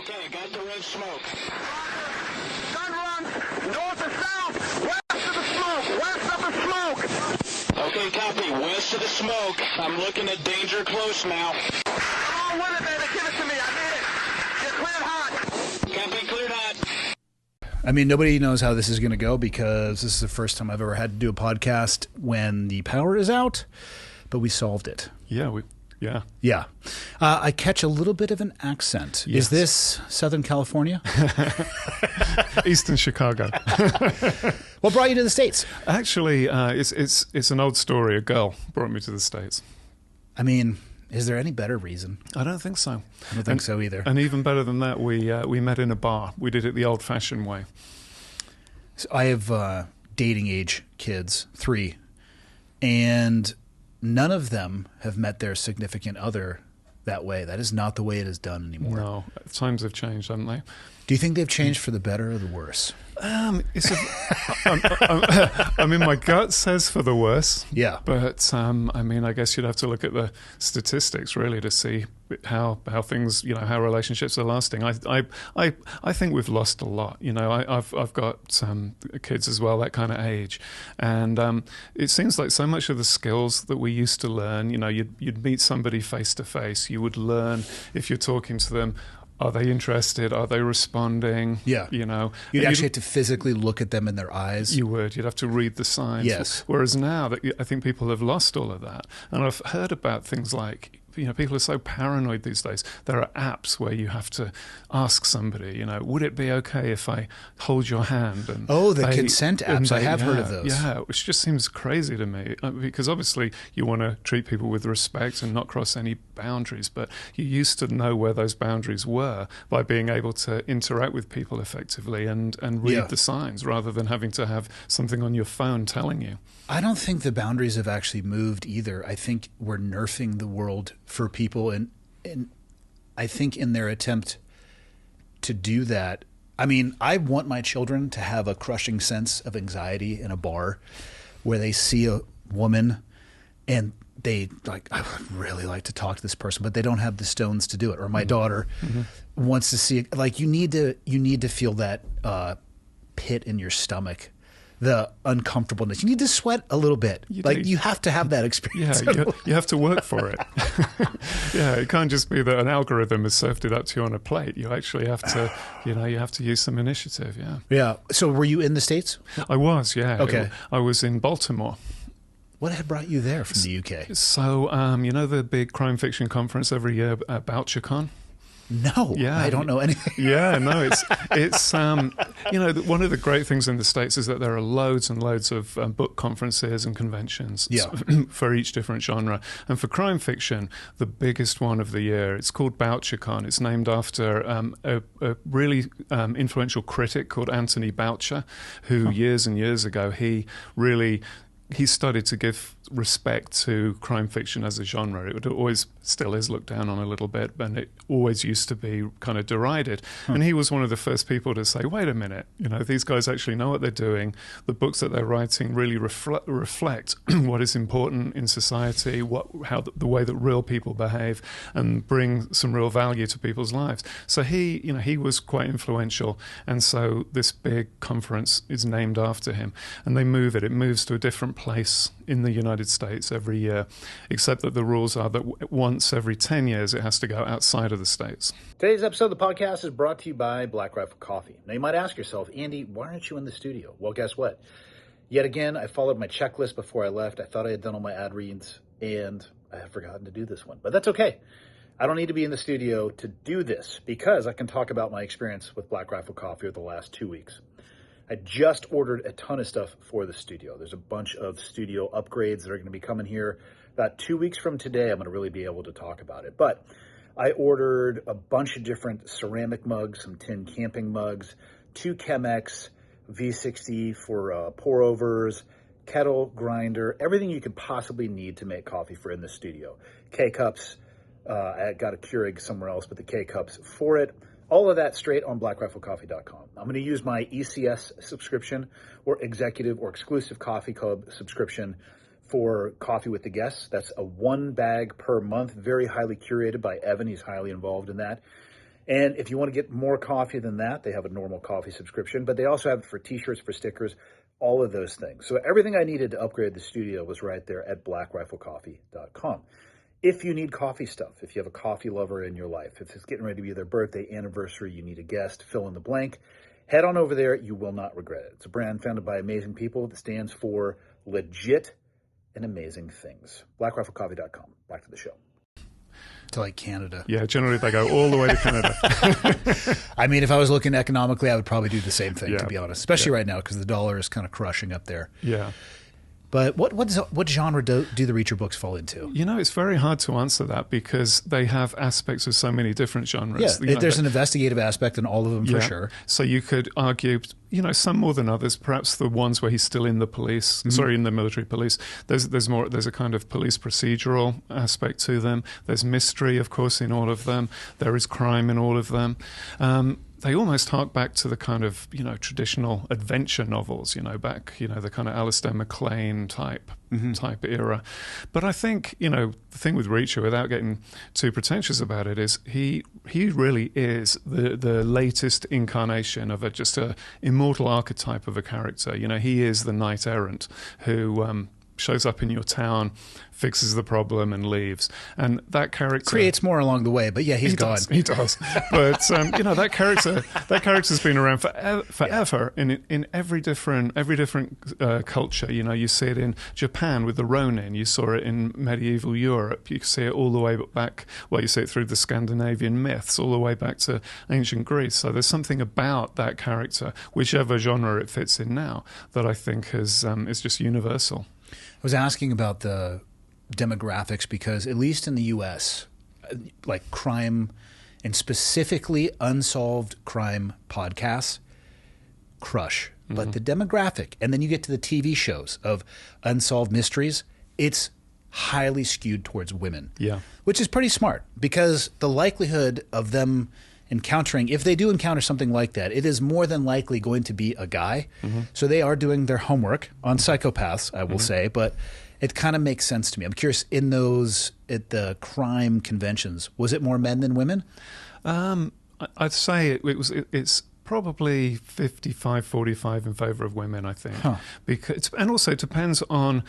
Okay, I got the red smoke. Gun runs north to south, west of the smoke, west of the smoke. Okay, copy. West of the smoke. I'm looking at danger close now. Come on with it, baby. Give it to me. I need it. Get cleared hot. Copy, cleared hot. I mean, nobody knows how this is going to go because this is the first time I've ever had to do a podcast when the power is out, but we solved it. Yeah. I catch a little bit of an accent. Yes. Is this Southern California? Eastern Chicago. What brought you to the States? Actually, it's an old story. A girl brought me to the States. I mean, is there any better reason? I don't think so. I don't think so either. And even better than that, we met in a bar. We did it the old-fashioned way. So I have dating age kids, 3, and none of them have met their significant other that way. That is not the way it is done anymore. No, times have changed, haven't they? Do you think they've changed for the better or the worse? I mean, my gut says for the worse. Yeah. But I mean, I guess you'd have to look at the statistics really to see how things, how relationships are lasting. I think we've lost a lot. I've got some kids as well, that kind of age, and it seems like so much of the skills that we used to learn. You'd meet somebody face to face. You would learn if you're talking to them. Are they interested? Are they responding? Yeah. You'd actually have to physically look at them in their eyes. You would. You'd have to read the signs. Yes. Whereas now, I think people have lost all of that. And I've heard about things like, people are so paranoid these days. There are apps where you have to ask somebody, would it be okay if I hold your hand? And the consent apps. I have heard of those. Yeah, which just seems crazy to me because obviously you want to treat people with respect and not cross any boundaries, but you used to know where those boundaries were by being able to interact with people effectively and read the signs rather than having to have something on your phone telling you. I don't think the boundaries have actually moved either. I think we're nerfing the world for people, and I think in their attempt to do that, I mean, I want my children to have a crushing sense of anxiety in a bar where they see a woman and they like, I would really like to talk to this person, but they don't have the stones to do it. Or my daughter wants to see it. Like you need to feel that pit in your stomach. The uncomfortableness. You need to sweat a little bit. You have to have that experience. Yeah, you have to work for it. Yeah, it can't just be that an algorithm has served it up to you on a plate. You actually have to, you have to use some initiative. Yeah. Yeah. So were you in the States? I was. Yeah. Okay. I was in Baltimore. What had brought you there from the UK? So, the big crime fiction conference every year at BoucherCon? No, yeah, I don't know anything. Yeah, no, it's one of the great things in the States is that there are loads and loads of book conferences and conventions for each different genre. And for crime fiction, the biggest one of the year, it's called BoucherCon. It's named after a really influential critic called Anthony Boucher, who years and years ago, he started to give respect to crime fiction as a genre. It always still is looked down on a little bit, and it always used to be kind of derided. And he was one of the first people to say, wait a minute, these guys actually know what they're doing. The books that they're writing really reflect what is important in society, the way that real people behave, and bring some real value to people's lives. So he was quite influential, and so this big conference is named after him. And they move it. It moves to a different place in the United States every year, except that the rules are that once every 10 years it has to go outside of the States. Today's episode of the podcast is brought to you by Black Rifle Coffee. Now you might ask yourself, Andy, why aren't you in the studio? Well, guess what? Yet again, I followed my checklist before I left. I thought I had done all my ad reads, and I have forgotten to do this one. But that's okay. I don't need to be in the studio to do this because I can talk about my experience with Black Rifle Coffee over the last 2 weeks. I just ordered a ton of stuff for the studio. There's a bunch of studio upgrades that are going to be coming here. About 2 weeks from today, I'm going to really be able to talk about it. But I ordered a bunch of different ceramic mugs, some tin camping mugs, 2 Chemex, V60 for pour-overs, kettle, grinder, everything you could possibly need to make coffee for in the studio. K-Cups, I got a Keurig somewhere else, but the K-Cups for it. All of that straight on blackriflecoffee.com. I'm going to use my ECS subscription or executive or exclusive coffee club subscription for coffee with the guests. That's a 1 bag per month, very highly curated by Evan. He's highly involved in that. And if you want to get more coffee than that, they have a normal coffee subscription, but they also have it for t-shirts, for stickers, all of those things. So everything I needed to upgrade the studio was right there at blackriflecoffee.com. If you need coffee stuff, if you have a coffee lover in your life, if it's getting ready to be their birthday, anniversary, you need a guest, fill in the blank, head on over there. You will not regret it. It's a brand founded by amazing people that stands for legit and amazing things. blackriflecoffee.com. Back to the show. To like Canada. Yeah, generally they go all the way to Canada. I mean, if I was looking economically, I would probably do the same thing, to be honest, especially right now because the dollar is kind of crushing up there. Yeah. But what genre do the Reacher books fall into? You know, it's very hard to answer that because they have aspects of so many different genres. Yeah, there's an investigative aspect in all of them for sure. So you could argue, you know, some more than others. Perhaps the ones where he's still in the police, in the military police. There's a kind of police procedural aspect to them. There's mystery, of course, in all of them. There is crime in all of them. They almost hark back to the kind of, you know, traditional adventure novels, you know, back, you know, the kind of Alistair MacLean type era. But I think, you know, the thing with Reacher, without getting too pretentious about it, is he really is the latest incarnation of just a immortal archetype of a character. You know, he is the knight errant who shows up in your town, fixes the problem, and leaves. And that character creates more along the way. But yeah, he's gone. He does. But you know, that character's been around forever in every different culture. You know, you see it in Japan with the Ronin. You saw it in medieval Europe. You see it all the way back. Well, you see it through the Scandinavian myths, all the way back to ancient Greece. So there's something about that character, whichever genre it fits in now, that I think is just universal. I was asking about the demographics because at least in the U.S., like crime and specifically unsolved crime podcasts crush. But the demographic, and then you get to the TV shows of unsolved mysteries, it's highly skewed towards women. Yeah. Which is pretty smart because the likelihood of them encountering, if they do encounter something like that, it is more than likely going to be a guy. So they are doing their homework on psychopaths, I will say, but it kind of makes sense to me. I'm curious, at the crime conventions, was it more men than women? I'd say it's probably 55-45 in favor of women, I think. And also it depends on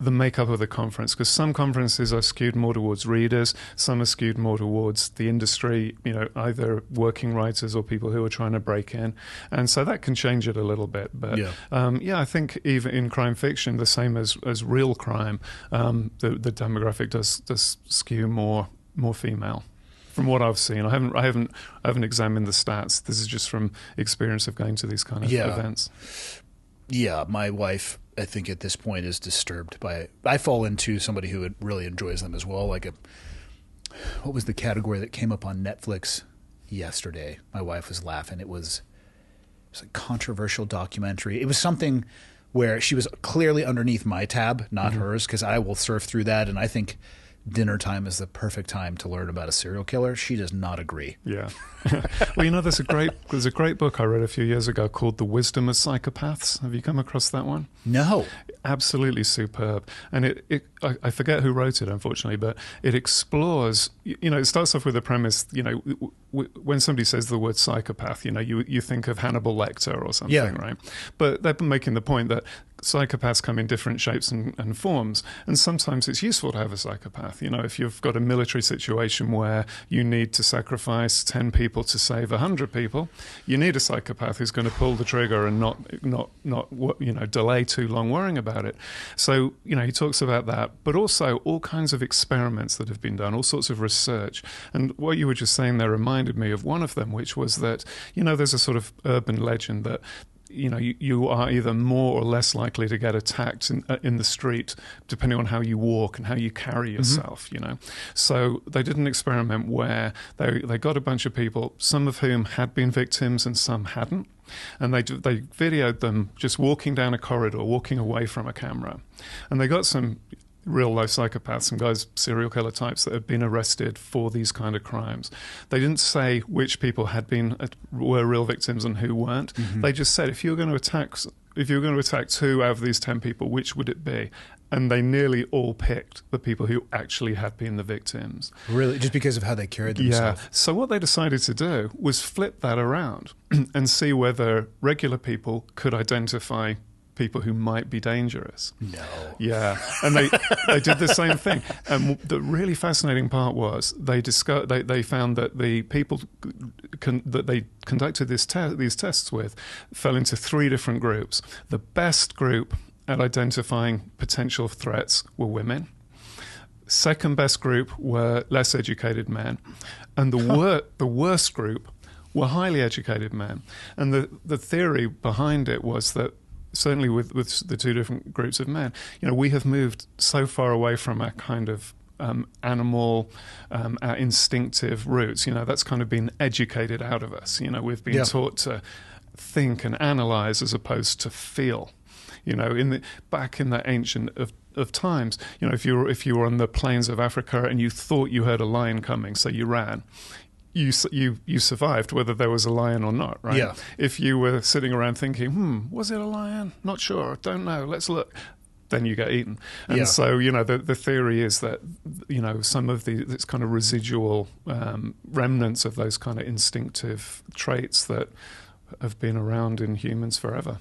the makeup of the conference, because some conferences are skewed more towards readers, some are skewed more towards the industry, you know, either working writers or people who are trying to break in. And so that can change it a little bit. But I think even in crime fiction, the same as real crime, the demographic does skew more female. From what I've seen, I haven't examined the stats. This is just from experience of going to these kind of events. Yeah, my wife, I think at this point, is disturbed by. I fall into somebody who really enjoys them as well. Like what was the category that came up on Netflix yesterday? My wife was laughing. It was a controversial documentary. It was something where she was clearly underneath my tab, not hers, because I will surf through that, and I think dinner time is the perfect time to learn about a serial killer. She does not agree. Yeah. Well, you know, there's a great book I read a few years ago called The Wisdom of Psychopaths. Have you come across that one? No. Absolutely superb. And I forget who wrote it, unfortunately, but it explores, you know, it starts off with the premise, you know, when somebody says the word psychopath, you know, you think of Hannibal Lecter or something, right? But they've been making the point that psychopaths come in different shapes and forms, and sometimes it's useful to have a psychopath. You know, if you've got a military situation where you need to sacrifice 10 people to save 100 people, you need a psychopath who's going to pull the trigger and not you know, delay too long worrying about it. So, you know, he talks about that, but also all kinds of experiments that have been done, all sorts of research. And what you were just saying there reminded me of one of them, which was that, you know, there's a sort of urban legend that, you know, you are either more or less likely to get attacked in the street depending on how you walk and how you carry yourself, you know. So they did an experiment where they got a bunch of people, some of whom had been victims and some hadn't, and they videoed them just walking down a corridor, walking away from a camera. And they got some real-life psychopaths, some guys, serial killer types that had been arrested for these kind of crimes. They didn't say which people were real victims and who weren't. They just said, if you were going to attack 2 out of these 10 people, which would it be? and they nearly all picked the people who actually had been the victims. Really? Just because of how they carried themselves? Yeah. So what they decided to do was flip that around and see whether regular people could identify people who might be dangerous. No. Yeah, and they did the same thing. And the really fascinating part was they found that the people that they conducted these tests with fell into 3 different groups. The best group at identifying potential threats were women. Second best group were less educated men, and the worst group were highly educated men. And the theory behind it was that, certainly with the 2 different groups of men, we have moved so far away from our kind of animal, our instinctive roots. That's kind of been educated out of us. We've been taught to think and analyze as opposed to feel. Back in the ancient of times, if you were on the plains of Africa and you thought you heard a lion coming, so you ran. You survived whether there was a lion or not, right? Yeah. If you were sitting around thinking, was it a lion? Not sure, don't know, let's look. Then you get eaten. And so, the theory is that, some of this kind of residual remnants of those kind of instinctive traits that have been around in humans forever.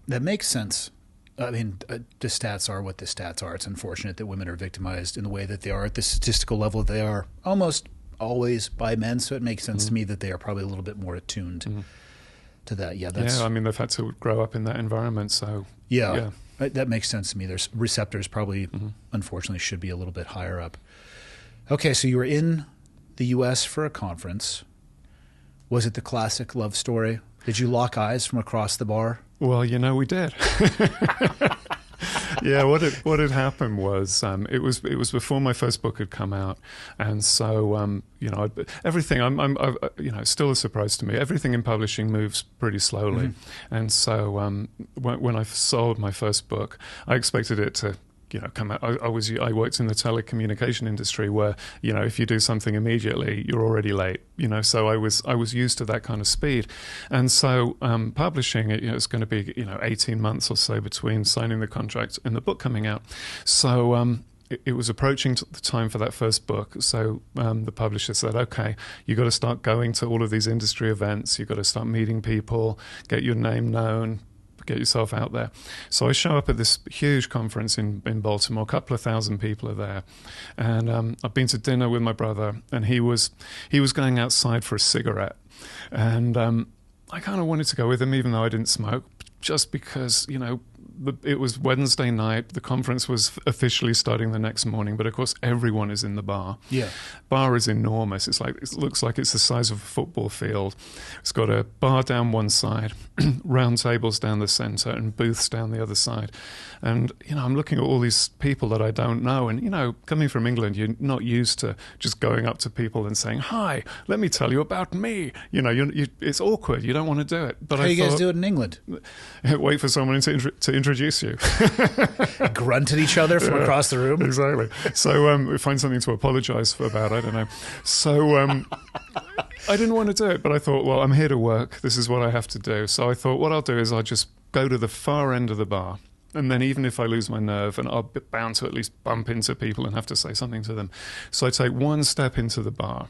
That makes sense. I mean, the stats are what the stats are. It's unfortunate that women are victimized in the way that they are at the statistical level they are almost always by men, so it makes sense to me that they are probably a little bit more attuned to that. Yeah, I mean, they've had to grow up in that environment, so that makes sense to me. Their receptors probably, unfortunately, should be a little bit higher up. Okay, so you were in the U.S. for a conference. Was it the classic love story? Did you lock eyes from across the bar? Well, we did. Yeah, what had happened was it was before my first book had come out, and so everything I'm still a surprise to me. Everything in publishing moves pretty slowly, and so when I sold my first book, I expected it to come out. I worked in the telecommunication industry where if you do something immediately, you're already late. So I was used to that kind of speed, and so publishing it's going to be 18 months or so between signing the contract and the book coming out. So it was approaching the time for that first book. So the publisher said, okay, you got to start going to all of these industry events. You got to start meeting people, get your name known, get yourself out there. So I show up at this huge conference in Baltimore. A couple of thousand people are there, and I've been to dinner with my brother, and he was going outside for a cigarette, and I kind of wanted to go with him, even though I didn't smoke, just because it was Wednesday night. The conference was officially starting the next morning, but of course everyone is in the bar. Yeah, bar is enormous. It looks like it's the size of a football field. It's got a bar down one side, round tables down the center, and booths down the other side. And I'm looking at all these people that I don't know, and coming from England, you're not used to just going up to people and saying, "Hi, let me tell you about me." It's awkward. You don't want to do it. But how do you guys do it in England? Wait for someone to introduce you. Grunt at each other from across the room. Exactly. So we find something to apologize for about. I don't know. So I didn't want to do it, but I thought, well, I'm here to work. This is what I have to do. So I thought, what I'll do is I'll just go to the far end of the bar. And then even if I lose my nerve, and I'll be bound to at least bump into people and have to say something to them. So I take one step into the bar,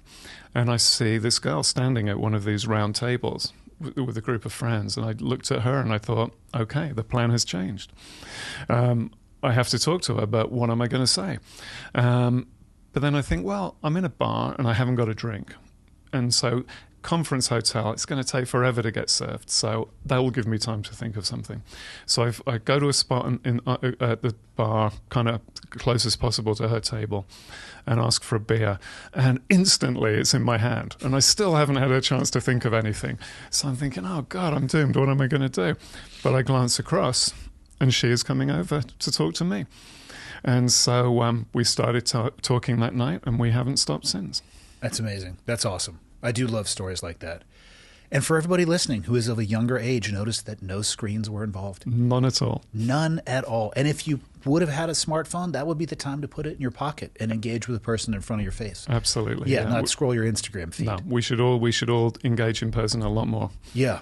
and I see this girl standing at one of these round tables with a group of friends. And I looked at her and I thought, okay, the plan has changed. I have to talk to her, but what am I going to say? But then I think, well, I'm in a bar and I haven't got a drink. And so conference hotel, it's going to take forever to get served, so that will give me time to think of something. So I go to a spot at the bar, kind of close as possible to her table, and ask for a beer, and instantly it's in my hand, and I still haven't had a chance to think of anything. So I'm thinking, oh God, I'm doomed, what am I going to do? But I glance across, and she is coming over to talk to me. And so we started talking that night, and we haven't stopped since. That's amazing. That's awesome. I do love stories like that. And for everybody listening who is of a younger age, notice that no screens were involved. None at all. None at all. And if you would have had a smartphone, that would be the time to put it in your pocket and engage with the person in front of your face. Absolutely. Yeah, not scroll your Instagram feed. No, we should all engage in person a lot more. Yeah.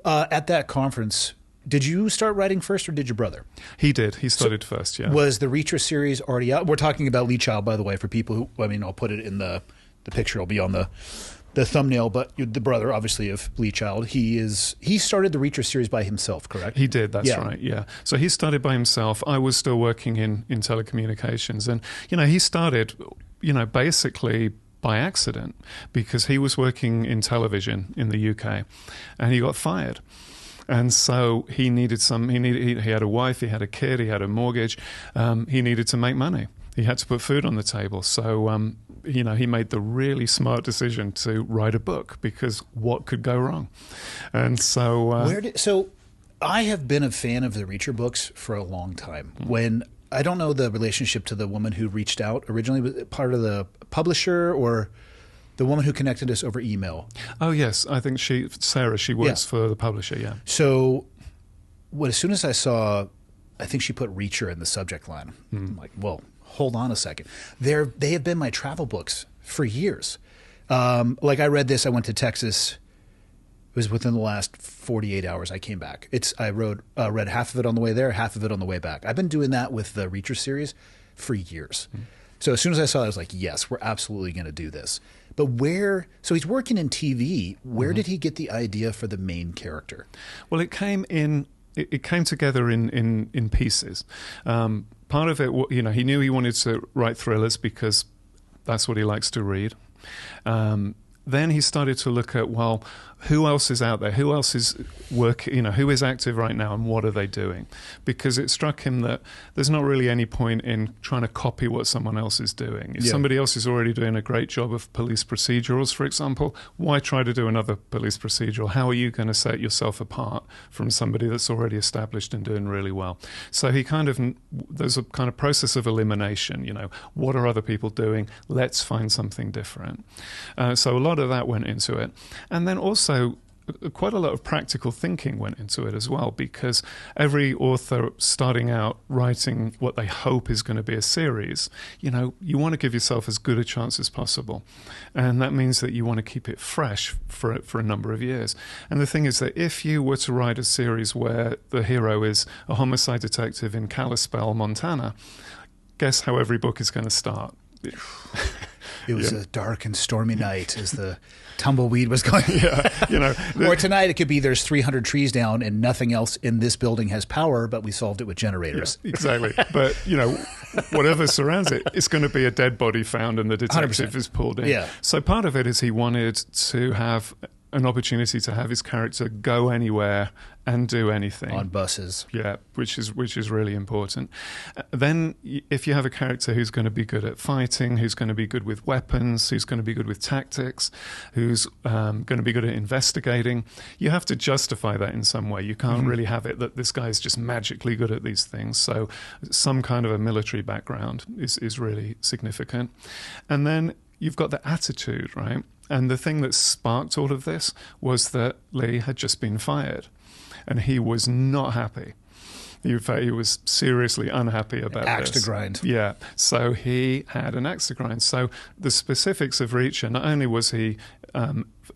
At that conference, did you start writing first or did your brother? He did. He started first, yeah. Was the Reacher series already out? We're talking about Lee Child, by the way, for people who, I mean, I'll put it in the picture. It'll be on the thumbnail, but the brother, obviously, of Lee Child, he started the Reacher series by himself, correct? He did, that's right, yeah. So he started by himself. I was still working in telecommunications. And, he started, basically by accident because he was working in television in the UK and he got fired. And so he had a wife, he had a kid, he had a mortgage. He needed to make money. He had to put food on the table. So, he made the really smart decision to write a book because what could go wrong? And so... So I have been a fan of the Reacher books for a long time. When I don't know the relationship to the woman who reached out originally, was it part of the publisher or the woman who connected us over email? Oh, yes. I think Sarah, she works for the publisher, yeah. So as soon as I saw, I think she put Reacher in the subject line. I'm like, well, hold on a second. They have been my travel books for years. Like I read this, I went to Texas. It was within the last 48 hours I came back. I read half of it on the way there, half of it on the way back. I've been doing that with the Reacher series for years. So as soon as I saw it, I was like, yes, we're absolutely going to do this. But so he's working in TV. Where did he get the idea for the main character? Well, it came together in pieces. Part of it, he knew he wanted to write thrillers because that's what he likes to read. Then he started to look at, well, who else is out there? Who else is working? Who is active right now, and what are they doing? Because it struck him that there's not really any point in trying to copy what someone else is doing. If somebody else is already doing a great job of police procedurals, for example, why try to do another police procedural? How are you going to set yourself apart from somebody that's already established and doing really well? So there's a kind of process of elimination. What are other people doing? Let's find something different. So a lot of that went into it, and then also quite a lot of practical thinking went into it as well, because every author starting out writing what they hope is going to be a series, you want to give yourself as good a chance as possible. And that means that you want to keep it fresh for a number of years. And the thing is that if you were to write a series where the hero is a homicide detective in Kalispell, Montana, guess how every book is going to start? It was a dark and stormy night as the tumbleweed was going. Or tonight it could be there's 300 trees down and nothing else in this building has power, but we solved it with generators. Yeah, exactly. But, whatever surrounds it, it's going to be a dead body found and the detective 100%. Is pulled in. Yeah. So part of it is he wanted to have an opportunity to have his character go anywhere and do anything on buses. Yeah, which is really important. Then, if you have a character who's going to be good at fighting, who's going to be good with weapons, who's going to be good with tactics, who's going to be good at investigating, you have to justify that in some way. You can't really have it that this guy's just magically good at these things. So, some kind of a military background is really significant. And then you've got the attitude, right? And the thing that sparked all of this was that Lee had just been fired, and he was not happy. In fact, he was seriously unhappy about axe this. to grind. Yeah, so he had an axe to grind. So the specifics of Reacher, not only was he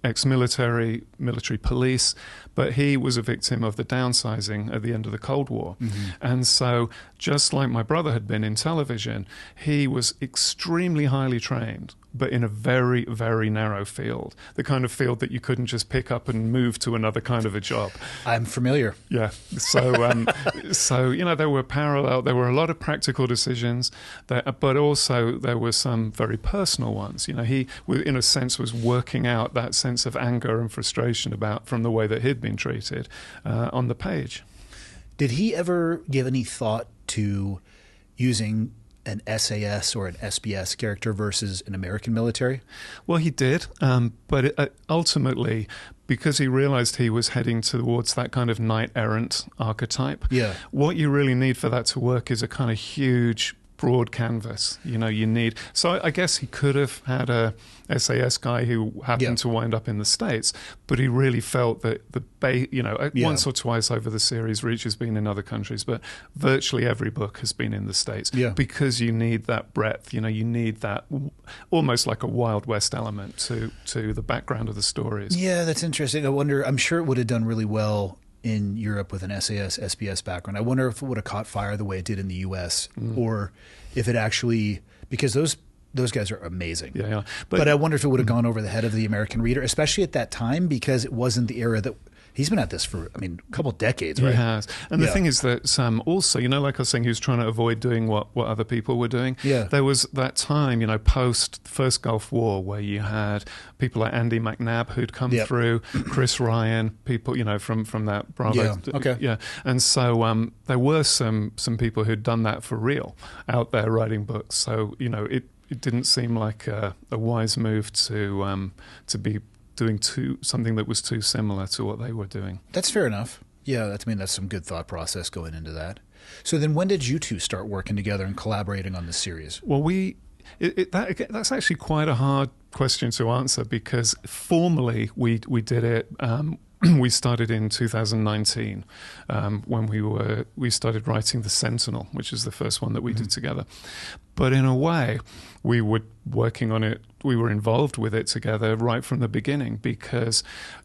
ex-military, military police, but he was a victim of the downsizing at the end of the Cold War. And so just like my brother had been in television, he was extremely highly trained, but in a very, very narrow field, the kind of field that you couldn't just pick up and move to another kind of a job. I'm familiar. Yeah. So, there were there were a lot of practical decisions, but also there were some very personal ones. He, in a sense, was working out that sense of anger and frustration from the way that he'd been treated on the page. Did he ever give any thought to using an SAS or an SBS character versus an American military? Well, he did, but ultimately, because he realized he was heading towards that kind of knight-errant archetype, what you really need for that to work is a kind of huge, broad canvas. You need... So I guess he could have had a SAS guy who happened to wind up in the States, but he really felt that once or twice over the series, Reach has been in other countries, but virtually every book has been in the States because you need that breadth. You need that almost like a Wild West element to the background of the stories. Yeah, that's interesting. I wonder, I'm sure it would have done really well in Europe with an SAS, SBS background. I wonder if it would have caught fire the way it did in the US, or if it actually, because those guys are amazing. Yeah. But I wonder if it would have gone over the head of the American reader, especially at that time, because it wasn't the era that he's been at this for, I mean, a couple of decades, right? He has. And the thing is that Sam also, like I was saying, he was trying to avoid doing what other people were doing. Yeah. There was that time, post the First Gulf War, where you had people like Andy McNabb who'd come through, Chris Ryan, people, from that Bravo. Yeah. Okay. Yeah. And so there were some people who'd done that for real out there writing books. So, it didn't seem like a wise move to be doing something that was too similar to what they were doing. That's fair enough. Yeah, that's some good thought process going into that. So then when did you two start working together and collaborating on this series? Well, that's actually quite a hard question to answer, because formally we did it. We started in 2019 when we started writing The Sentinel, which is the first one that we did together. But in a way, we were working on it, we were involved with it together right from the beginning, because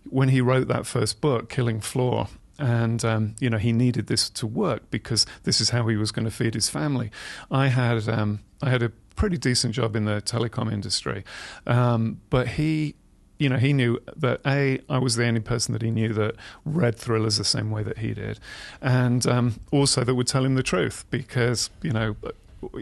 when he wrote that first book, Killing Floor, and he needed this to work because this is how he was going to feed his family. I had a pretty decent job in the telecom industry, but he knew that I was the only person that he knew that read thrillers the same way that he did, and also that would tell him the truth, because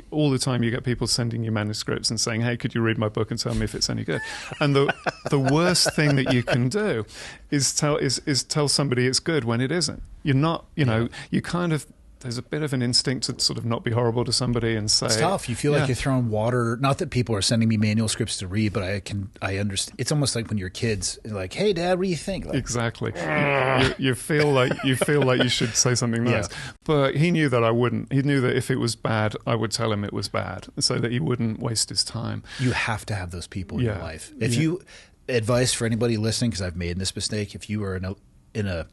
all the time you get people sending you manuscripts and saying, "Hey, could you read my book and tell me if it's any good?" And the worst thing that you can do is tell somebody it's good when it isn't. You're not, you kind of. There's a bit of an instinct to sort of not be horrible to somebody and say... It's tough. You feel like you're throwing water. Not that people are sending me manuscripts to read, but I understand. It's almost like when you're kids, like, "Hey, Dad, what do you think?" Like, exactly. You feel like you should say something nice. Yeah. But he knew that I wouldn't. He knew that if it was bad, I would tell him it was bad, so that he wouldn't waste his time. You have to have those people in your life. If you... Advice for anybody listening, because I've made this mistake, if you are in a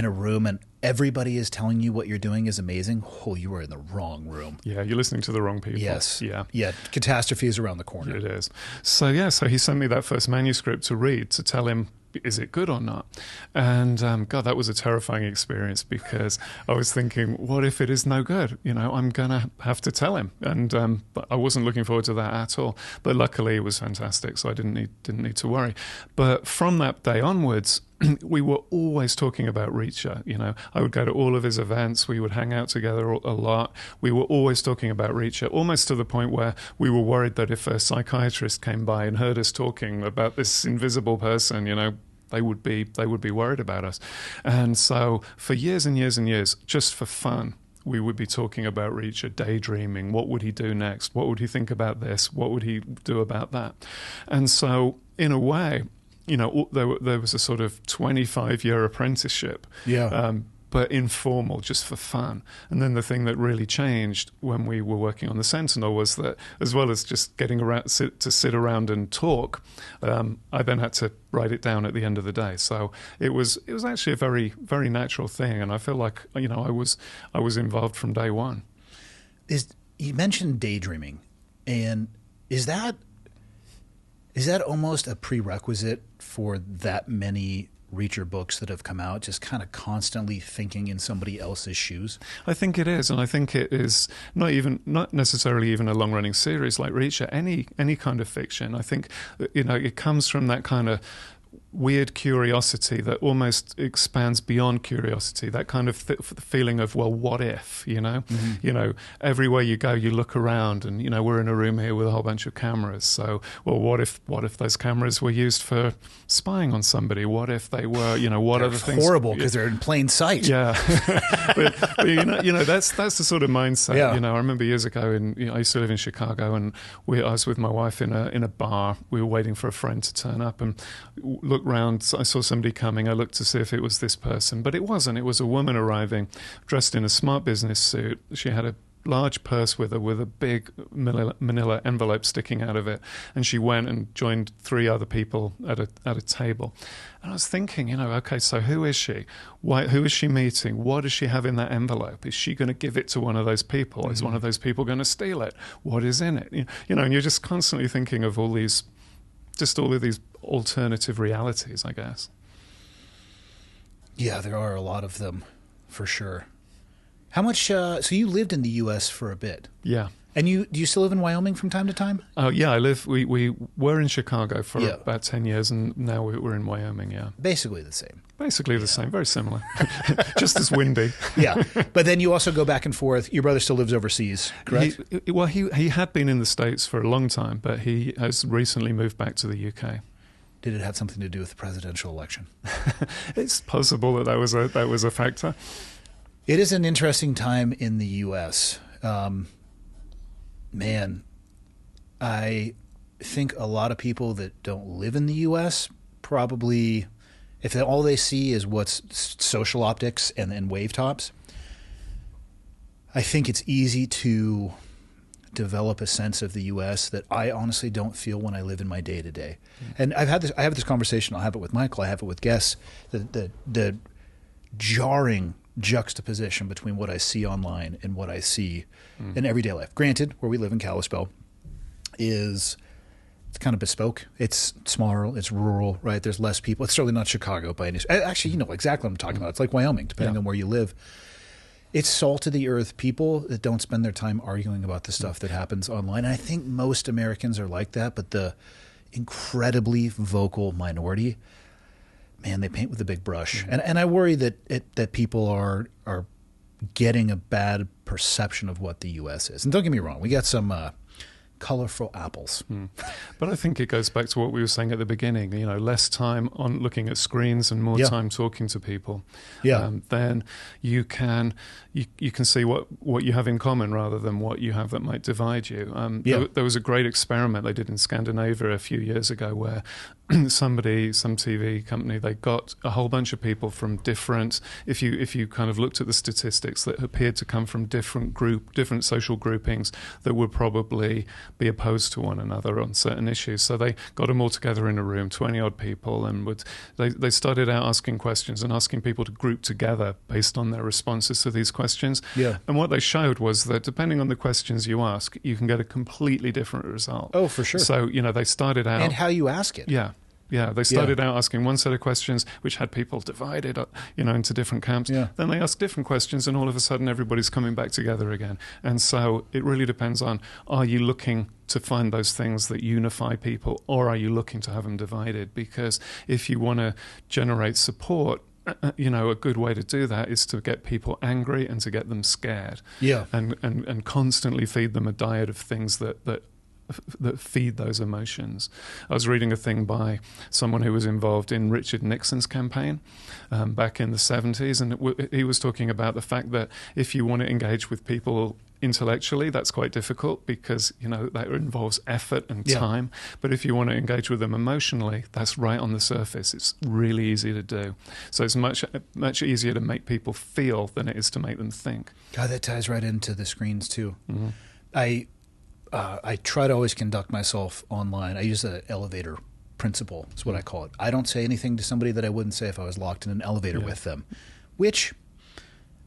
room and everybody is telling you what you're doing is amazing, you are in the wrong room. Yeah, you're listening to the wrong people. Yes. Yeah. Catastrophe is around the corner. It is. So he sent me that first manuscript to read, to tell him, is it good or not? And God, that was a terrifying experience, because I was thinking, what if it is no good? I'm going to have to tell him. And but I wasn't looking forward to that at all. But luckily it was fantastic, so I didn't need to worry. But from that day onwards, we were always talking about Reacher. I would go to all of his events. We would hang out together a lot. We were always talking about Reacher, almost to the point where we were worried that if a psychiatrist came by and heard us talking about this invisible person, they would be worried about us. And so for years and years and years, just for fun, we would be talking about Reacher, daydreaming. What would he do next? What would he think about this? What would he do about that? And so in a way, there was a sort of 25-year apprenticeship, but informal, just for fun. And then the thing that really changed when we were working on The Sentinel was that, as well as just getting to sit around and talk, I then had to write it down at the end of the day. So it was actually a very, very natural thing, and I feel like I was involved from day one. You mentioned daydreaming, and is that almost a prerequisite for that many Reacher books that have come out, just kind of constantly thinking in somebody else's shoes? I think it is, and I think it is not necessarily even a long-running series like Reacher. Any kind of fiction, I think, it comes from that kind of weird curiosity that almost expands beyond curiosity, that kind of feeling of, well, what if, Mm-hmm. Everywhere you go, you look around and, we're in a room here with a whole bunch of cameras. So, well, what if those cameras were used for spying on somebody? What if they were, what other things? Horrible, because they're in plain sight. Yeah. but that's the sort of mindset. Yeah. I remember years ago, I used to live in Chicago, and I was with my wife in a bar. We were waiting for a friend to turn up, and looked round. I saw somebody coming. I looked to see if it was this person, but it wasn't. It was a woman arriving, dressed in a smart business suit. She had a large purse with her, with a big manila envelope sticking out of it, and she went and joined 3 other people at a table. And I was thinking, okay, so who is she? Who is she meeting? What does she have in that envelope? Is she going to give it to one of those people? Mm-hmm. Is one of those people going to steal it? What is in it? And you're just constantly thinking of all of these alternative realities, I guess. Yeah, there are a lot of them, for sure. How much? So you lived in the U.S. for a bit. Yeah. And do you still live in Wyoming from time to time? Oh, yeah, I live. We were in Chicago for Yeah. about 10 years, and now we're in Wyoming. Yeah, Basically the same. basically the same, very similar, just as windy. Yeah, but then you also go back and forth. Your brother still lives overseas, correct? He had been in the States for a long time, but he has recently moved back to the UK. Did it have something to do with the presidential election? It's possible that was a factor. It is an interesting time in the U.S. Man, I think a lot of people that don't live in the U.S. probably, if all they see is what's social optics and wave tops, I think it's easy to develop a sense of the U.S. that I honestly don't feel when I live in my day to day. And I have this conversation. I'll have it with Michael. I have it with guests. The jarring juxtaposition between what I see online and what I see in everyday life. Granted, where we live in Kalispell it's kind of bespoke. It's smaller. It's rural, right? There's less people. It's certainly not Chicago by any. Actually, you know exactly what I'm talking about. It's like Wyoming, depending on where you live. It's salt of the earth people that don't spend their time arguing about the stuff that happens online. And I think most Americans are like that, but the incredibly vocal minority, man, they paint with a big brush. And I worry that people are getting a bad perception of what the U.S. is. And don't get me wrong, we got some colorful apples. But I think it goes back to what we were saying at the beginning, less time on looking at screens and more time talking to people. Then you can see what you have in common rather than what you have that might divide you. There was a great experiment they did in Scandinavia a few years ago where some TV company, they got a whole bunch of people from different, if you kind of looked at the statistics, that appeared to come from different social groupings that would probably be opposed to one another on certain issues. So they got them all together in a room, 20 odd people, and they started out asking questions and asking people to group together based on their responses to these questions. Yeah. And what they showed was that depending on the questions you ask, you can get a completely different result. Oh, for sure. So, they started out... And how you ask it. Yeah, they started out asking one set of questions, which had people divided, into different camps. Yeah. Then they asked different questions, and all of a sudden everybody's coming back together again. And so it really depends on, are you looking to find those things that unify people, or are you looking to have them divided? Because if you want to generate support, a good way to do that is to get people angry and to get them scared. Yeah. And constantly feed them a diet of things that feed those emotions. I was reading a thing by someone who was involved in Richard Nixon's campaign back in the 70s, and he was talking about the fact that if you want to engage with people intellectually, that's quite difficult because, that involves effort and time. But if you want to engage with them emotionally, that's right on the surface. It's really easy to do. So it's much easier to make people feel than it is to make them think. God, that ties right into the screens too. Mm-hmm. I try to always conduct myself online. I use the elevator principle. That's what I call it. I don't say anything to somebody that I wouldn't say if I was locked in an elevator with them, which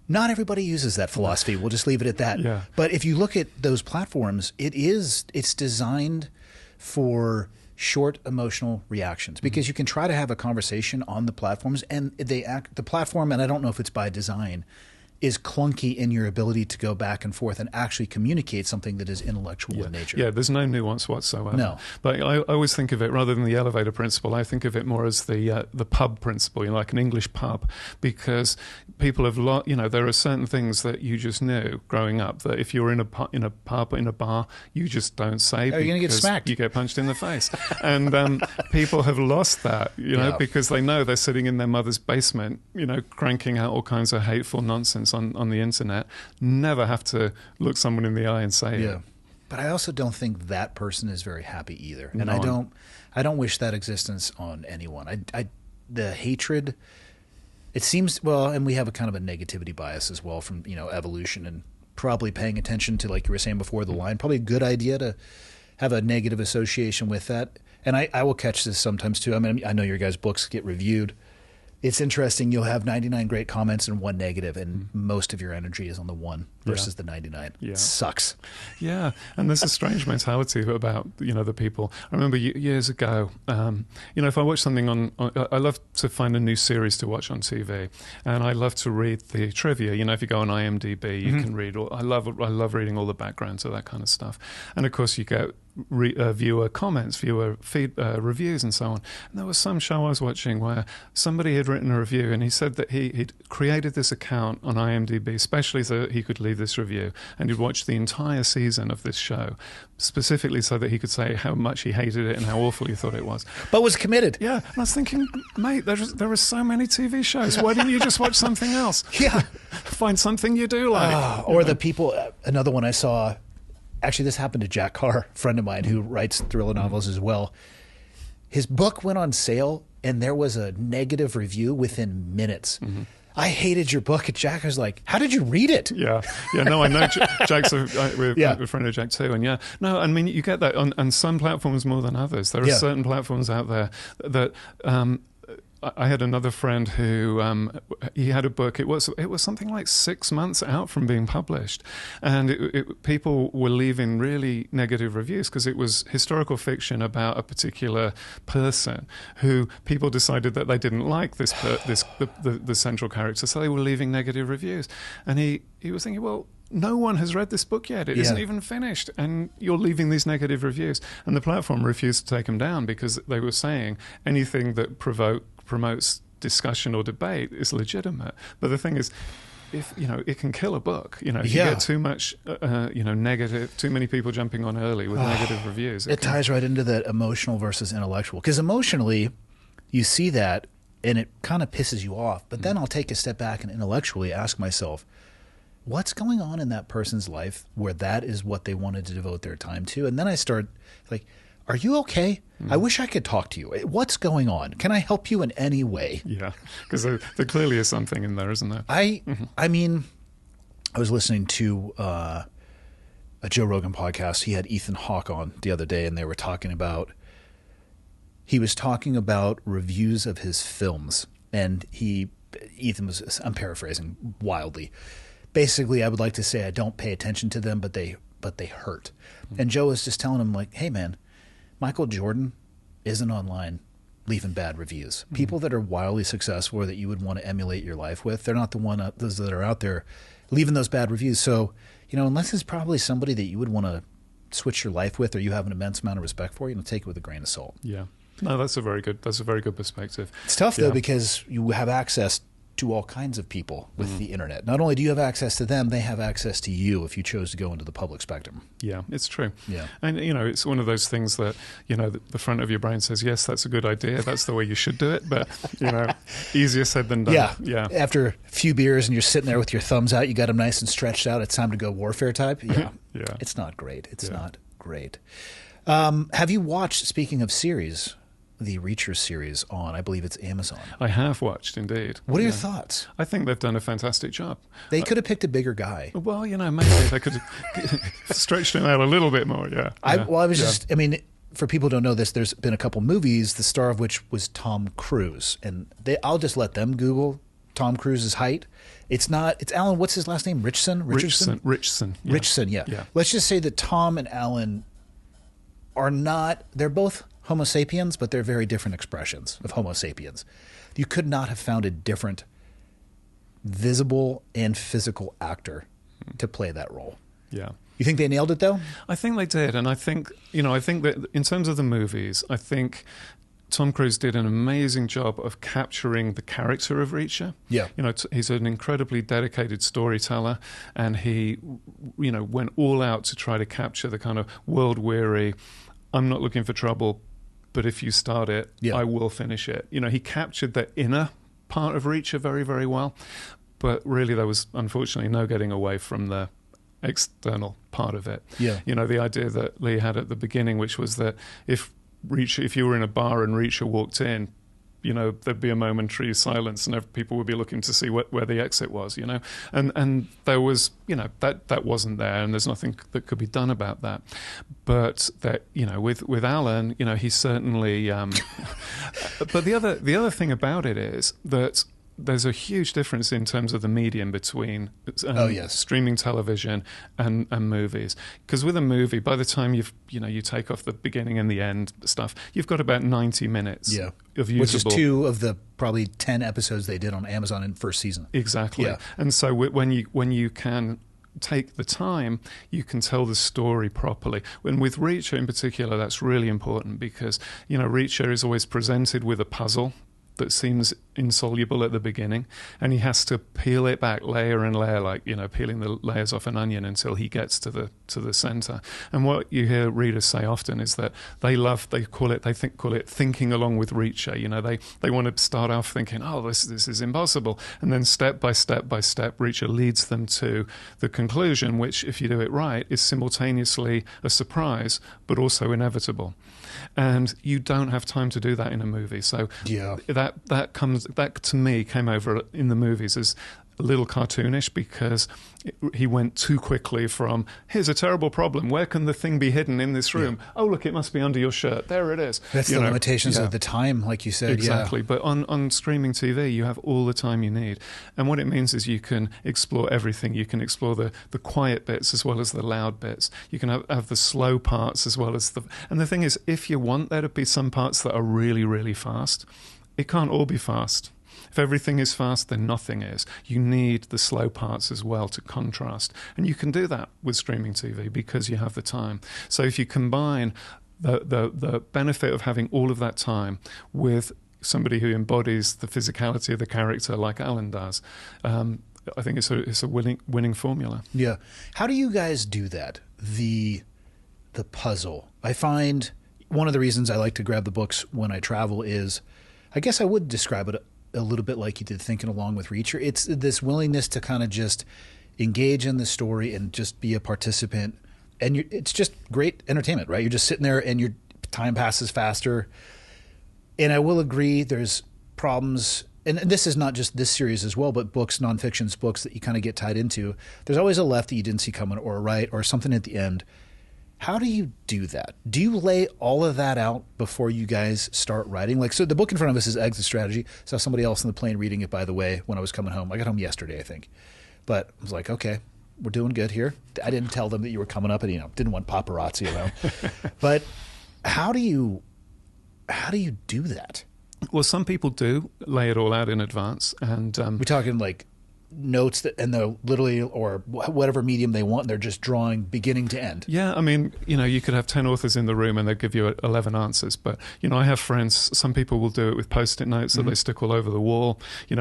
not everybody uses that philosophy. We'll just leave it at that. Yeah. But if you look at those platforms, it's designed for short emotional reactions because you can try to have a conversation on the platforms and the platform, and I don't know if it's by design, is clunky in your ability to go back and forth and actually communicate something that is intellectual in nature. Yeah, there's no nuance whatsoever. No. But I always think of it, rather than the elevator principle, I think of it more as the pub principle, like an English pub, because people have there are certain things that you just knew growing up that if you're in a pub, in a bar, you just don't say. Oh, you're going to get smacked. You get punched in the face. And people have lost that, because they know they're sitting in their mother's basement, cranking out all kinds of hateful nonsense on the internet, never have to look someone in the eye and say it. But I also don't think that person is very happy either. And I don't wish that existence on anyone. The hatred, it seems, and we have a kind of a negativity bias as well from, evolution and probably paying attention to, like you were saying before, the line. Probably a good idea to have a negative association with that. And I will catch this sometimes too. I mean, I know your guys' books get reviewed. It's interesting. You'll have 99 great comments and one negative, and most of your energy is on the one. versus the 99. Yeah. It sucks. Yeah, and there's a strange mentality about the people. I remember years ago, if I watch something I love to find a new series to watch on TV, and I love to read the trivia. If you go on IMDb, you can read. I love reading all the background to that kind of stuff, and of course you get viewer comments, viewer reviews, and so on. And there was some show I was watching where somebody had written a review, and he said that he'd created this account on IMDb especially so that he could leave this review, and he'd watched the entire season of this show specifically so that he could say how much he hated it and how awful he thought it was. But was committed. Yeah, and I was thinking, mate, there are so many TV shows. Why didn't you just watch something else? Yeah. Find something you do like. Or the people, another one I saw, actually this happened to Jack Carr, a friend of mine who writes thriller novels as well. His book went on sale and there was a negative review within minutes. I hated your book. And Jack was like, how did you read it? Yeah. No, I know Jack's a friend of Jack too. And no, I mean, you get that on some platforms more than others. There are certain platforms out there that I had another friend who he had a book. It was something like 6 months out from being published, and people were leaving really negative reviews because it was historical fiction about a particular person who people decided that they didn't like the central character, so they were leaving negative reviews. And he was thinking, well, no one has read this book yet. It isn't even finished, and you're leaving these negative reviews. And the platform refused to take them down because they were saying anything that promotes discussion or debate is legitimate. But the thing is, if it can kill a book. If you get too much, negative, too many people jumping on early with negative reviews. It ties right into that emotional versus intellectual. Because emotionally, you see that, and it kind of pisses you off. But then I'll take a step back and intellectually ask myself, what's going on in that person's life where that is what they wanted to devote their time to? And then I start like, are you okay? I wish I could talk to you. What's going on? Can I help you in any way? Yeah, because there clearly is something in there, isn't there? I mean, I was listening to a Joe Rogan podcast. He had Ethan Hawke on the other day, and he was talking about reviews of his films. And Ethan was, I'm paraphrasing wildly, basically, I would like to say I don't pay attention to them, but they hurt. And Joe was just telling him, like, hey, man, Michael Jordan isn't online leaving bad reviews. People that are wildly successful or that you would want to emulate your life with, they're not those that are out there leaving those bad reviews. So, unless it's probably somebody that you would want to switch your life with or you have an immense amount of respect for, take it with a grain of salt. Yeah. No, that's a very good perspective. It's tough, though, because you have access to all kinds of people with the internet. Not only do you have access to them, they have access to you if you chose to go into the public spectrum. Yeah, it's true. Yeah. And, it's one of those things that, the front of your brain says, yes, that's a good idea. That's the way you should do it. But, easier said than done. Yeah. After a few beers and you're sitting there with your thumbs out, you got them nice and stretched out. It's time to go warfare type. Yeah. Yeah. It's not great. It's not great. Have you watched, speaking of series, the Reacher series on, I believe it's Amazon? I have watched, indeed. What are your thoughts? I think they've done a fantastic job. They could have picked a bigger guy. Well, maybe they could have stretched him out a little bit more, for people who don't know this, there's been a couple movies, the star of which was Tom Cruise. And I'll just let them Google Tom Cruise's height. It's Alan, what's his last name? Richardson. Yeah. Richardson, yeah. Let's just say that Tom and Alan are not, they're both Homo sapiens, but they're very different expressions of Homo sapiens. You could not have found a different visible and physical actor to play that role. Yeah. You think they nailed it, though? I think they did. And I think that in terms of the movies, I think Tom Cruise did an amazing job of capturing the character of Reacher. Yeah. He's an incredibly dedicated storyteller, and he, went all out to try to capture the kind of world-weary, I'm not looking for trouble, but if you start it, I will finish it. He captured the inner part of Reacher very, very well, but really there was unfortunately no getting away from the external part of it. Yeah. The idea that Lee had at the beginning, which was that if you were in a bar and Reacher walked in, there'd be a momentary silence and people would be looking to see where the exit was, and there was, that wasn't there, and there's nothing that could be done about that. But that, with Alan, he certainly, but the other thing about it is that there's a huge difference in terms of the medium between streaming television and movies. Because with a movie, by the time you take off the beginning and the end stuff, you've got about 90 minutes of usable. Which is 2 of the probably 10 episodes they did on Amazon in first season. Exactly. Yeah. And so when you can take the time, you can tell the story properly. And with Reacher in particular, that's really important because, Reacher is always presented with a puzzle that seems insoluble at the beginning, and he has to peel it back layer and layer, like peeling the layers off an onion until he gets to the center. And what you hear readers say often is that they call it thinking along with Reacher. They want to start off thinking, oh, this is impossible, and then step by step Reacher leads them to the conclusion, which, if you do it right, is simultaneously a surprise but also inevitable. And you don't have time to do that in a movie. So that to me came over in the movies as a little cartoonish because he went too quickly from, here's a terrible problem, where can the thing be hidden in this room? Oh, look, it must be under your shirt. There it is. That's the limitations of the time, like you said. Exactly. But on streaming TV, you have all the time you need. And what it means is you can explore everything. You can explore the quiet bits as well as the loud bits. You can have the slow parts as well as And the thing is, if you want there to be some parts that are really, really fast, it can't all be fast. If everything is fast, then nothing is. You need the slow parts as well to contrast. And you can do that with streaming TV because you have the time. So if you combine the benefit of having all of that time with somebody who embodies the physicality of the character like Alan does, I think it's a winning formula. Yeah. How do you guys do that? The puzzle. I find one of the reasons I like to grab the books when I travel is, I guess I would describe it a little bit like you did thinking along with Reacher. It's this willingness to kind of just engage in the story and just be a participant. And it's just great entertainment, right? You're just sitting there and your time passes faster. And I will agree there's problems. And this is not just this series as well, but books, nonfiction's books that you kind of get tied into. There's always a left that you didn't see coming or a right or something at the end. How do you do that? Do you lay all of that out before you guys start writing? Like, so the book in front of us is Exit Strategy. Saw somebody else on the plane reading it, by the way, when I was coming home. I got home yesterday, I think. But I was like, okay, we're doing good here. I didn't tell them that you were coming up and, didn't want paparazzi around. But how do you do that? Well, some people do lay it all out in advance. And we're talking like notes and they're literally, or whatever medium they want, and they're just drawing beginning to end. Yeah, I mean, you could have 10 authors in the room and they'll give you 11 answers. But, I have friends, some people will do it with Post-it notes that they stick all over the wall,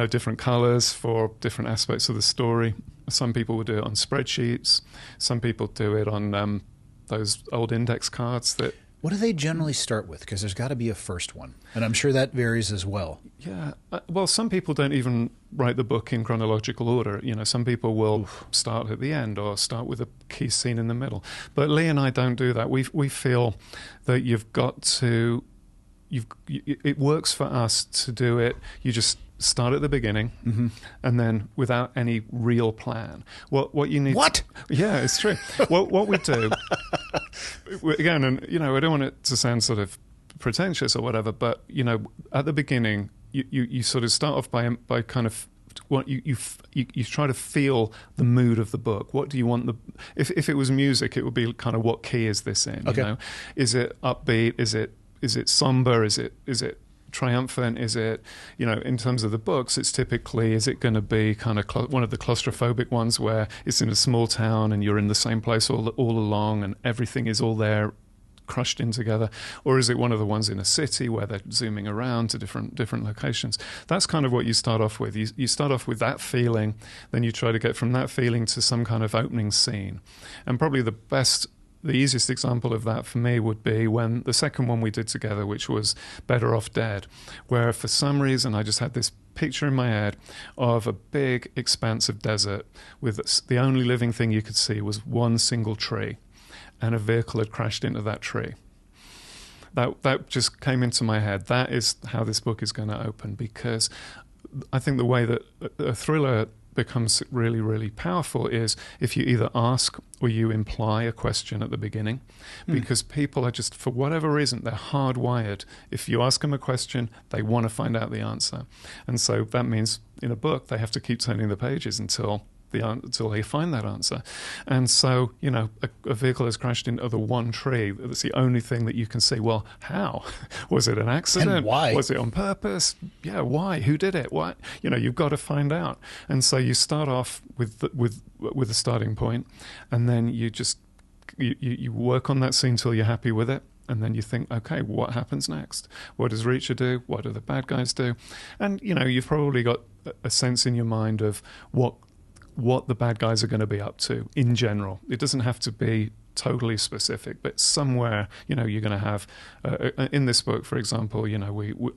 different colors for different aspects of the story. Some people will do it on spreadsheets. Some people do it on those old index cards that... What do they generally start with? Because there's got to be a first one. And I'm sure that varies as well. Yeah. Well, some people don't even write the book in chronological order. Some people will start at the end or start with a key scene in the middle. But Lee and I don't do that. We feel that you've got to... it works for us to do it. You just start at the beginning and then without any real plan. What you need... What? Yeah, it's true. What we do... Again, and I don't want it to sound sort of pretentious or whatever, but at the beginning, you sort of start off by kind of what you try to feel the mood of the book. What do you want if it was music, it would be kind of what key is this in? Okay. Is it upbeat? Is it somber? Is it triumphant? Is it, in terms of the books, it's typically, is it going to be kind of one of the claustrophobic ones where it's in a small town and you're in the same place all along and everything is all there crushed in together? Or is it one of the ones in a city where they're zooming around to different locations? That's kind of what you start off with. You start off with that feeling, then you try to get from that feeling to some kind of opening scene. And probably the easiest example of that for me would be when the second one we did together, which was Better Off Dead, where for some reason I just had this picture in my head of a big expanse of desert with the only living thing you could see was one single tree, and a vehicle had crashed into that tree. That just came into my head. That is how this book is going to open, because I think the way that a thriller becomes really, really powerful is if you either ask or you imply a question at the beginning, because people are just, for whatever reason, they're hardwired. If you ask them a question, they want to find out the answer. And so that means in a book, they have to keep turning the pages until they find that answer. And so, a vehicle has crashed into the one tree. That's the only thing that you can see. Well, how? Was it an accident? And why? Was it on purpose? Yeah, why? Who did it? What? You've got to find out. And so you start off with a starting point, and then you just you work on that scene till you're happy with it. And then you think, okay, what happens next? What does Reacher do? What do the bad guys do? And, you've probably got a sense in your mind of what the bad guys are going to be up to in general. It doesn't have to be totally specific, but somewhere, you're going to have, in this book, for example,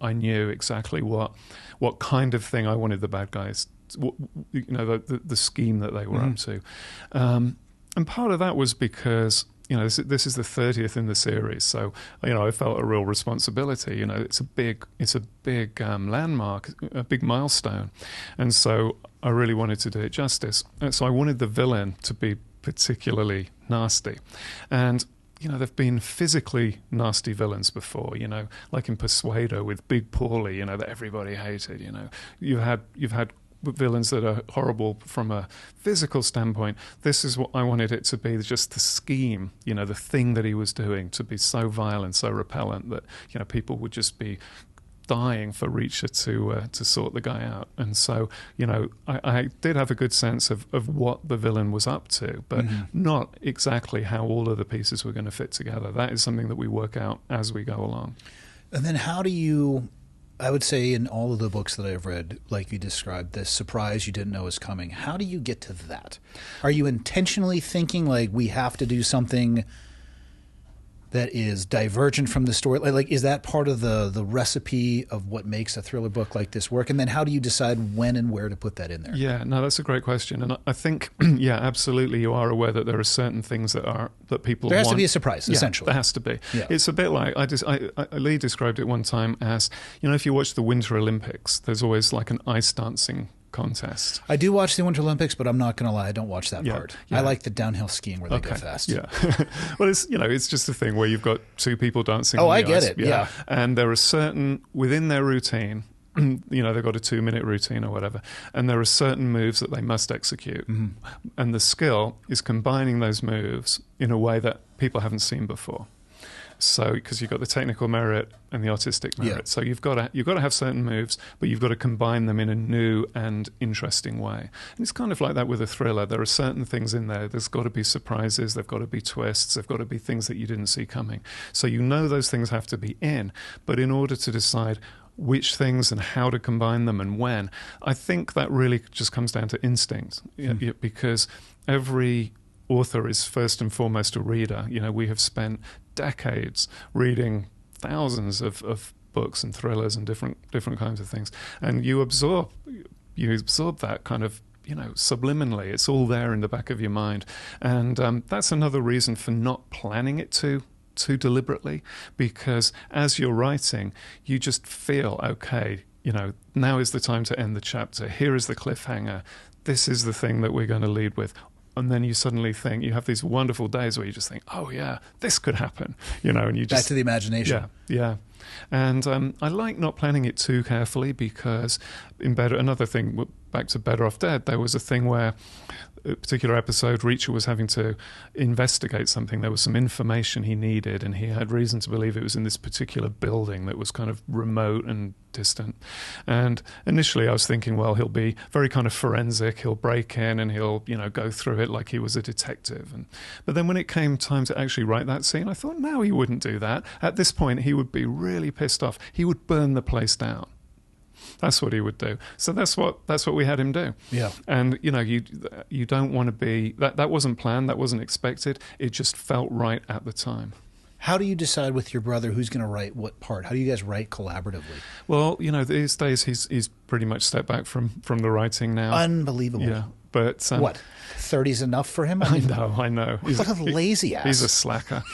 I knew exactly what kind of thing I wanted the bad guys, the scheme that they were up to. And part of that was because, this is the 30th in the series, so I felt a real responsibility. It's a big landmark, a big milestone, and so I really wanted to do it justice. And so I wanted the villain to be particularly nasty, and there've been physically nasty villains before. Like in Persuader with Big Paulie, that everybody hated. You've had villains that are horrible from a physical standpoint. This is what I wanted it to be, just the scheme, the thing that he was doing, to be so vile and so repellent that people would just be dying for Reacher to sort the guy out. And so I did have a good sense of what the villain was up to, but not exactly how all of the pieces were going to fit together. That is something that we work out as we go along. And then how do you, I would say in all of the books that I've read, like you described, this surprise you didn't know was coming, how do you get to that? Are you intentionally thinking like we have to do something that is divergent from the story? Like is that part of the recipe of what makes a thriller book like this work? And then how do you decide when and where to put that in there? Yeah, no, that's a great question. And I think, yeah, absolutely, you are aware that there are certain things that people want. There has to be a surprise, essentially. There has to be. Yeah. It's a bit like, Lee described it one time as, if you watch the Winter Olympics, there's always like an ice dancing contest. I do watch the Winter Olympics, but I'm not going to lie, I don't watch that part. Yeah. I like the downhill skiing where they go fast. Yeah. Well, it's just a thing where you've got two people dancing on the I get ice. it. Yeah. And there are certain, within their routine, they've got a 2-minute routine or whatever, and there are certain moves that they must execute. And the skill is combining those moves in a way that people haven't seen before. So, because you've got the technical merit and the artistic merit, so you've got to have certain moves, but you've got to combine them in a new and interesting way. And it's kind of like that with a thriller. There are certain things in there. There's got to be surprises. There've got to be twists. There've got to be things that you didn't see coming. So those things have to be in. But in order to decide which things and how to combine them and when, I think that really just comes down to instinct, because every author is first and foremost a reader. We have spent decades reading thousands of books and thrillers and different kinds of things, and you absorb that kind of subliminally. It's all there in the back of your mind, and that's another reason for not planning it too deliberately, because as you're writing, you just feel, okay, now is the time to end the chapter. Here is the cliffhanger. This is the thing that we're going to lead with. And then you suddenly think, you have these wonderful days where you just think, oh yeah, this could happen, and you just... Back to the imagination. Yeah. And I like not planning it too carefully, because another thing, back to Better Off Dead, there was a thing where a particular episode, Reacher was having to investigate something. There was some information he needed, and he had reason to believe it was in this particular building that was kind of remote and distant. And initially I was thinking, well, he'll be very kind of forensic. He'll break in and he'll, go through it like he was a detective. But then when it came time to actually write that scene, I thought, no, he wouldn't do that. At this point, he would be really pissed off. He would burn the place down. That's what he would do. So that's what we had him do. Yeah. And you don't want to be that wasn't planned, that wasn't expected. It just felt right at the time. How do you decide with your brother who's going to write what part? How do you guys write collaboratively? Well, these days he's pretty much stepped back from the writing now. Unbelievable. Yeah. But what? 30's enough for him? I know. What a lazy ass. He's a slacker.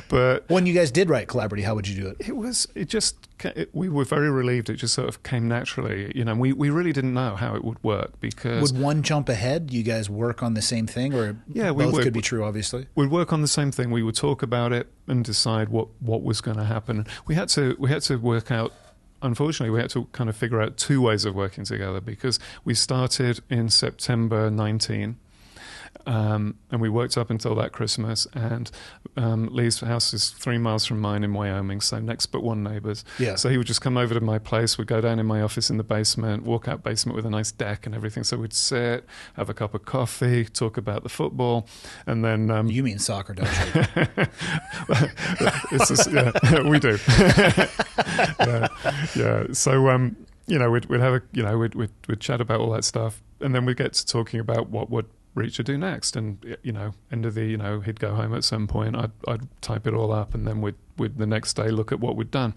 But when you guys did write collaboratively, how would you do it? we were very relieved. It just sort of came naturally. We really didn't know how it would work because would one jump ahead? Do you guys work on the same thing, or both could be true? Obviously, we'd work on the same thing. We would talk about it and decide what was going to happen. We had to work out. Unfortunately, we had to kind of figure out two ways of working together because we started in September 19. And we worked up until that Christmas, and Lee's house is 3 miles from mine in Wyoming, so next but one neighbours. Yeah. So he would just come over to my place, we'd go down in my office in the basement, walk out basement with a nice deck and everything, so we'd sit, have a cup of coffee, talk about the football, and then... you mean soccer, don't you? We do. yeah. So, we'd have we'd chat about all that stuff, and then we'd get to talking about what would Reacher do next, and end of the he'd go home at some point. I'd type it all up, and then we'd the next day look at what we'd done,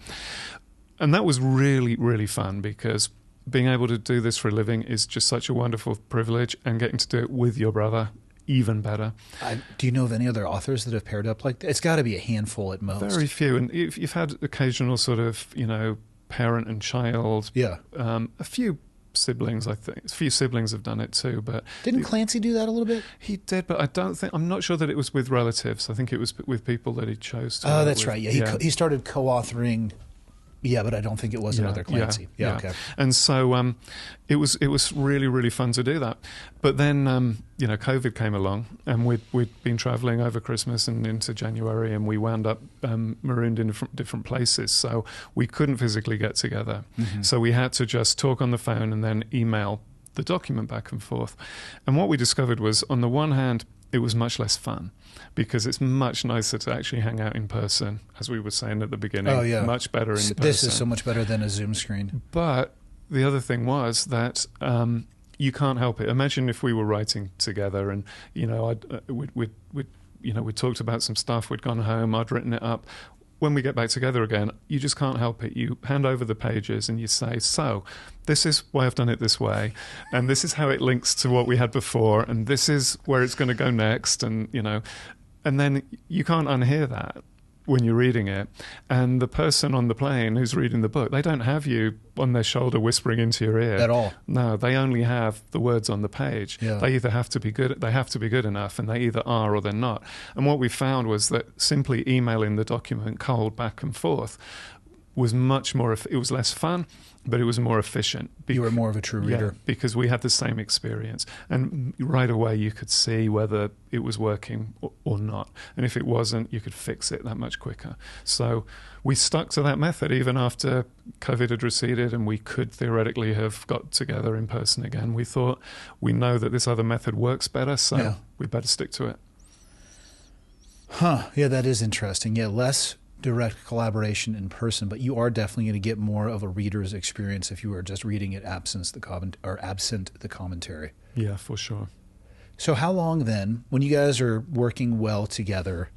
and that was really, really fun because being able to do this for a living is just such a wonderful privilege, and getting to do it with your brother even better. Do you know of any other authors that have paired up like that? It's got to be a handful at most. Very few, and you've had occasional sort of parent and child. Yeah, a few siblings, I think. A few siblings have done it too, but... Didn't Clancy do that a little bit? He did, but I'm not sure that it was with relatives. I think it was with people that he chose to. Oh, that's right. Yeah, he started co-authoring... Yeah, but I don't think it was another Clancy. Yeah, okay. And so it was really, really fun to do that. But then, COVID came along, and we'd been travelling over Christmas and into January, and we wound up marooned in different places. So we couldn't physically get together. Mm-hmm. So we had to just talk on the phone and then email the document back and forth. And what we discovered was, on the one hand, it was much less fun because it's much nicer to actually hang out in person, as we were saying at the beginning. Oh, yeah. Much better in person. This is so much better than a Zoom screen. But the other thing was that you can't help it. Imagine if we were writing together and, we'd talked about some stuff, we'd gone home, I'd written it up. When we get back together again, you just can't help it. You hand over the pages and you say, so this is why I've done it this way, and this is how it links to what we had before, and this is where it's going to go next, and and then you can't unhear that when you're reading it. And the person on the plane who's reading the book, they don't have you on their shoulder whispering into your ear at all. No, they only have the words on the page. Yeah. They either have to be good enough, and they either are or they're not. And what we found was that simply emailing the document cold back and forth was it was less fun, but it was more efficient. You were more of a true reader. Yeah, because we had the same experience. And right away you could see whether it was working or not. And if it wasn't, you could fix it that much quicker. So we stuck to that method even after COVID had receded and we could theoretically have got together in person again. We thought, we know that this other method works better, so we better stick to it. Huh. Yeah, that is interesting. Yeah, less direct collaboration in person, but you are definitely going to get more of a reader's experience if you are just reading it absent the commentary. Yeah, for sure. So how long then, when you guys are working well together,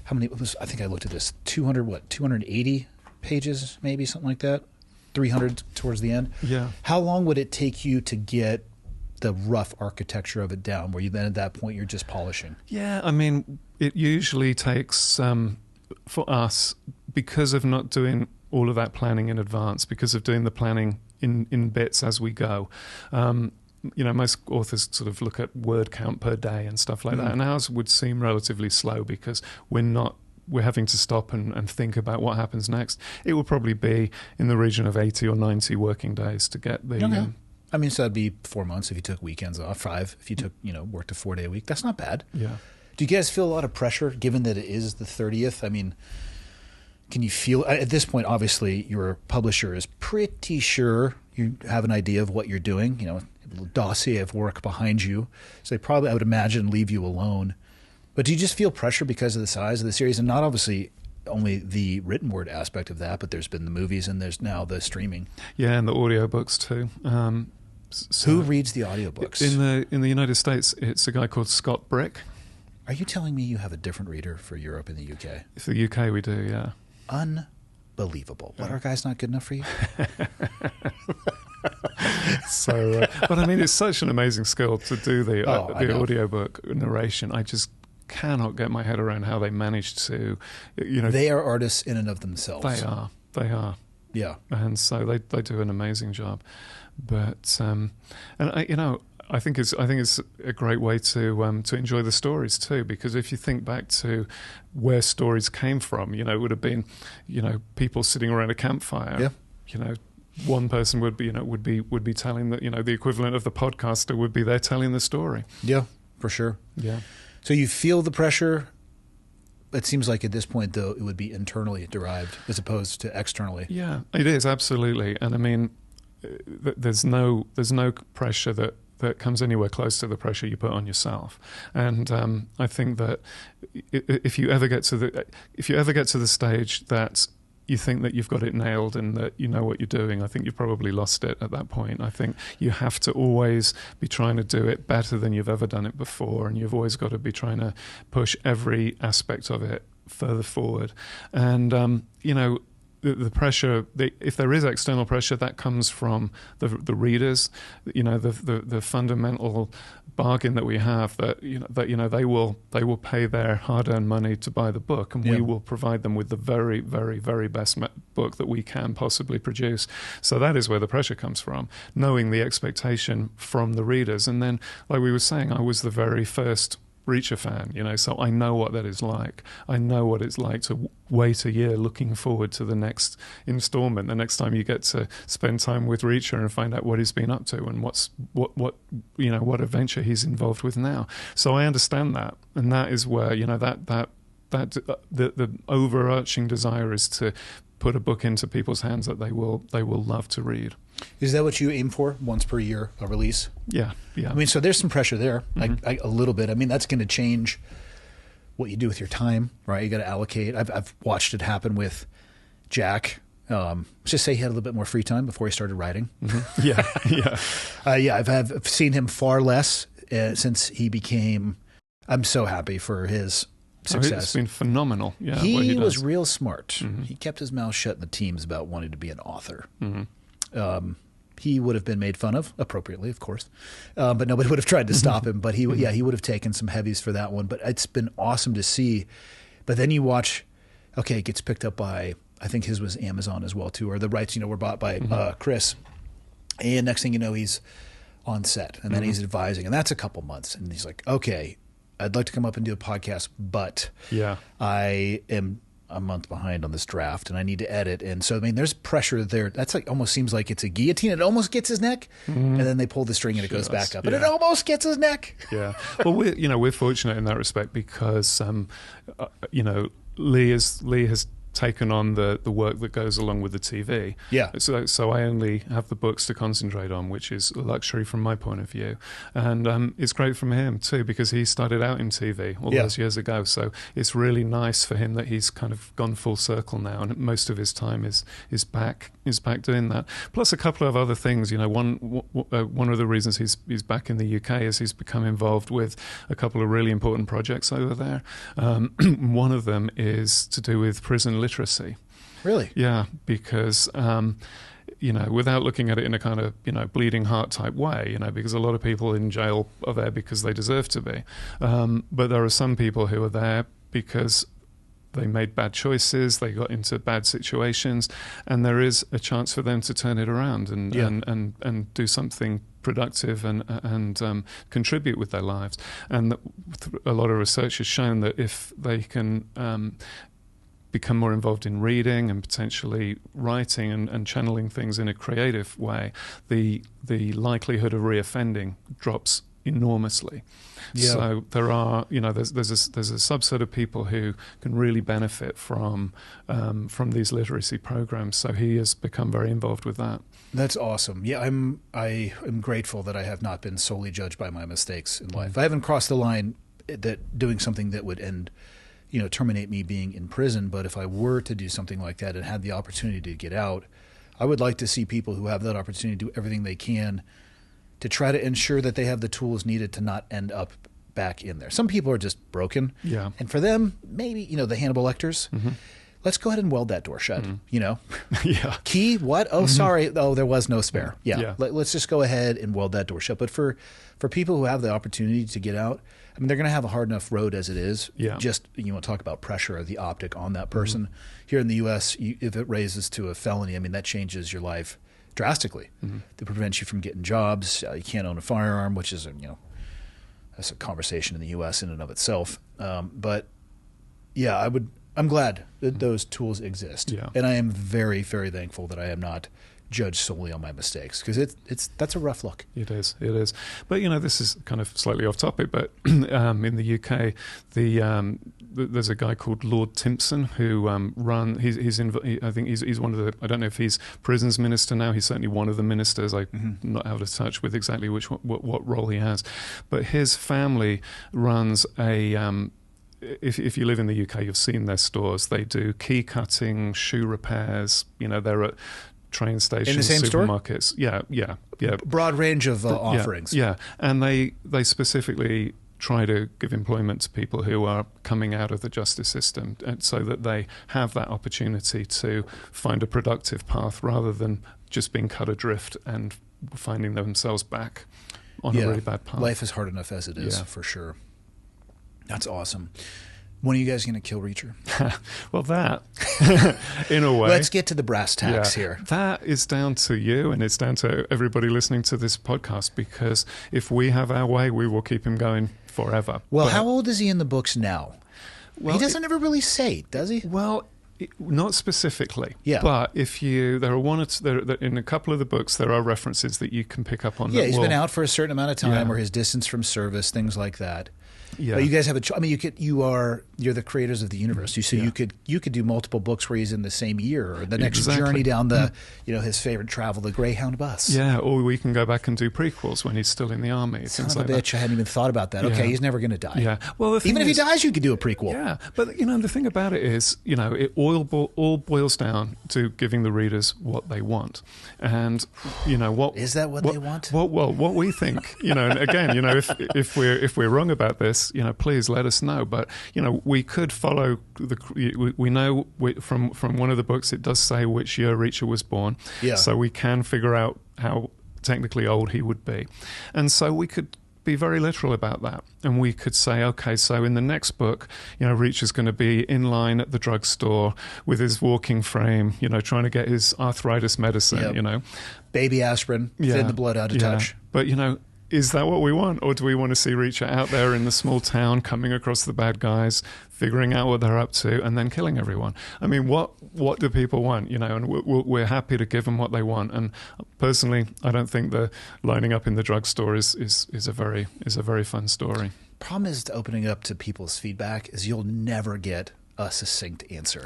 how many, I think I looked at this, 280 pages, maybe something like that? 300 towards the end? Yeah. How long would it take you to get the rough architecture of it down, where you then at that point you're just polishing? Yeah, I mean, it usually takes... for us, because of not doing all of that planning in advance, because of doing the planning in bits as we go, most authors sort of look at word count per day and stuff like that, and ours would seem relatively slow because we're having to stop and think about what happens next. It will probably be in the region of 80 or 90 working days to get the... Okay. I mean, so that'd be 4 months if you took weekends off, 5 if you took, worked a 4-day week. That's not bad. Yeah. Do you guys feel a lot of pressure, given that it is the 30th? I mean, can you feel, at this point, obviously, your publisher is pretty sure you have an idea of what you're doing, a little dossier of work behind you. So they probably, I would imagine, leave you alone. But do you just feel pressure because of the size of the series? And not obviously only the written word aspect of that, but there's been the movies and there's now the streaming. Yeah, and the audiobooks too. So who reads the audiobooks? In the United States, it's a guy called Scott Brick. Are you telling me you have a different reader for Europe and the UK? For the UK, we do, yeah. Unbelievable. What, are guys not good enough for you? So, but I mean, it's such an amazing skill to do the audiobook narration. cannot get my head around how they managed to, They are artists in and of themselves. They are. Yeah. And so they do an amazing job. But and I think it's a great way to enjoy the stories too, because if you think back to where stories came from, it would have been, people sitting around a campfire. Yeah. One person would be telling the equivalent of the podcaster would be there telling the story. Yeah, for sure. Yeah. So you feel the pressure. It seems like at this point, though, it would be internally derived as opposed to externally. Yeah, it is, absolutely. And I mean, there's no pressure that comes anywhere close to the pressure you put on yourself. And I think that if you ever get to the stage that you think that you've got it nailed and that you know what you're doing, I think you've probably lost it at that point. I think you have to always be trying to do it better than you've ever done it before, and you've always got to be trying to push every aspect of it further forward. And the pressure, if there is external pressure, that comes from the readers. The fundamental bargain that we have that they will pay their hard-earned money to buy the book, and we will provide them with the very, very, very best book that we can possibly produce. So that is where the pressure comes from, knowing the expectation from the readers. And then, like we were saying, I was the very first Reacher fan, so I know what that is like. I know what it's like to wait a year looking forward to the next installment, the next time you get to spend time with Reacher and find out what he's been up to and what adventure he's involved with now. So I understand that, and that is where the overarching desire is to put a book into people's hands that they will love to read. Is that what you aim for, once per year, a release? Yeah. I mean, so there's some pressure there, a little bit. I mean, that's going to change what you do with your time, right? You got to allocate. I've watched it happen with Jack. Let's just say he had a little bit more free time before he started writing. Mm-hmm. Yeah. I've seen him far less since he became. I'm so happy for his success. It's been phenomenal. Yeah, he was real smart. Mm-hmm. He kept his mouth shut in the teams about wanting to be an author. Mm-hmm. He would have been made fun of, appropriately, of course, but nobody would have tried to stop him. But he would have taken some heavies for that one. But it's been awesome to see. But then you watch, it gets picked up by, I think his was Amazon as well too, or the rights, were bought by Chris. And next thing you know, he's on set, and then he's advising, and that's a couple months. And he's like, okay, I'd like to come up and do a podcast, but I am a month behind on this draft and I need to edit. And so, I mean, there's pressure there. That's like, almost seems like it's a guillotine. It almost gets his neck and then they pull the string and it goes back up, but it almost gets his neck. Yeah. Well, we're fortunate in that respect because, Lee has taken on the work that goes along with the TV. Yeah. So I only have the books to concentrate on, which is a luxury from my point of view. And it's great from him too, because he started out in TV all those years ago. So it's really nice for him that he's kind of gone full circle now, and most of his time is back doing that. Plus a couple of other things. One of the reasons he's back in the UK is he's become involved with a couple of really important projects over there. One of them is to do with prison literacy. Really? Yeah, because without looking at it in a kind of bleeding heart type way, because a lot of people in jail are there because they deserve to be, but there are some people who are there because they made bad choices, they got into bad situations, and there is a chance for them to turn it around and do something productive and contribute with their lives. And a lot of research has shown that if they can become more involved in reading and potentially writing and channeling things in a creative way, the likelihood of reoffending drops enormously. Yeah. So there are, there's a subset of people who can really benefit from these literacy programs. So he has become very involved with that. That's awesome. Yeah, I am grateful that I have not been solely judged by my mistakes in life. I haven't crossed the line that doing something that would end, terminate me being in prison. But if I were to do something like that and had the opportunity to get out, I would like to see people who have that opportunity do everything they can to try to ensure that they have the tools needed to not end up back in there. Some people are just broken. Yeah. And for them, maybe, the Hannibal Lecters, let's go ahead and weld that door shut, Yeah. Key, what? Oh, sorry. Oh, there was no spare. Yeah. Yeah. Let's just go ahead and weld that door shut. But for people who have the opportunity to get out, I mean, they're going to have a hard enough road as it is. Yeah. Just, want to talk about pressure of the optic on that person. Here in the U.S., if it raises to a felony, I mean, that changes your life drastically. It prevents you from getting jobs. You can't own a firearm, which is, that's a conversation in the U.S. in and of itself. But yeah, I'm glad that those tools exist. Yeah. And I am very, very thankful that I am not judged solely on my mistakes, because that's a rough look. It is. But this is kind of slightly off topic. But in the UK, there's a guy called Lord Timpson who I think he's one of the. I don't know if he's prisons minister now. He's certainly one of the ministers. I'm not out of touch with exactly what role he has. But his family runs a. If you live in the UK, you've seen their stores. They do key cutting, shoe repairs. They're at train stations, in the same supermarkets. Store? Yeah. Broad range of offerings. Yeah, and they specifically try to give employment to people who are coming out of the justice system, and so that they have that opportunity to find a productive path rather than just being cut adrift and finding themselves back on a really bad path. Life is hard enough as it is, for sure. That's awesome. When are you guys going to kill Reacher? Well, that, in a way. Let's get to the brass tacks here. That is down to you, and it's down to everybody listening to this podcast, because if we have our way, we will keep him going forever. Well, how old is he in the books now? Well, he doesn't ever really say, does he? Well, not specifically. Yeah. But there are in a couple of the books, there are references that you can pick up on. Yeah, he's been out for a certain amount of time, or his distance from service, things like that. Yeah. But you guys have you're the creators of the universe. You could do multiple books where he's in the same year, or the next journey down the his favorite travel, the Greyhound bus. Yeah, or we can go back and do prequels when he's still in the army. Son of a bitch, I hadn't even thought about that. Okay, he's never going to die. Yeah. Well, even if he dies, you could do a prequel. Yeah, but the thing about it is, it all boils down to giving the readers what they want, and what is that what they want? What we think, and again, if we're wrong about this, please let us know. But we could follow we know from one of the books it does say which year Reacher was born. Yeah. So we can figure out how technically old he would be, and so we could be very literal about that, and we could say, okay, so in the next book, Reacher's going to be in line at the drugstore with his walking frame, trying to get his arthritis medicine, baby aspirin, thin the blood out of touch. But is that what we want? Or do we want to see Reacher out there in the small town, coming across the bad guys, figuring out what they're up to, and then killing everyone? I mean, what do people want? And we're happy to give them what they want. And personally, I don't think the lining up in the drugstore is a very fun story. Problem is, opening up to people's feedback is you'll never get a succinct answer,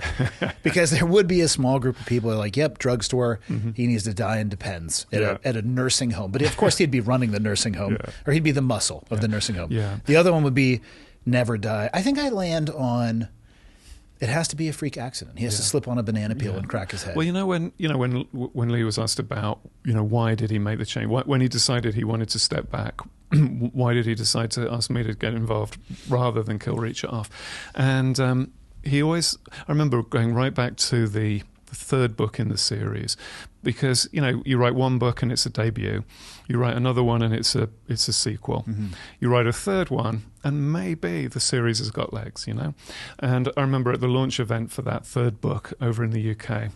because there would be a small group of people who are like, yep, drugstore, he needs to die and depends at a nursing home. But of course he'd be running the nursing home, or he'd be the muscle of the nursing home. Yeah. The other one would be never die. I think I land on it has to be a freak accident. He has to slip on a banana peel and crack his head. Well, when Lee was asked about, why did he make the change? When he decided he wanted to step back, why did he decide to ask me to get involved rather than kill Reacher off? And I remember going right back to the third book in the series, because you write one book and it's a debut, you write another one and it's a sequel, you write a third one and maybe the series has got legs, And I remember at the launch event for that third book over in the UK,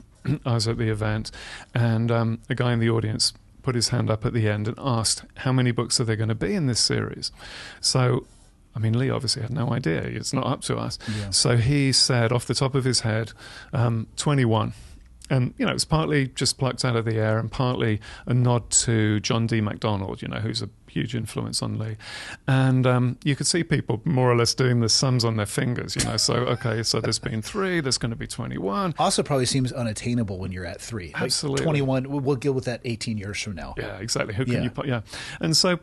I was at the event, and a guy in the audience put his hand up at the end and asked, how many books are there going to be in this series? So Lee obviously had no idea. It's not up to us. Yeah. So he said off the top of his head, 21. And, it's partly just plucked out of the air and partly a nod to John D. MacDonald, who's a huge influence on Lee. And you could see people more or less doing the sums on their fingers, So, okay, so there's been 3, there's going to be 21. Also probably seems unattainable when you're at 3. Absolutely. 21, we'll deal with that 18 years from now. Yeah, exactly. Who can you put? Yeah. And so,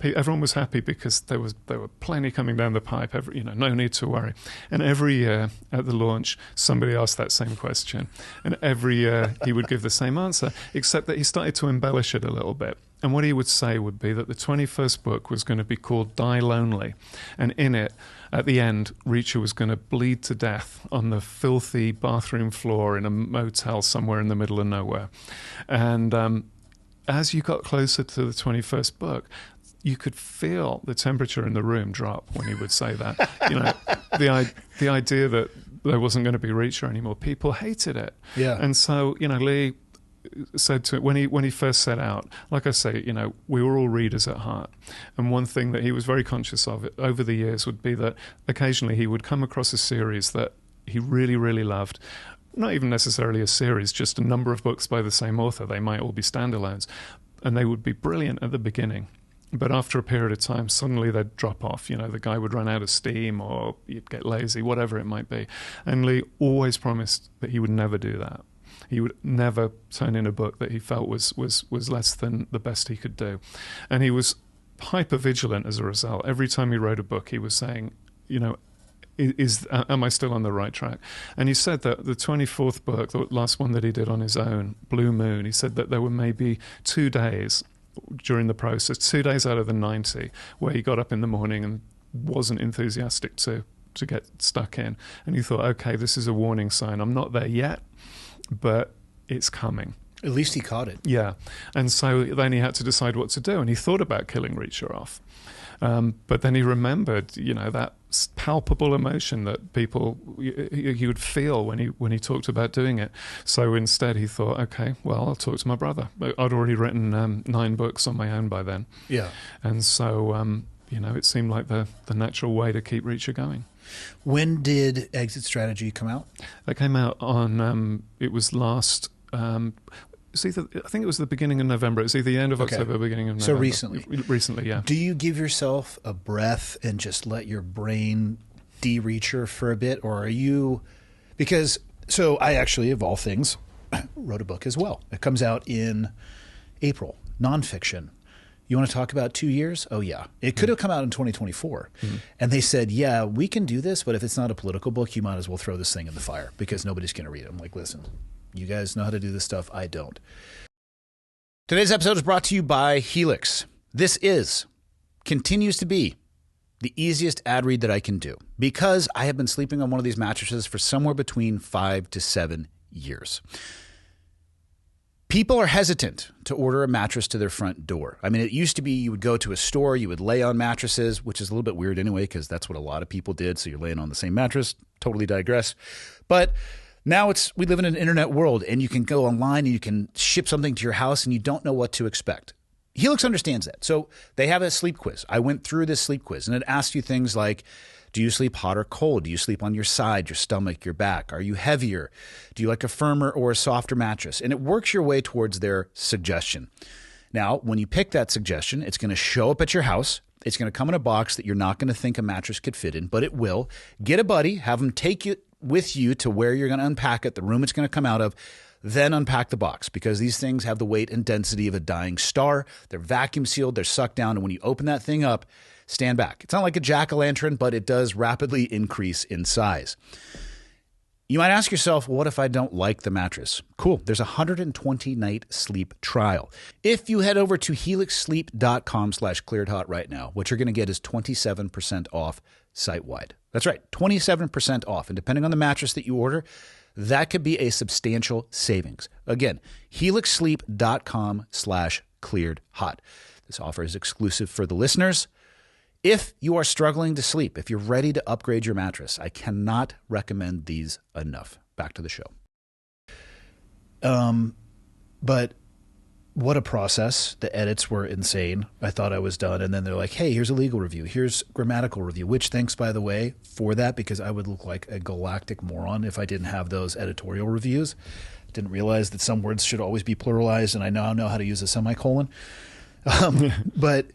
everyone was happy because there were plenty coming down the pipe. No need to worry. And every year at the launch, somebody asked that same question, and every year he would give the same answer, except that he started to embellish it a little bit. And what he would say would be that the 21st book was going to be called Die Lonely. And in it, at the end, Reacher was going to bleed to death on the filthy bathroom floor in a motel somewhere in the middle of nowhere. And as you got closer to the 21st book, you could feel the temperature in the room drop when he would say that. You know, the idea that there wasn't going to be Reacher anymore, people hated it. Yeah. And so, you know, Lee said to when he first set out, like I say, you know, we were all readers at heart, and one thing that he was very conscious of over the years would be that occasionally he would come across a series that he really, really loved. Not even necessarily a series, just a number of books by the same author. They might all be standalones, and they would be brilliant at the beginning. But after a period of time, suddenly they'd drop off. You know, the guy would run out of steam, or you'd get lazy, whatever it might be. And Lee always promised that he would never do that. He would never turn in a book that he felt was less than the best he could do. And he was hyper vigilant as a result. Every time he wrote a book, he was saying, you know, am I still on the right track? And he said that the 24th book, the last one that he did on his own, Blue Moon, he said that there were maybe 2 days during the process, 2 days out of the 90, where he got up in the morning and wasn't enthusiastic to get stuck in. And he thought, okay, this is a warning sign. I'm not there yet, but it's coming. At least he caught it. Yeah. And so then he had to decide what to do. And he thought about killing Reacher off. But then he remembered, you know, that palpable emotion that people he would feel when he talked about doing it. So instead he thought, okay, well, I'll talk to my brother. I'd already written 9 books on my own by then. Yeah. And so, you know, it seemed like the natural way to keep Reacher going. When did Exit Strategy come out? That came out on, it was last... I think it was the beginning of November. It was either the end of October, beginning of November. So recently. Recently, yeah. Do you give yourself a breath and just let your brain de-Reacher for a bit? Or are you... Because, so I actually, of all things, wrote a book as well. It comes out in April, nonfiction. You want to talk about 2 years? Oh, yeah. It could have come out in 2024. And they said, yeah, we can do this, but if it's not a political book, you might as well throw this thing in the fire because nobody's going to read it. I'm like, listen, you guys know how to do this stuff. I don't. Today's episode is brought to you by Helix. This continues to be the easiest ad read that I can do because I have been sleeping on one of these mattresses for somewhere between 5 to 7 years. People are hesitant to order a mattress to their front door. I mean, it used to be you would go to a store, you would lay on mattresses, which is a little bit weird anyway because that's what a lot of people did. So you're laying on the same mattress. Totally digress. But now we live in an internet world and you can go online and you can ship something to your house and you don't know what to expect. Helix understands that. So they have a sleep quiz. I went through this sleep quiz and it asks you things like, do you sleep hot or cold? Do you sleep on your side, your stomach, your back? Are you heavier? Do you like a firmer or a softer mattress? And it works your way towards their suggestion. Now, when you pick that suggestion, it's going to show up at your house. It's going to come in a box that you're not going to think a mattress could fit in, but it will. Get a buddy, have them take you with you to where you're going to unpack it, the room it's going to come out of, then unpack the box because these things have the weight and density of a dying star. They're vacuum sealed, they're sucked down, and when you open that thing up, stand back. It's not like a jack-o'-lantern, but it does rapidly increase in size. You might ask yourself, what if I don't like the mattress? Cool. There's a 120-night sleep trial. If you head over to helixsleep.com/clearedhot right now, what you're going to get is 27% off site-wide. That's right, 27% off. And depending on the mattress that you order, that could be a substantial savings. Again, helixsleep.com/clearedhot. This offer is exclusive for the listeners. If you are struggling to sleep, if you're ready to upgrade your mattress, I cannot recommend these enough. Back to the show. But what a process. The edits were insane. I thought I was done. And then they're like, hey, here's a legal review. Here's grammatical review, which thanks, by the way, for that, because I would look like a galactic moron if I didn't have those editorial reviews. Didn't realize that some words should always be pluralized, and I now know how to use a semicolon. But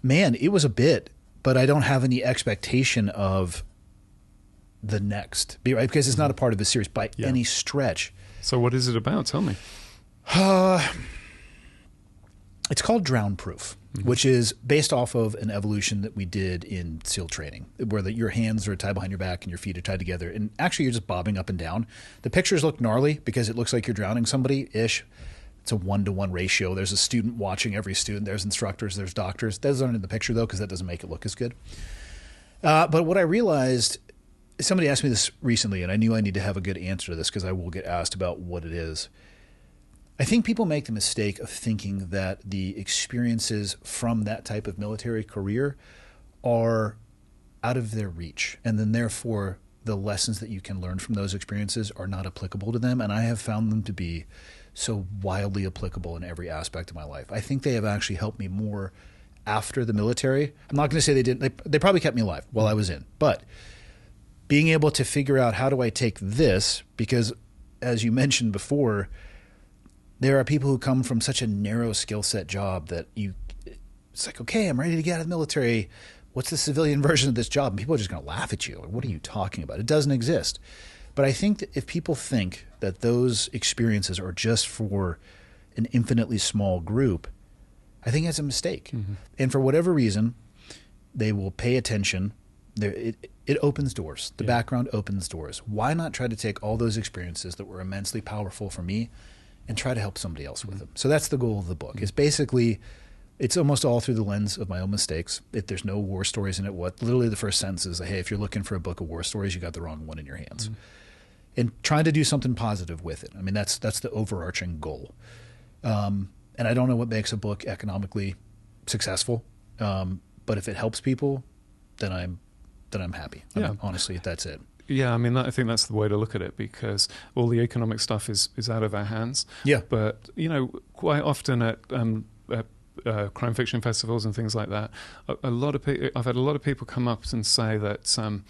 man, it was a bit. But I don't have any expectation of the next, right? Because it's not a part of the series by any stretch. So what is it about? Tell me. It's called Drown Proof, which is based off of an evolution that we did in SEAL training, where your hands are tied behind your back and your feet are tied together. And actually, you're just bobbing up and down. The pictures look gnarly because it looks like you're drowning somebody-ish. it's a 1-to-1 ratio. There's a student watching every student. There's instructors. There's doctors. Those aren't in the picture, though, because that doesn't make it look as good. But what I realized, somebody asked me this recently, and I knew I need to have a good answer to this because I will get asked about what it is. I think people make the mistake of thinking that the experiences from that type of military career are out of their reach, and then therefore the lessons that you can learn from those experiences are not applicable to them. And I have found them to be so wildly applicable in every aspect of my life. I think they have actually helped me more after the military. I'm not going to say they didn't. They probably kept me alive while I was in. But being able to figure out, how do I take this? Because as you mentioned before, there are people who come from such a narrow skill set job that it's like, okay, I'm ready to get out of the military. What's the civilian version of this job? And people are just going to laugh at you. Like, what are you talking about? It doesn't exist. But I think that if people think that those experiences are just for an infinitely small group, I think that's a mistake. Mm-hmm. And for whatever reason, they will pay attention. It opens doors. The background opens doors. Why not try to take all those experiences that were immensely powerful for me and try to help somebody else with them? So that's the goal of the book. Is basically, it's almost all through the lens of my own mistakes. There's no war stories in it. Literally the first sentence is, hey, if you're looking for a book of war stories, you got the wrong one in your hands. Mm-hmm. And trying to do something positive with it. I mean, that's the overarching goal. And I don't know what makes a book economically successful, but if it helps people, then I'm happy. Honestly, that's it. Yeah, I mean, I think that's the way to look at it, because all the economic stuff is out of our hands. Yeah. But, quite often at crime fiction festivals and things like that, I've had a lot of people come up and say that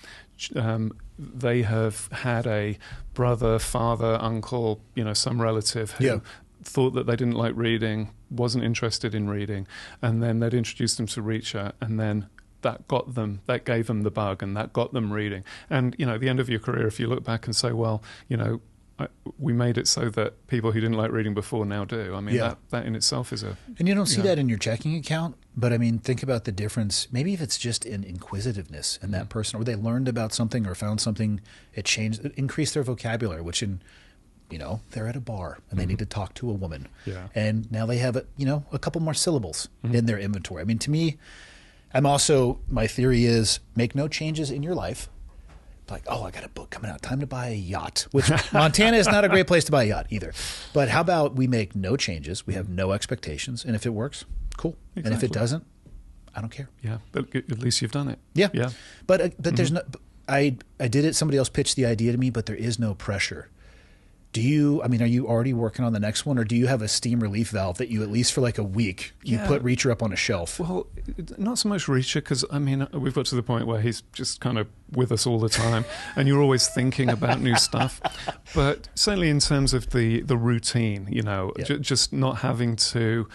they have had a brother, father, uncle, some relative who thought that they didn't like reading, wasn't interested in reading, and then they'd introduced them to Reacher, and then that gave them the bug, and that got them reading. And, at the end of your career, if you look back and say, well, we made it so that people who didn't like reading before now do. I mean, that in itself is a... And you don't see that in your checking account, but I mean, think about the difference. Maybe if it's just in inquisitiveness in that person, or they learned about something or found something, it increased their vocabulary, which they're at a bar and they need to talk to a woman. Yeah. And now they have, a couple more syllables in their inventory. I mean, to me, my theory is make no changes in your life. Like, oh, I got a book coming out. Time to buy a yacht. Which Montana is not a great place to buy a yacht either. But how about we make no changes? We have no expectations. And if it works, cool. Exactly. And if it doesn't, I don't care. Yeah, but at least you've done it. Yeah. Yeah. But there's no... I did it. Somebody else pitched the idea to me, but there is no pressure. Are you already working on the next one, or do you have a steam relief valve that you, at least for like a week, you put Reacher up on a shelf? Well, not so much Reacher, because, we've got to the point where he's just kind of with us all the time, and you're always thinking about new stuff. But certainly in terms of the routine, just not having to,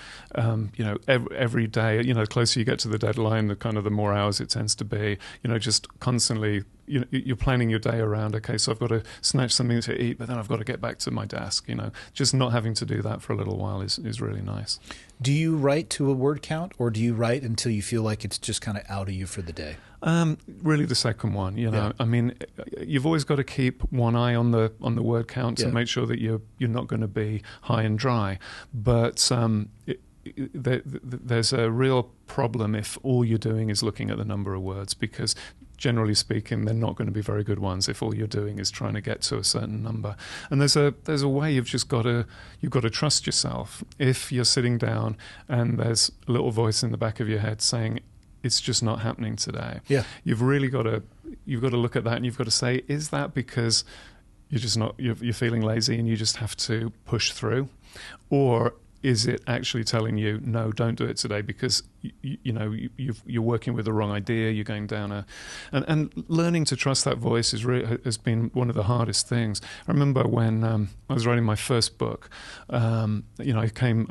every day, the closer you get to the deadline, the more hours it tends to be, just constantly... You're planning your day around, okay, so I've got to snatch something to eat, but then I've got to get back to my desk. Just not having to do that for a little while is really nice. Do you write to a word count, or do you write until you feel like it's just kind of out of you for the day? Really the second one, I mean, you've always got to keep one eye on the word count and make sure that you're not going to be high and dry. But there's a real problem if all you're doing is looking at the number of words, because generally speaking, they're not going to be very good ones if all you're doing is trying to get to a certain number. And there's a way you've got to trust yourself. If you're sitting down and there's a little voice in the back of your head saying, it's just not happening today. Yeah. You've got to look at that, and you've got to say, is that because you're feeling lazy and you just have to push through? Or is it actually telling you, no, don't do it today because you're working with the wrong idea, you're going down and learning to trust that voice has been one of the hardest things. I remember when I was writing my first book, I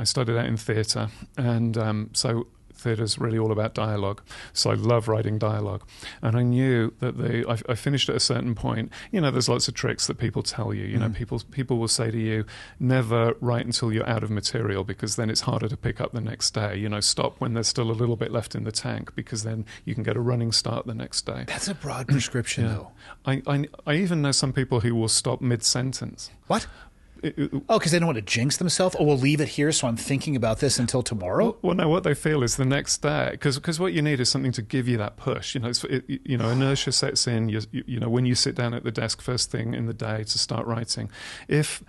started out in theatre, and so theatre's really all about dialogue, so I love writing dialogue. And I knew that I finished at a certain point. There's lots of tricks that people tell you. People will say to you, never write until you're out of material, because then it's harder to pick up the next day. Stop when there's still a little bit left in the tank, because then you can get a running start the next day. That's a broad prescription, though. I even know some people who will stop mid-sentence. What? because they don't want to jinx themselves. Oh, we'll leave it here, so I'm thinking about this until tomorrow. Well, no, what they feel is the next day, because what you need is something to give you that push. Inertia sets in. When you sit down at the desk first thing in the day to start writing, if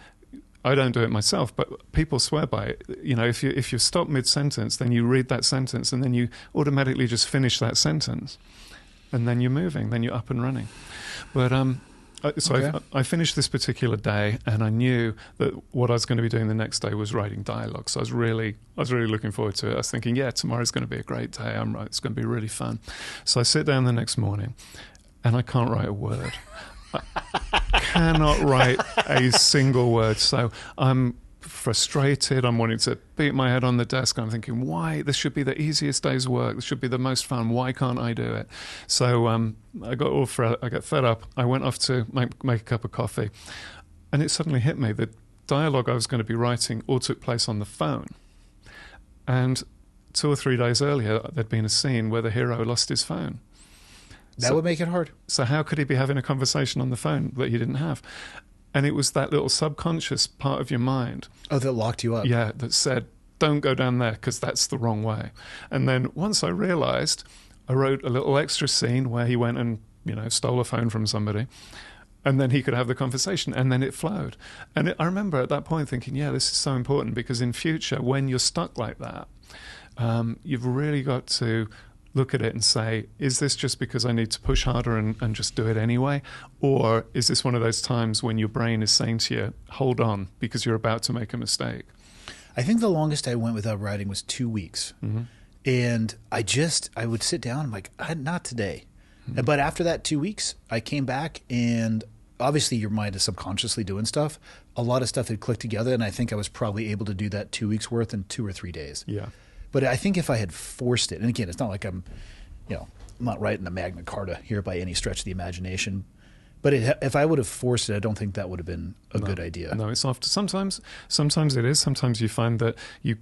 I don't do it myself, but people swear by it. If you stop mid-sentence, then you read that sentence, and then you automatically just finish that sentence, and then you're moving, then you're up and running. But I finished this particular day, and I knew that what I was going to be doing the next day was writing dialogue. So I was really looking forward to it. I was thinking, tomorrow's going to be a great day. It's going to be really fun. So I sit down the next morning, and I can't write a word. I cannot write a single word. So I'm frustrated. I'm wanting to beat my head on the desk. I'm thinking, why? This should be the easiest day's work. This should be the most fun. Why can't I do it? So I got fed up. I went off to make a cup of coffee, and it suddenly hit me. The dialogue I was going to be writing all took place on the phone. And 2 or 3 days earlier, there'd been a scene where the hero lost his phone. That would make it hard. So how could he be having a conversation on the phone that he didn't have? And it was that little subconscious part of your mind. Oh, that locked you up. Yeah, that said, don't go down there because that's the wrong way. And then once I realized, I wrote a little extra scene where he went and, stole a phone from somebody. And then he could have the conversation, and then it flowed. And I remember at that point thinking, this is so important, because in future, when you're stuck like that, you've really got to look at it and say, is this just because I need to push harder and just do it anyway? Or is this one of those times when your brain is saying to you, hold on, because you're about to make a mistake? I think the longest I went without writing was 2 weeks. Mm-hmm. And I would sit down, I'm like, not today. Mm-hmm. But after that 2 weeks, I came back, and obviously your mind is subconsciously doing stuff. A lot of stuff had clicked together, and I think I was probably able to do that 2 weeks worth in 2 or 3 days. Yeah. But I think if I had forced it, and again, it's not like I'm not writing the Magna Carta here by any stretch of the imagination. But if I would have forced it, I don't think that would have been a good idea. No, it's often sometimes it is. Sometimes you find that you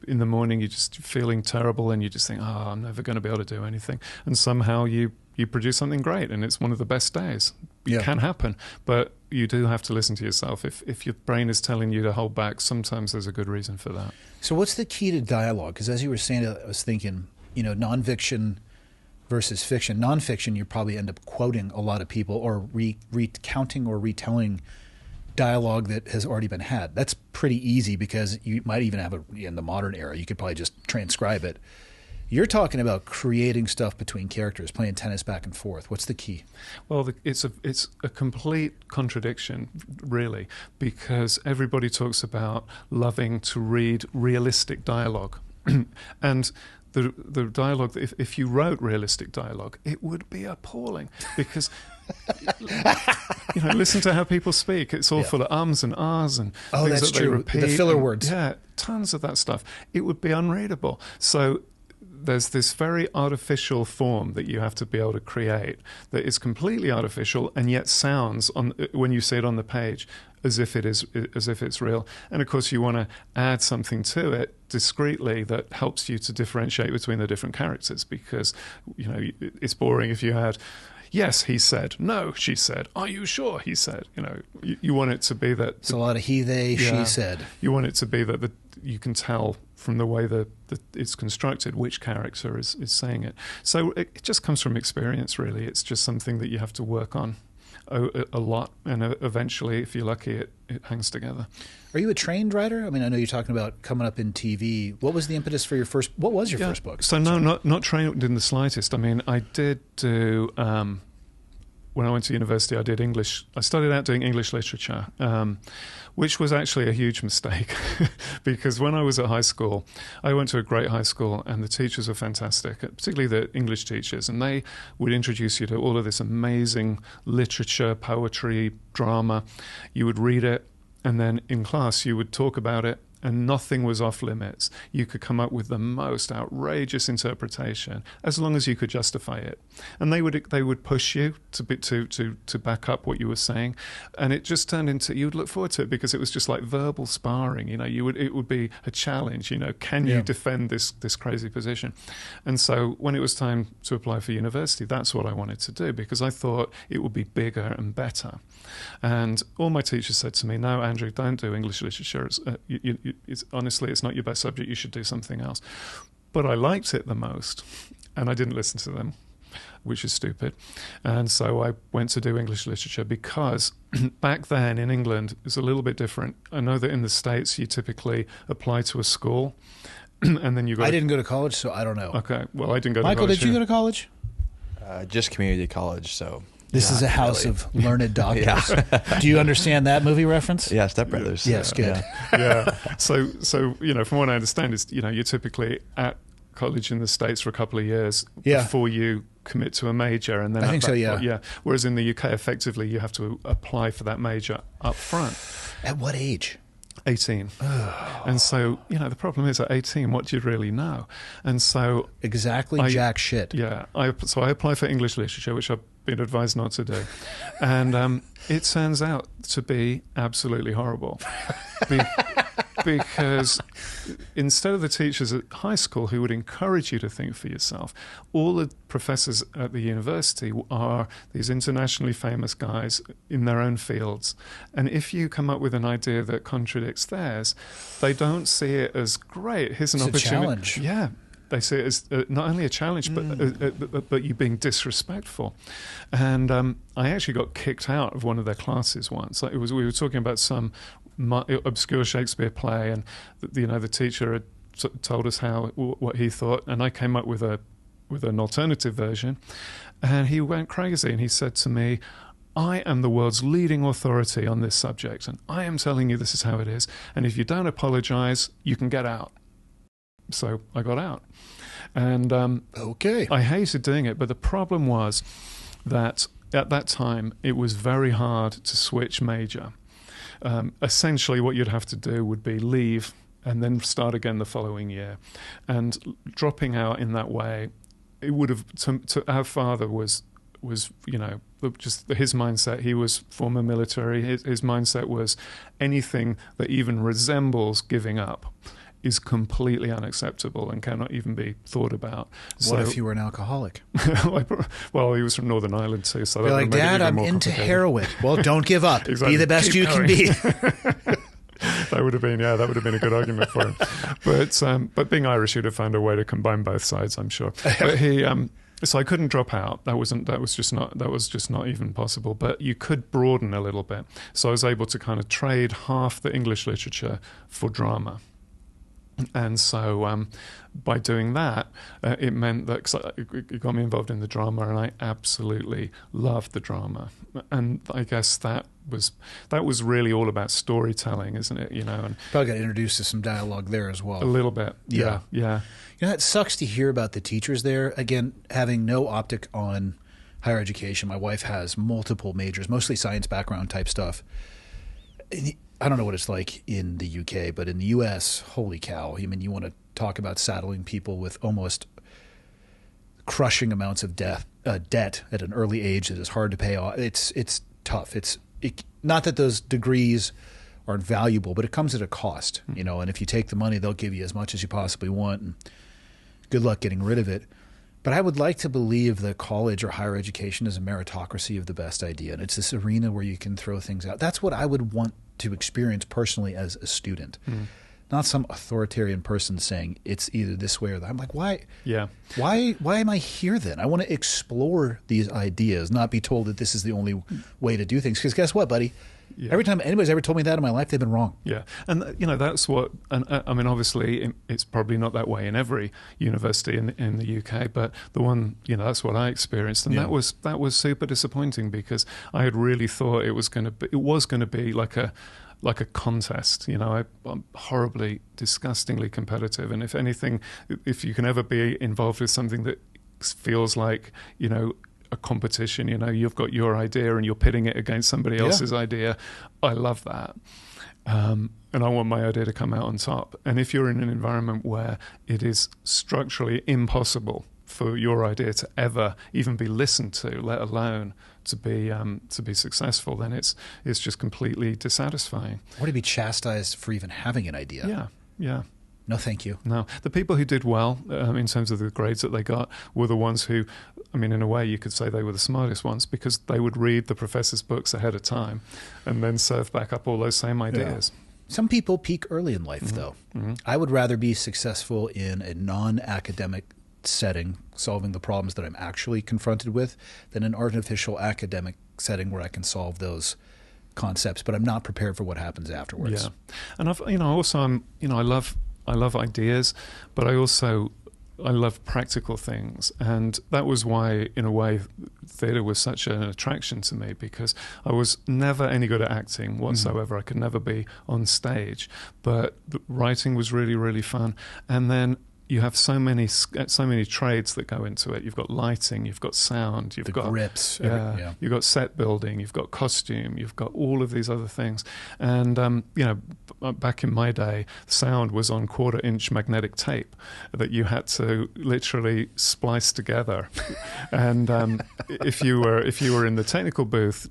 in the morning you're just feeling terrible, and you just think, I'm never going to be able to do anything, and somehow you produce something great, and it's one of the best days. It can happen, but you do have to listen to yourself. If your brain is telling you to hold back, sometimes there's a good reason for that. So what's the key to dialogue? Because as you were saying, I was thinking, nonfiction versus fiction. Nonfiction, you probably end up quoting a lot of people, or recounting or retelling dialogue that has already been had. That's pretty easy, because you might even have in the modern era, you could probably just transcribe it. You're talking about creating stuff between characters, playing tennis back and forth. What's the key? Well, it's a complete contradiction, really, because everybody talks about loving to read realistic dialogue. And the dialogue, if you wrote realistic dialogue, it would be appalling, because listen to how people speak. It's all full of ums and ahs and things that's that true. they repeat. The filler words. Yeah, tons of that stuff. It would be unreadable. So there's this very artificial form that you have to be able to create that is completely artificial and yet sounds, when you see it on the page, as if it's real. And of course you want to add something to it discreetly that helps you to differentiate between the different characters, because it's boring if you had, yes, he said, no, she said, are you sure, he said. You want it to be that it's a lot of he, they, she said. You want it to be that you can tell from the way that it's constructed which character is saying it. So it just comes from experience, really. It's just something that you have to work on a lot, and eventually, if you're lucky, it hangs together. Are you a trained writer? I mean, I know you're talking about coming up in TV. What was the impetus for what was your first book? So no, not trained in the slightest. I mean, I did do, when I went to university, I did English. I started out doing English literature, which was actually a huge mistake, because when I was at high school, I went to a great high school, and the teachers were fantastic, particularly the English teachers, and they would introduce you to all of this amazing literature, poetry, drama. You would read it, and then in class you would talk about it, and nothing was off limits. You could come up with the most outrageous interpretation as long as you could justify it, and they would push you to back up what you were saying, and it just turned into, you would look forward to it because it was just like verbal sparring. It would be a challenge. Can you defend this crazy position? And so when it was time to apply for university, that's what I wanted to do, because I thought it would be bigger and better. And all my teachers said to me, "No, Andrew, don't do English literature. Honestly, it's not your best subject. You should do something else." But I liked it the most, and I didn't listen to them, which is stupid. And so I went to do English literature because back then in England it's a little bit different. I know that in the States you typically apply to a school and then you go. I didn't go to college, so I don't know. Okay, well, I didn't go to Michael, college. did you go to college? Just community college, so... This is a house of learned doctors. Do you understand that movie reference? Yeah, Step Brothers. Yes, good. Yeah. So from what I understand is, you're typically at college in the States for a couple of years before you commit to a major, and then I think so. Yeah. Whereas in the UK, effectively, you have to apply for that major up front. At what age? 18. And so, the problem is at 18, what do you really know? And so... Exactly jack shit. Yeah. So I applied for English literature, which I've been advised not to do. And it turns out to be absolutely horrible. Because instead of the teachers at high school who would encourage you to think for yourself, all the professors at the university are these internationally famous guys in their own fields. And if you come up with an idea that contradicts theirs, they don't see it as great. Here's an opportunity. It's a challenge. Yeah. They see it as not only a challenge, but you being disrespectful. And I actually got kicked out of one of their classes once. We were talking about some obscure Shakespeare play, and the teacher had told us what he thought, and I came up with an alternative version, and he went crazy, and he said to me, "I am the world's leading authority on this subject, and I am telling you this is how it is, and if you don't apologize, you can get out." So I got out, and okay, I hated doing it, but the problem was that at that time it was very hard to switch major. Essentially what you'd have to do would be leave and then start again the following year. And dropping out in that way, it would have, to our father was just his mindset. He was former military. His mindset was anything that even resembles giving up is completely unacceptable and cannot even be thought about. What if you were an alcoholic? Well, he was from Northern Ireland too, so you're like, "Dad, I'm into heroin." Well, don't give up. Exactly. Be the best you can be. That would have been a good argument for him. But being Irish, he'd have found a way to combine both sides, I'm sure. But he. So I couldn't drop out. That was just not even possible. But you could broaden a little bit. So I was able to kind of trade half the English literature for drama. And so by doing that, it meant that 'cause it got me involved in the drama, and I absolutely loved the drama. And I guess that was really all about storytelling, isn't it? And probably got introduced to some dialogue there as well. A little bit, yeah. It sucks to hear about the teachers there. Again, having no optic on higher education, my wife has multiple majors, mostly science background type stuff. I don't know what it's like in the UK, but in the US, holy cow. I mean, you want to talk about saddling people with almost crushing amounts of debt at an early age that is hard to pay off. It's tough. Not that those degrees aren't valuable, but it comes at a cost, and if you take the money, they'll give you as much as you possibly want, and good luck getting rid of it. But I would like to believe that college or higher education is a meritocracy of the best idea, and it's this arena where you can throw things out. That's what I would want to experience personally as a student, not some authoritarian person saying it's either this way or that. I'm like, why? Yeah. Why am I here then? I want to explore these ideas, not be told that this is the only way to do things. Because guess what, buddy? Yeah. Every time anybody's ever told me that in my life, they've been wrong. Yeah. And, that's what, and I mean, obviously, it's probably not that way in every university in the UK, but the one, that's what I experienced. And that was super disappointing because I had really thought it was going to be like a contest. I'm horribly, disgustingly competitive. And if anything, if you can ever be involved with something that feels like, a competition, you've got your idea and you're pitting it against somebody else's idea. I love that. and I want my idea to come out on top. And if you're in an environment where it is structurally impossible for your idea to ever even be listened to, let alone to be successful, then it's just completely dissatisfying. Or to be chastised for even having an idea. Yeah. No, thank you. No, the people who did well in terms of the grades that they got were the ones who, I mean, in a way you could say they were the smartest ones, because they would read the professor's books ahead of time and then serve back up all those same ideas. Yeah. Some people peak early in life, though. Mm-hmm. I would rather be successful in a non-academic setting, solving the problems that I'm actually confronted with, than an artificial academic setting where I can solve those concepts, but I'm not prepared for what happens afterwards. Yeah, and I love ideas, but I love practical things. And that was why, in a way, theatre was such an attraction to me, because I was never any good at acting whatsoever. I could never be on stage. But the writing was really, really fun. And then you have so many trades that go into it. You've got lighting, you've got sound, you've got grips, you've got set building, you've got costume, you've got all of these other things. And back in my day, sound was on 1/4-inch magnetic tape that you had to literally splice together. And if you were in the technical booth,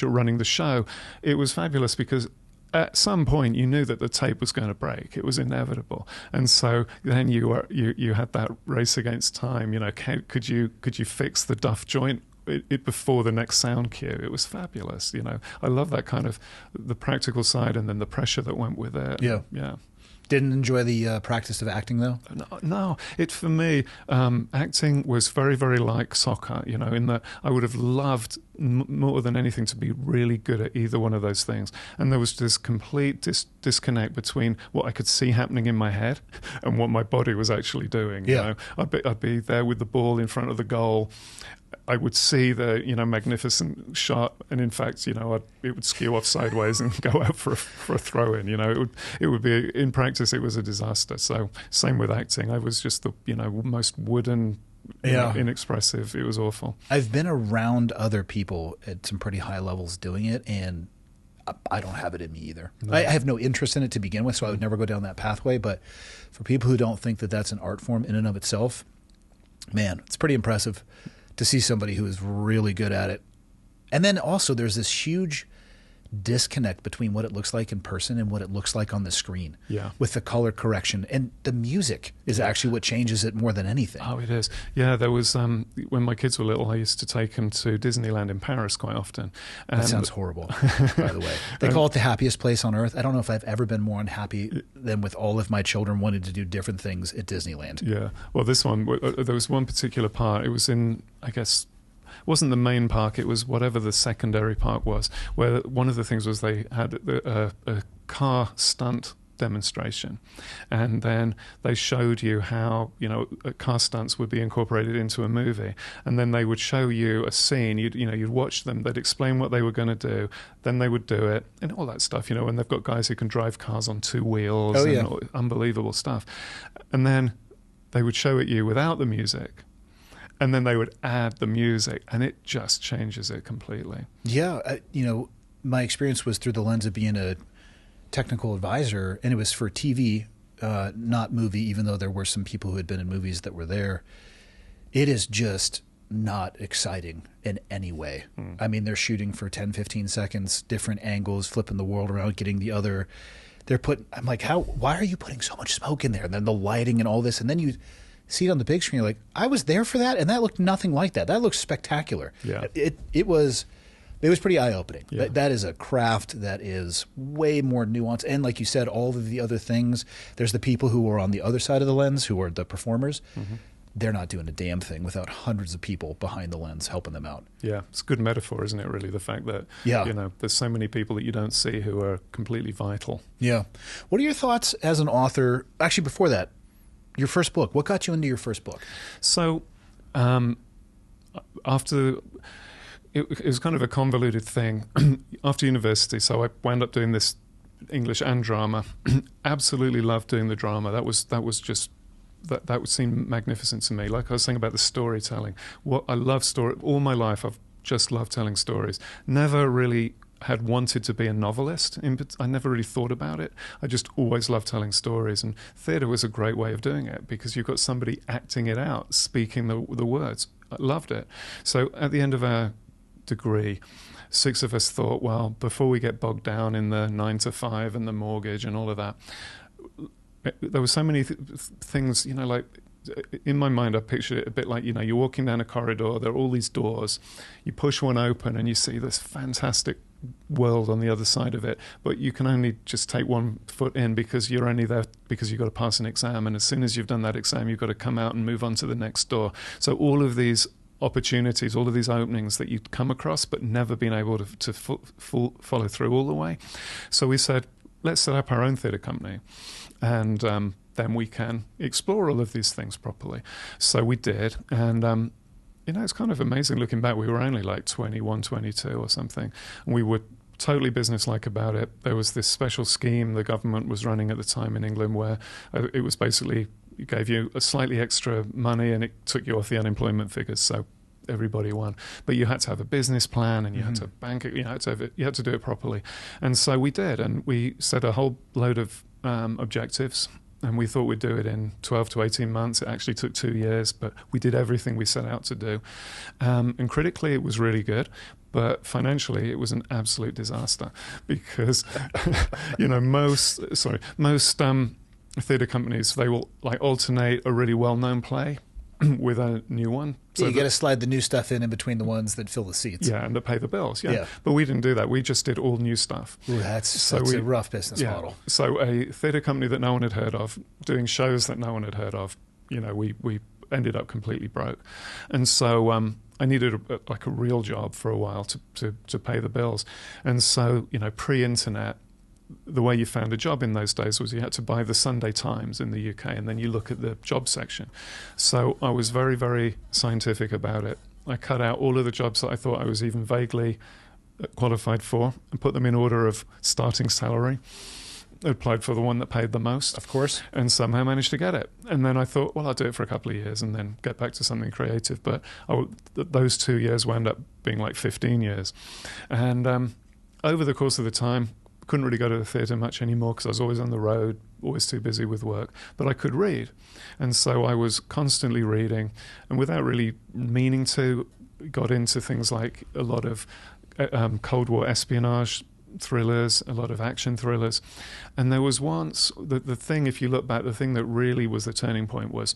running the show, it was fabulous, because at some point you knew that the tape was going to break. It was inevitable. And so then you had that race against time. Could you fix the duff joint before the next sound cue? It was fabulous. I love that kind of the practical side, and then the pressure that went with it. Yeah. Didn't enjoy the practice of acting, though? No. For me, acting was very, very like soccer, in that I would have loved more than anything to be really good at either one of those things. And there was this complete disconnect between what I could see happening in my head and what my body was actually doing. Yeah. I'd be there with the ball in front of the goal. I would see the magnificent shot, and in fact, it would skew off sideways and go out for a throw in. It would be, in practice, it was a disaster. So same with acting. I was just the most wooden, inexpressive. It was awful. I've been around other people at some pretty high levels doing it, and I don't have it in me either. No. I have no interest in it to begin with, so I would never go down that pathway. But for people who don't think that that's an art form in and of itself, man, it's pretty impressive to see somebody who is really good at it. And then also there's this huge disconnect between what it looks like in person and what it looks like on the screen. Yeah. With the color correction. And the music is actually what changes it more than anything. Oh, it is. Yeah, there was, when my kids were little, I used to take them to Disneyland in Paris quite often. That sounds horrible, by the way. They call it the happiest place on earth. I don't know if I've ever been more unhappy than with all of my children wanting to do different things at Disneyland. Yeah. Well, this one, there was one particular part. It was in, I guess, wasn't the main park, it was whatever the secondary park was, where one of the things was they had a car stunt demonstration, and then they showed you how car stunts would be incorporated into a movie, and then they would show you a scene. You'd watch them, they'd explain what they were going to do, then they would do it, and all that stuff. And they've got guys who can drive cars on 2 wheels. Oh, yeah. And unbelievable stuff. And then they would show it you without the music. And then they would add the music, and it just changes it completely. Yeah, my experience was through the lens of being a technical advisor, and it was for TV, not movie, even though there were some people who had been in movies that were there. It is just not exciting in any way. I mean, they're shooting for 10, 15 seconds, different angles, flipping the world around, getting the other. I'm like, why are you putting so much smoke in there? And then the lighting and all this, and then you see it on the big screen, you're like, I was there for that, and that looked nothing like that. That looked spectacular. Yeah. It was pretty eye-opening. Yeah. That is a craft that is way more nuanced. And like you said, all of the other things, there's the people who are on the other side of the lens, who are the performers. Mm-hmm. They're not doing a damn thing without hundreds of people behind the lens helping them out. Yeah, it's a good metaphor, isn't it, really, the fact that, there's so many people that you don't see who are completely vital. Yeah. What are your thoughts as an author? Actually, before that, your first book. What got you into your first book? So, after it was kind of a convoluted thing after university. So I wound up doing this English and drama. Absolutely loved doing the drama. That would seem magnificent to me. Like I was saying about the storytelling. I love story all my life. I've just loved telling stories. Never really had wanted to be a novelist. I never really thought about it. I just always loved telling stories, and theatre was a great way of doing it because you've got somebody acting it out, speaking the words. I loved it. So at the end of our degree, 6 of us thought, well, before we get bogged down in the 9 to 5 and the mortgage and all of that, there were so many things, like in my mind, I pictured it a bit like, you're walking down a corridor, there are all these doors, you push one open and you see this fantastic world on the other side of it, but you can only just take 1 foot in because you're only there because you've got to pass an exam, and as soon as you've done that exam, you've got to come out and move on to the next door. So all of these opportunities, all of these openings that you'd come across but never been able to follow through all the way. So we said, let's set up our own theatre company, and then we can explore all of these things properly. So we did, and it's kind of amazing looking back. We were only like 21, 22 or something, and we were totally businesslike about it. There was this special scheme the government was running at the time in England where it was basically, it gave you a slightly extra money and it took you off the unemployment figures, so everybody won. But you had to have a business plan, and you had to bank it, you had to do it properly. And so we did, and we set a whole load of objectives, and we thought we'd do it in 12 to 18 months. It actually took 2 years, but we did everything we set out to do. And critically, it was really good, but financially, it was an absolute disaster because, most theatre companies, they will alternate a really well-known play with a new one. So you got to slide the new stuff in between the ones that fill the seats. Yeah, and to pay the bills. Yeah. But we didn't do that. We just did all new stuff. Ooh, that's a rough business model. So a theatre company that no one had heard of, doing shows that no one had heard of, we ended up completely broke. And so I needed a real job for a while to pay the bills. And so, pre-internet, the way you found a job in those days was you had to buy the Sunday Times in the UK, and then you look at the job section. So I was very, very scientific about it. I cut out all of the jobs that I thought I was even vaguely qualified for and put them in order of starting salary. I applied for the one that paid the most. Of course. And somehow managed to get it. And then I thought, well, I'll do it for a couple of years and then get back to something creative. But those 2 years wound up being like 15 years. And over the course of the time, couldn't really go to the theatre much anymore because I was always on the road, always too busy with work, but I could read. And so I was constantly reading, and without really meaning to, got into things like a lot of Cold War espionage thrillers, a lot of action thrillers. And there was once, the thing, if you look back, the thing that really was the turning point was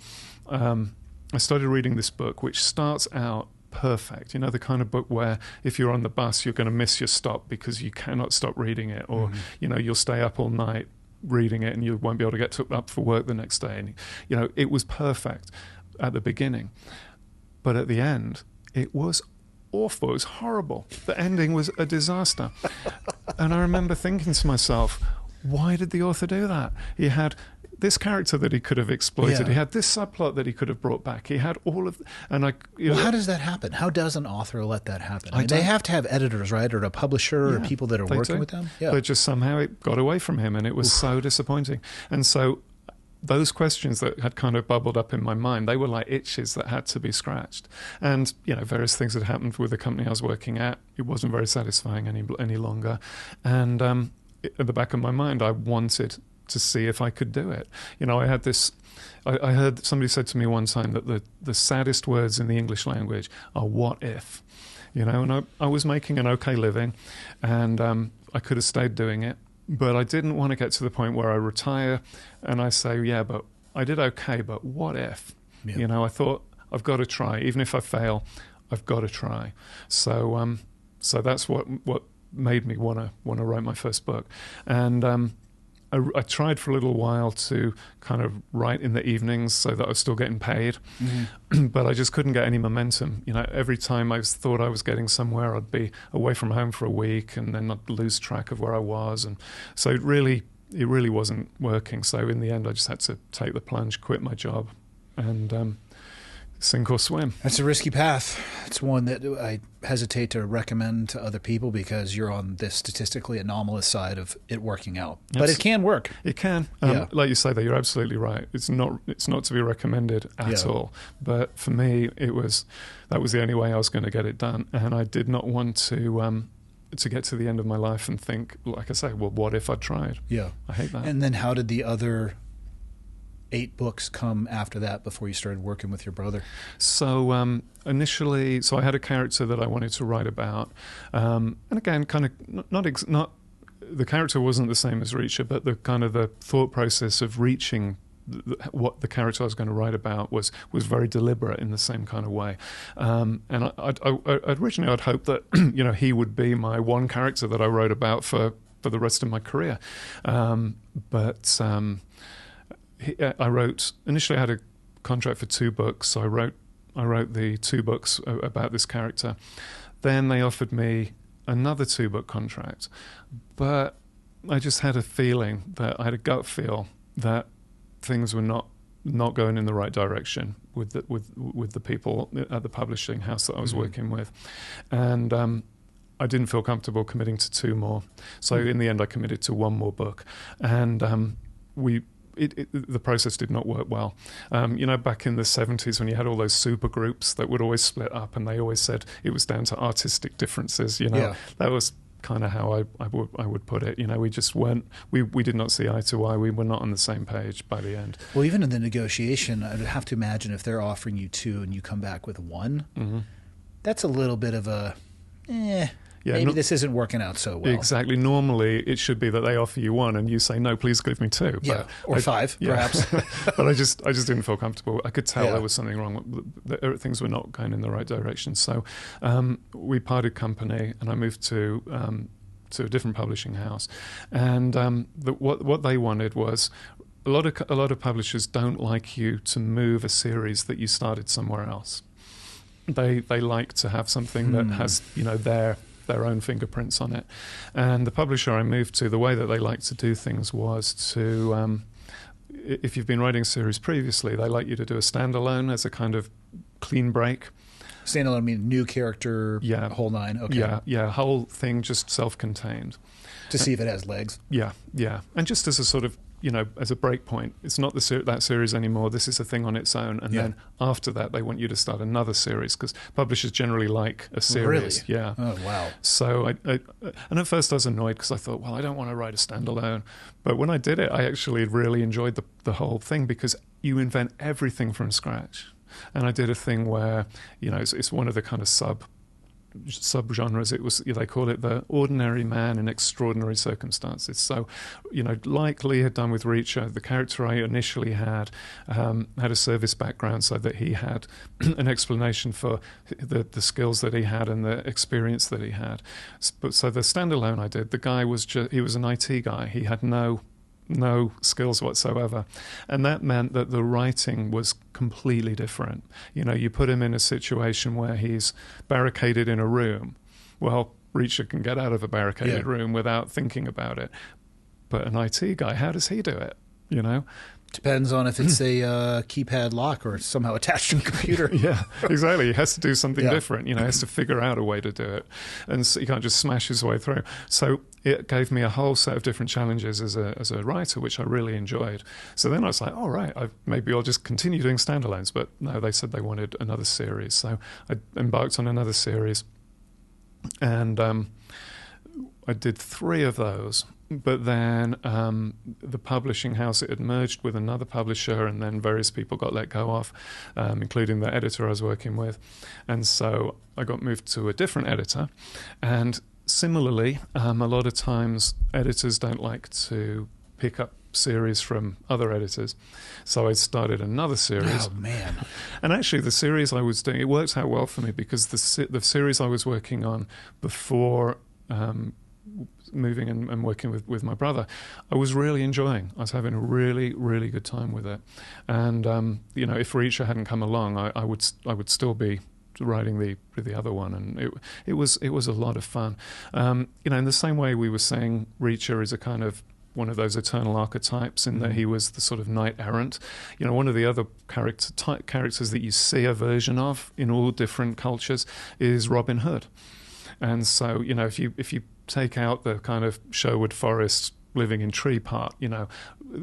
I started reading this book which starts out perfect, the kind of book where if you're on the bus you're going to miss your stop because you cannot stop reading it, or you'll stay up all night reading it and you won't be able to get up for work the next day. And it was perfect at the beginning, but at the end it was awful. It was horrible. The ending was a disaster. And I remember thinking to myself, why did the author do that? He had this character that he could have exploited. Yeah. He had this subplot that he could have brought back. He had all of... how does that happen? How does an author let that happen? I mean, they have to have editors, right? Or a publisher or people that are working with them? Yeah. But just somehow it got away from him, and it was so disappointing. And so those questions that had kind of bubbled up in my mind, they were like itches that had to be scratched. And, various things had happened with the company I was working at. It wasn't very satisfying any longer. And at the back of my mind, I wanted to see if I could do it. I had this... I heard somebody said to me one time that the saddest words in the English language are "what if," and I was making an okay living, and I could have stayed doing it, but I didn't want to get to the point where I retire and I say, yeah, but I did okay, but what if? Yeah. I thought, I've got to try. Even if I fail, I've got to try. So that's what made me want to write my first book. And I tried for a little while to kind of write in the evenings so that I was still getting paid, but I just couldn't get any momentum. Every time I thought I was getting somewhere, I'd be away from home for a week and then I'd lose track of where I was. And so it really wasn't working. So in the end, I just had to take the plunge, quit my job, and sink or swim. That's a risky path. It's one that I hesitate to recommend to other people because you're on this statistically anomalous side of it working out. Yes. But it can work. It can. Like you say, though, you're absolutely right. It's not to be recommended at all. But for me, that was the only way I was going to get it done, and I did not want to to get to the end of my life and think, like I say, well, what if I tried? Yeah. I hate that. And then how did the other 8 books come after that before you started working with your brother? So initially, I had a character that I wanted to write about, and again, kind of not the character wasn't the same as Reacher, but the kind of the thought process of reaching what the character I was going to write about was very deliberate in the same kind of way. And originally I'd hoped that he would be my one character that I wrote about for the rest of my career. But I wrote initially. I had a contract for 2 books, so I wrote the 2 books about this character. Then they offered me another 2-book contract, but I just had a feeling that I had a gut feel that things were not going in the right direction with the people at the publishing house that I was working with, and I didn't feel comfortable committing to 2 more. So in the end, I committed to 1 more book, and the process did not work well. Back in the 70s when you had all those super groups that would always split up, and they always said it was down to artistic differences. That was kind of how I would put it. We just weren't. We did not see eye to eye. We were not on the same page by the end. Well, even in the negotiation, I'd have to imagine if they're offering you 2 and you come back with 1, that's a little bit of a maybe this isn't working out so well. Exactly. Normally, it should be that they offer you 1 and you say, no, please give me 2. Yeah, or 5, perhaps. But I just didn't feel comfortable. I could tell there was something wrong. Things were not going in the right direction. So we parted company, and I moved to a different publishing house. And what they wanted was, a lot of publishers don't like you to move a series that you started somewhere else. They like to have something that has their own fingerprints on it. And the publisher I moved to, the way that they like to do things was to, if you've been writing a series previously, they like you to do a standalone as a kind of clean break. Standalone mean new character, whole 9, okay. Yeah, whole thing just self-contained. To see if it has legs. Yeah. And just as a sort of, as a break point. It's not that series anymore. This is a thing on its own. And then after that, they want you to start another series, because publishers generally like a series. Really? Yeah. Oh, wow. So and at first I was annoyed because I thought, well, I don't want to write a standalone. But when I did it, I actually really enjoyed the whole thing, because you invent everything from scratch. And I did a thing where, it's one of the kind of subgenres. It was, they call it the ordinary man in extraordinary circumstances. So, like Lee had done with Reacher, the character I initially had a service background, so that he had an explanation for the skills that he had and the experience that he had. So the standalone I did, the guy he was an IT guy. He had no skills whatsoever, and that meant that the writing was completely different. You put him in a situation where he's barricaded in a room. Well, Reacher can get out of a barricaded room without thinking about it, but an IT guy, how does he do it? Depends on if it's a keypad lock or it's somehow attached to a computer. Yeah, exactly. He has to do something different. He has to figure out a way to do it, and so he can't just smash his way through. So it gave me a whole set of different challenges as a writer, which I really enjoyed. So then I was like, all right, maybe I'll just continue doing standalones. But no, they said they wanted another series, so I embarked on another series, and I did 3 of those. But then the publishing house, it had merged with another publisher, and then various people got let go of, including the editor I was working with. And so I got moved to a different editor. And similarly, a lot of times editors don't like to pick up series from other editors. So I started another series. Oh, man. And actually, the series I was doing, it worked out well for me, because the series I was working on before moving and working with my brother, I was really enjoying. I was having a really, really good time with it. And if Reacher hadn't come along, I would still be writing the other one, and it was a lot of fun. In the same way we were saying Reacher is a kind of one of those eternal archetypes, in that he was the sort of knight errant. One of the other characters that you see a version of in all different cultures is Robin Hood. And so, if you take out the kind of Sherwood Forest living in tree part,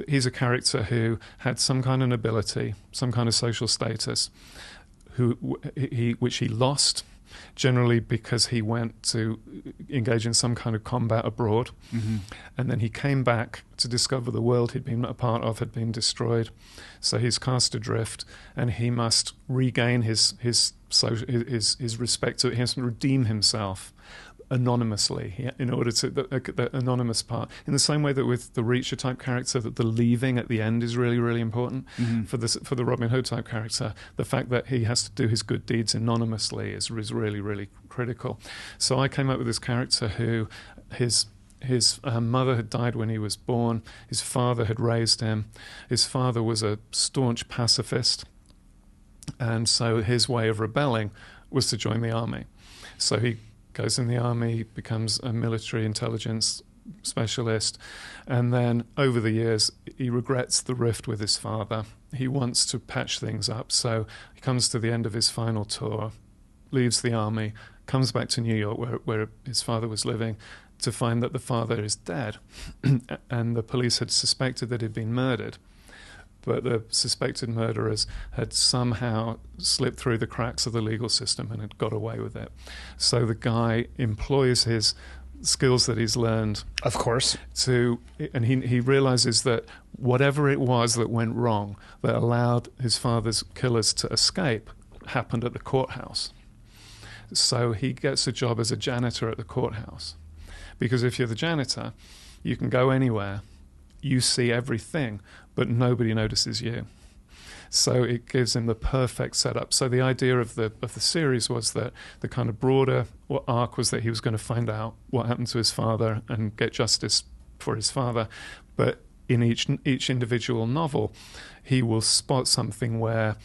he's a character who had some kind of nobility, some kind of social status, which he lost generally because he went to engage in some kind of combat abroad. And then he came back to discover the world he'd been a part of had been destroyed. So he's cast adrift, and he must regain his respect. He has to redeem himself anonymously in order to the anonymous part, in the same way that with the Reacher type character, that the leaving at the end is really, really important. For the Robin Hood type character, the fact that he has to do his good deeds anonymously is really, really critical. So I came up with this character who his mother had died when he was born. His father had raised him. His father was a staunch pacifist, and so his way of rebelling was to join the army. So he goes in the army, becomes a military intelligence specialist, and then over the years he regrets the rift with his father. He wants to patch things up, so he comes to the end of his final tour, leaves the army, comes back to New York where his father was living, to find that the father is dead. And the police had suspected that he'd been murdered, but the suspected murderers had somehow slipped through the cracks of the legal system and had got away with it. So the guy employs his skills that he's learned, Of course. and he realizes that whatever it was that went wrong, that allowed his father's killers to escape, happened at the courthouse. So he gets a job as a janitor at the courthouse. Because if you're the janitor, you can go anywhere, you see everything, but nobody notices you. So it gives him the perfect setup. So the idea of the series was that the kind of broader arc was that he was going to find out what happened to his father and get justice for his father. But in each individual novel, he will spot something where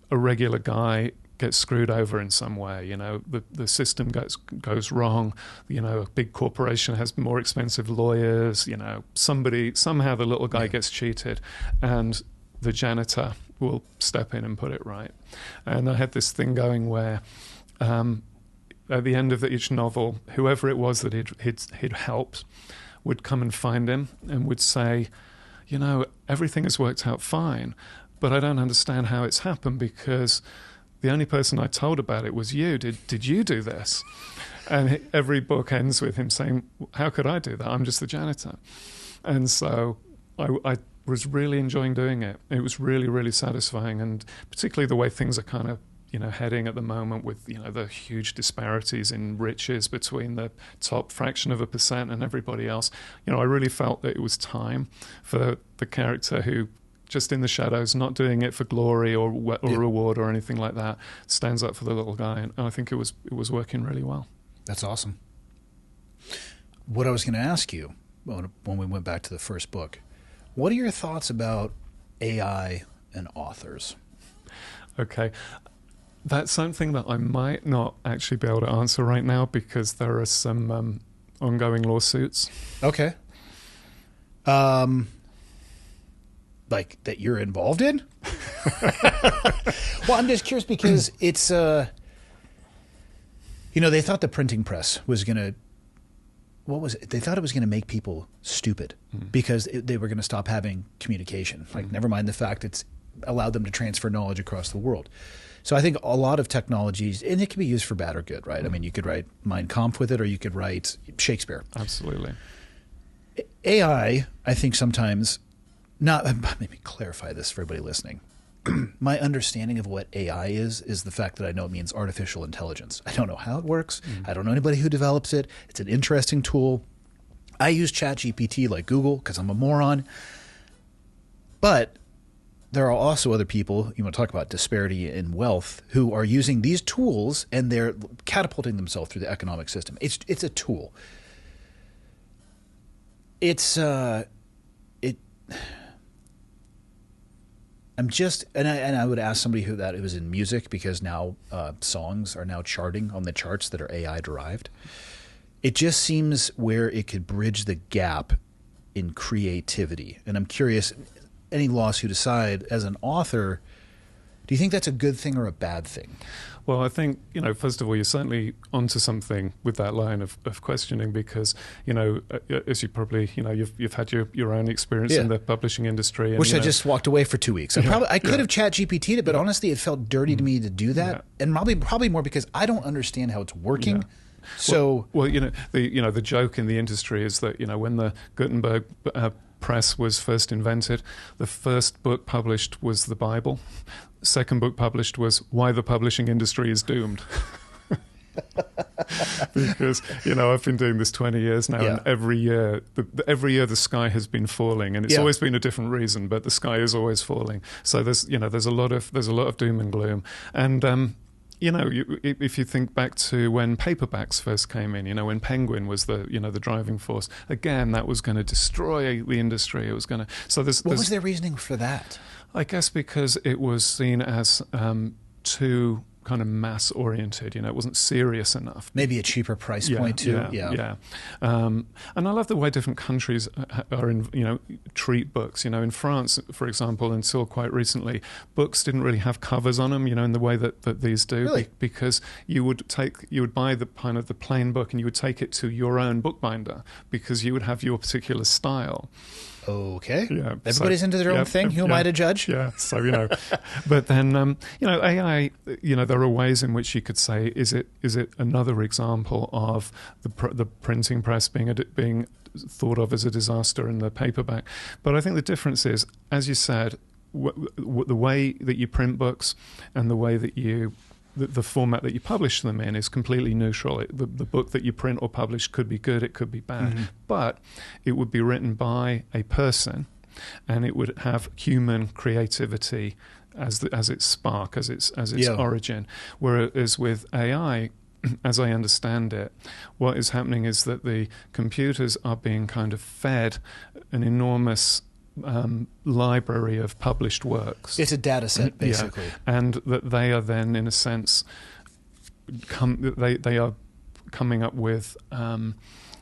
a regular guy gets screwed over in some way. You know, the system goes wrong. You know, a big corporation has more expensive lawyers. You know, somehow the little guy gets cheated, and the janitor will step in and put it right. And I had this thing going where at the end of each novel, whoever it was that he'd helped would come and find him and would say, you know, everything has worked out fine, but I don't understand how it's happened, because the only person I told about it was you. Did you do this? And every book ends with him saying, how could I do that? I'm just the janitor. And so I was really enjoying doing it. It was really, really satisfying, and particularly the way things are kind of, you know, heading at the moment with, you know, the huge disparities in riches between the top fraction of 1% and everybody else. You know, I really felt that it was time for the character who, just in the shadows, not doing it for glory or reward or anything like that, stands up for the little guy, and I think it was working really well. That's awesome. What I was going to ask you when we went back to the first book, what are your thoughts about AI and authors? Okay. That's something that I might not actually be able to answer right now, because there are some ongoing lawsuits. Okay. Like that you're involved in? Well, I'm just curious because it's, you know, they thought the printing press was going to, what was it? They thought it was going to make people stupid because they were going to stop having communication. Like, never mind the fact it's allowed them to transfer knowledge across the world. So I think a lot of technologies, and it can be used for bad or good, right? I mean, you could write Mein Kampf with it, or you could write Shakespeare. Absolutely. AI, I think sometimes, let me clarify this for everybody listening. My understanding of what AI is the fact that I know it means artificial intelligence. I don't know how it works. I don't know anybody who develops it. It's an interesting tool. I use ChatGPT like Google because I'm a moron. But there are also other people, you want to talk about disparity in wealth, who are using these tools and they're catapulting themselves through the economic system. It's a tool. I would ask somebody who it was in music, because now songs are now charting on the charts that are AI derived. It just seems where it could bridge the gap in creativity. And I'm curious, any lawsuit aside, as an author, Do you think that's a good thing or a bad thing? Well, I think, first of all, you're certainly onto something with that line of questioning because, as you probably, you've had your own experience in the publishing industry. And, which I just walked away for 2 weeks. I could have chat GPT'd it, but honestly, it felt dirty to me to do that. Yeah. And probably more because I don't understand how it's working. Yeah. So, the joke in the industry is that, when the Gutenberg press was first invented, the first book published was the Bible. Second book published was Why the Publishing Industry is Doomed. Because, I've been doing this 20 years now, and every year the sky has been falling, and it's always been a different reason, but the sky is always falling. So there's a lot of doom and gloom. And if you think back to when paperbacks first came in, when Penguin was the driving force, again, that was going to destroy the industry. It was going to. So what was their reasoning for that? I guess because it was seen as too kind of mass oriented. It wasn't serious enough. Maybe a cheaper price point too. Yeah. And I love the way different countries are treat books. In France, for example, until quite recently, books didn't really have covers on them. In the way that these do. Really? Because you would buy the kind of the plain book and you would take it to your own bookbinder because you would have your particular style. Okay. Yeah. Everybody's into their own thing. Who am I to judge? Yeah. So, but then, AI, there are ways in which you could say, is it another example of the printing press being thought of as a disaster in the paperback? But I think the difference is, as you said, the way that you print books and the way that the format that you publish them in is completely neutral. The book that you print or publish could be good, it could be bad, but it would be written by a person, and it would have human creativity as its spark, as its origin. Whereas with AI, as I understand it, what is happening is that the computers are being kind of fed an enormous library of published works. It's a data set, basically. Yeah. And that they are then, in a sense, they are coming up with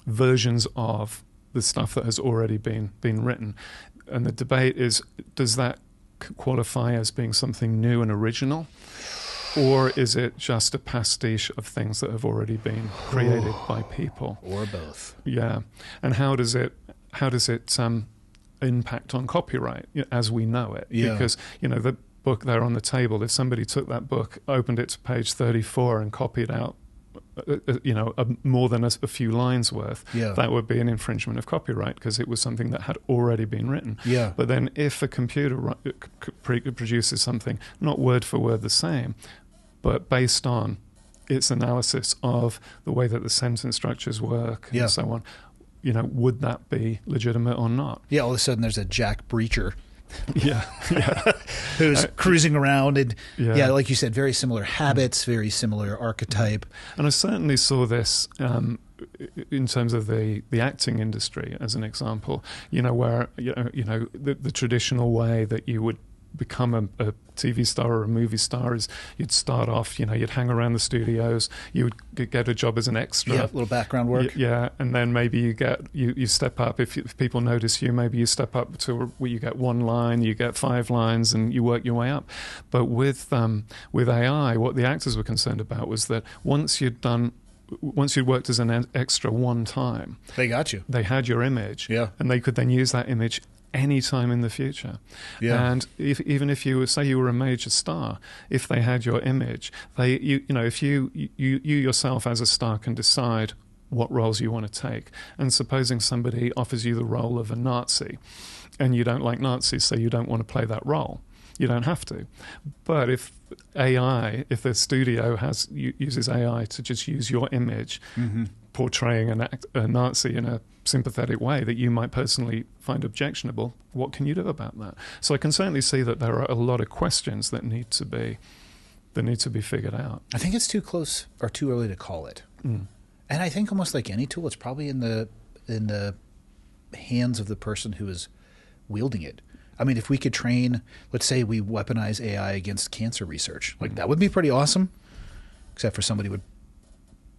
versions of the stuff that has already been written. And the debate is, does that qualify as being something new and original? Or is it just a pastiche of things that have already been created by people? Or both. Yeah. And how does it impact on copyright as we know it? Because the book there on the table, if somebody took that book, opened it to page 34 and copied out more than a few lines worth, that would be an infringement of copyright because it was something that had already been written. But then if a computer produces something not word for word the same, but based on its analysis of the way that the sentence structures work and so on, would that be legitimate or not? Yeah, all of a sudden there's a Jack Breacher. Yeah. Who's cruising around and, like you said, very similar habits, very similar archetype. And I certainly saw this in terms of the acting industry as an example, where, the traditional way that you would become a TV star or a movie star is you'd start off, you'd hang around the studios, you would get a job as an extra. Yeah, a little background work. And then maybe you step up. If people notice you, maybe you step up to where you get one line, you get 5 lines, and you work your way up. But with AI, what the actors were concerned about was that once you'd worked as an extra one time, they got you. They had your image, and they could then use that image any time in the future. And even if you were a major star, if they had your image, if you yourself as a star can decide what roles you want to take. And supposing somebody offers you the role of a Nazi, and you don't like Nazis, so you don't want to play that role, you don't have to. But if the studio uses AI to just use your image, portraying a Nazi in a sympathetic way that you might personally find objectionable, what can you do about that? So I can certainly see that there are a lot of questions that need to be figured out. I think it's too close or too early to call it. And I think almost like any tool, it's probably in the hands of the person who is wielding it. I mean, if we could train, let's say we weaponize AI against cancer research, that would be pretty awesome, except for somebody would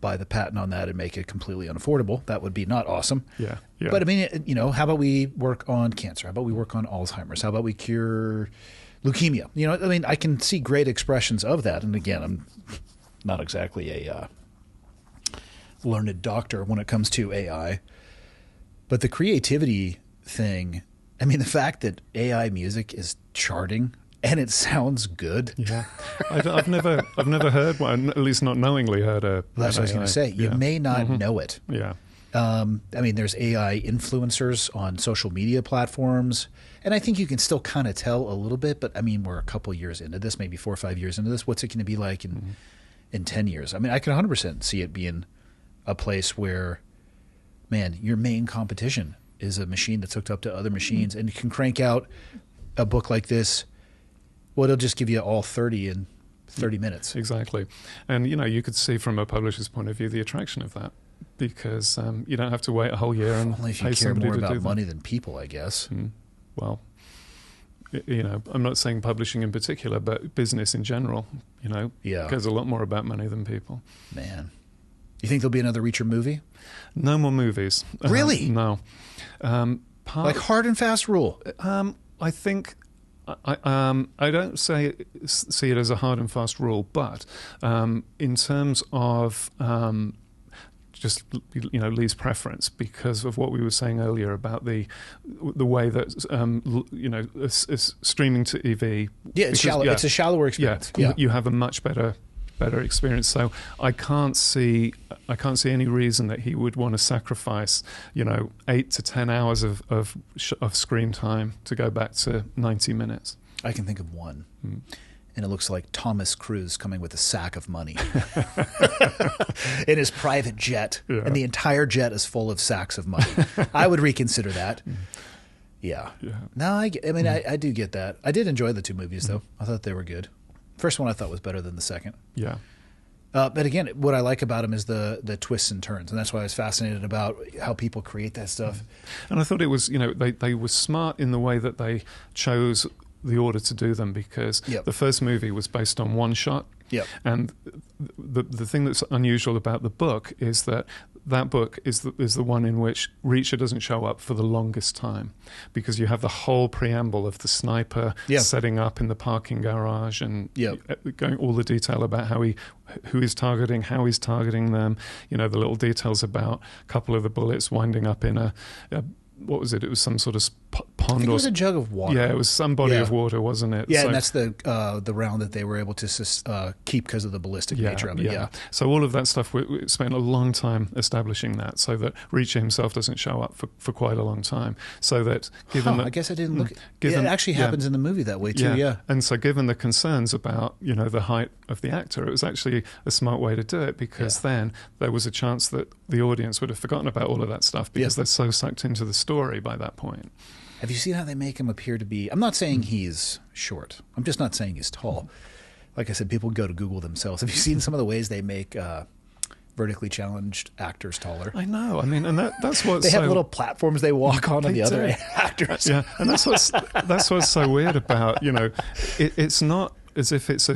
buy the patent on that and make it completely unaffordable. That would be not awesome. Yeah. But I mean, how about we work on cancer? How about we work on Alzheimer's? How about we cure leukemia. You know, I mean, I can see great expressions of that. And again, I'm not exactly a learned doctor when it comes to AI, but the creativity thing. I mean, the fact that AI music is charting and it sounds good. Yeah, I've never heard one, at least not knowingly heard a. That's what I was going to say. You may not know it. Yeah. I mean, there's AI influencers on social media platforms, and I think you can still kind of tell a little bit. But I mean, we're a couple years into this, maybe 4 or 5 years into this. What's it going to be like in 10 years? I mean, I can 100% see it being a place where, man, your main competition is a machine that's hooked up to other machines, and you can crank out a book like this. Well, it'll just give you all 30 in 30 minutes. Exactly. And, you know, you could see from a publisher's point of view the attraction of that, because you don't have to wait a whole year and only if you pay care somebody more to do about that. money than people, I guess. Well, you know, I'm not saying publishing in particular, but business in general, you know, cares a lot more about money than people. Man. You think there'll be another Reacher movie? No more movies. Really? No. Like hard and fast rule? I think... I don't see it as a hard and fast rule, but in terms of just, you know, Lee's preference, because of what we were saying earlier about the way that you know, streaming to EV. Yeah, it's shallow. It's a shallower experience. Yeah, you have a much better experience. So I can't see any reason that he would want to sacrifice, you know, 8 to 10 hours of screen time to go back to 90 minutes. I can think of one. And it looks like Thomas Cruise coming with a sack of money in his private jet. Yeah. And the entire jet is full of sacks of money. I would reconsider that. Yeah. No, I mean, I do get that. I did enjoy the 2 movies, though. I thought they were good. First one I thought was better than the second. Yeah. But again, what I like about him is the twists and turns, and that's why I was fascinated about how people create that stuff. And I thought it was, you know, they were smart in the way that they chose the order to do them, because the first movie was based on one shot. And the thing that's unusual about the book is that book is the one in which Reacher doesn't show up for the longest time, because you have the whole preamble of the sniper setting up in the parking garage and going all the detail about who he's targeting, how he's targeting them. You know, the little details about a couple of the bullets winding up in a what was it? It was some sort of pond. I think it was a jug of water. Yeah, it was some body of water, wasn't it? Yeah, so, and that's the round that they were able to keep because of the ballistic nature of it. Yeah. So all of that stuff, we spent a long time establishing that, so that Reacher himself doesn't show up for quite a long time. So that given that, I guess I didn't look. It actually happens in the movie that way too. Yeah. And so given the concerns about, you know, the height of the actor, it was actually a smart way to do it, because then there was a chance that the audience would have forgotten about all of that stuff, because they're so sucked into the story by that point. Have you seen how they make him appear to be? I'm not saying he's short. I'm just not saying he's tall. Like I said, people go to Google themselves. Have you seen some of the ways they make vertically challenged actors taller? I know. I mean, and that's what they have little platforms they walk on the other actors. Yeah, and that's what's so weird about, you know, it's not as if it's a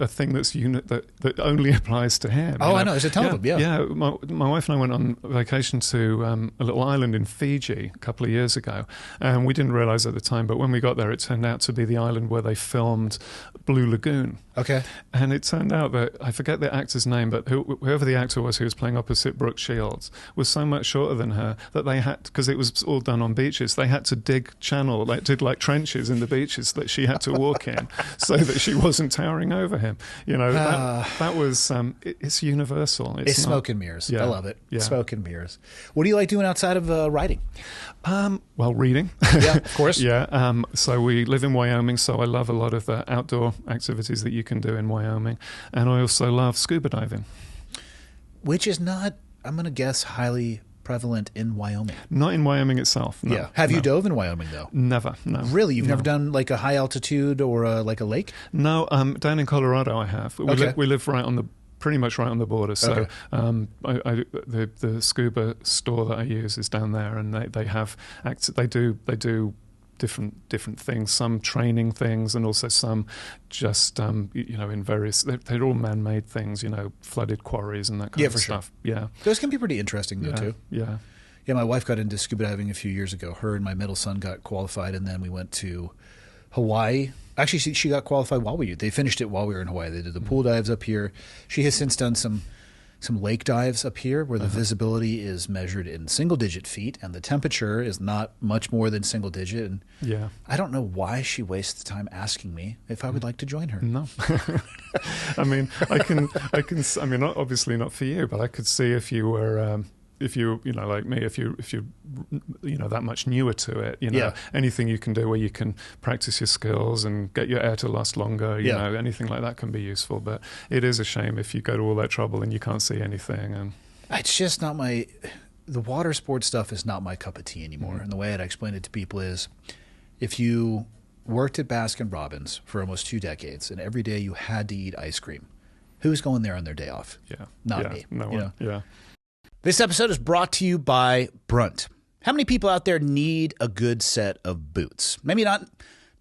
thing that only applies to him. Oh, I know. It's a telephone. Yeah. My wife and I went on vacation to a little island in Fiji a couple of years ago, and we didn't realize at the time, but when we got there, it turned out to be the island where they filmed Blue Lagoon. Okay. And it turned out that, I forget the actor's name, but whoever the actor was who was playing opposite Brooke Shields was so much shorter than her that they had, because it was all done on beaches, they had to dig trenches in the beaches that she had to walk in so that she wasn't towering over him. You know, that was, it's universal. It's smoke and mirrors. I love it. Yeah. Smoke and mirrors. What do you like doing outside of writing? Well, reading. Yeah, of course. So we live in Wyoming, so I love a lot of the outdoor activities that you can do in Wyoming. And I also love scuba diving. Which is not, I'm going to guess, highly prevalent in Wyoming. Not in Wyoming itself, no. Yeah. Have you dove in Wyoming, though? Never, no. Really? You've never done like a high altitude or like a lake? No, down in Colorado I have. We live pretty much right on the border. So the scuba store that I use is down there, and they do different things, some training things, and also some just in various, they're all man-made things, flooded quarries and that kind of stuff. Sure. Yeah, those can be pretty interesting though too. Yeah, my wife got into scuba diving a few years ago. Her and my middle son got qualified, and then we went to Hawaii. Actually, she got qualified while they finished it while we were in Hawaii. They did the pool dives up here. She has since done some lake dives up here where the visibility is measured in single-digit feet and the temperature is not much more than single-digit. And I don't know why she wastes time asking me if I would like to join her. No. I mean, I can, I mean, obviously not for you, but I could see if you were, like me, if you're that much newer to it, anything you can do where you can practice your skills and get your air to last longer, you know, anything like that can be useful. But it is a shame if you go to all that trouble and you can't see anything. And it's just not the water sports stuff is not my cup of tea anymore. And the way I'd explain it to people is if you worked at Baskin-Robbins for almost 2 decades and every day you had to eat ice cream, who's going there on their day off? Not me. No one. Yeah. This episode is brought to you by Brunt. How many people out there need a good set of boots? Maybe not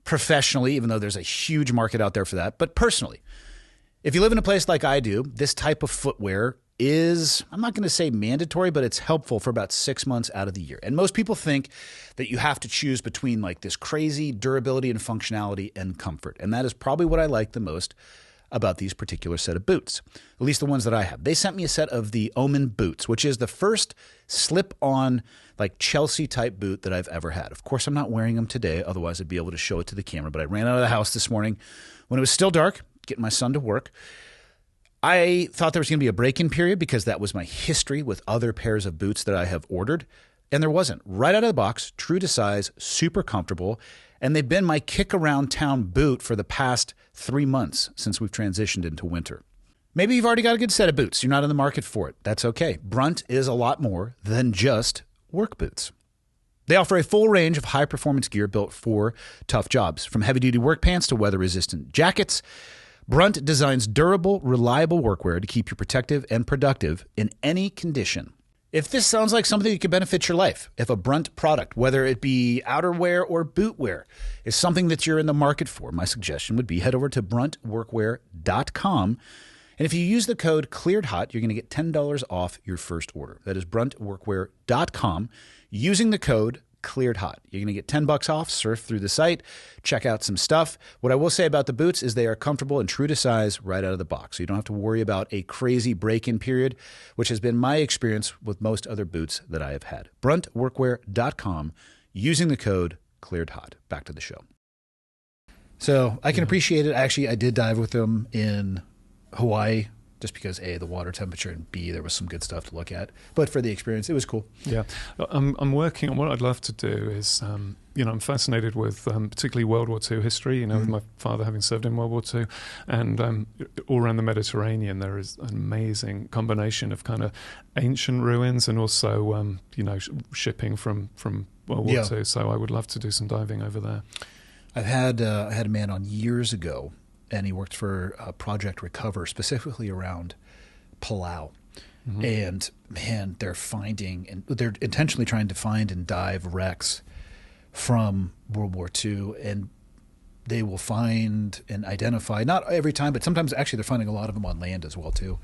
professionally, even though there's a huge market out there for that, but personally. If you live in a place like I do, this type of footwear is, I'm not going to say mandatory, but it's helpful for about 6 months out of the year. And most people think that you have to choose between like this crazy durability and functionality and comfort. And that is probably what I like the most about these particular set of boots, at least the ones that I have. They sent me a set of the Omen boots, which is the first slip-on like Chelsea-type boot that I've ever had. Of course, I'm not wearing them today, otherwise I'd be able to show it to the camera, but I ran out of the house this morning when it was still dark, getting my son to work. I thought there was going to be a break-in period because that was my history with other pairs of boots that I have ordered, and there wasn't. Right out of the box, true to size, super comfortable, and they've been my kick-around-town boot for the past 3 months since we've transitioned into winter. Maybe you've already got a good set of boots. You're not in the market for it. That's okay. Brunt is a lot more than just work boots. They offer a full range of high-performance gear built for tough jobs, from heavy-duty work pants to weather-resistant jackets. Brunt designs durable, reliable workwear to keep you protective and productive in any condition. If this sounds like something that could benefit your life, if a Brunt product, whether it be outerwear or bootwear, is something that you're in the market for, my suggestion would be head over to bruntworkwear.com. And if you use the code ClearedHot, you're going to get $10 off your first order. That is bruntworkwear.com. Using the code ClearedHot, you're going to get $10 off. Surf through the site, check out some stuff. What I will say about the boots is they are comfortable and true to size right out of the box. So you don't have to worry about a crazy break-in period, which has been my experience with most other boots that I have had. bruntworkwear.com, using the code ClearedHot. Back to the show. So I can appreciate it. Actually, I did dive with them in Hawaii just because A, the water temperature, and B, there was some good stuff to look at. But for the experience, it was cool. Yeah. I'm working on what I'd love to do is, I'm fascinated with particularly World War II history, with my father having served in World War II. And all around the Mediterranean, there is an amazing combination of kind of ancient ruins and also, shipping from World War II. So I would love to do some diving over there. I had a man on years ago, and he worked for Project Recover, specifically around Palau. Mm-hmm. And man, they're intentionally trying to find and dive wrecks from World War II, and they will find and identify, not every time, but sometimes actually they're finding a lot of them on land as well too.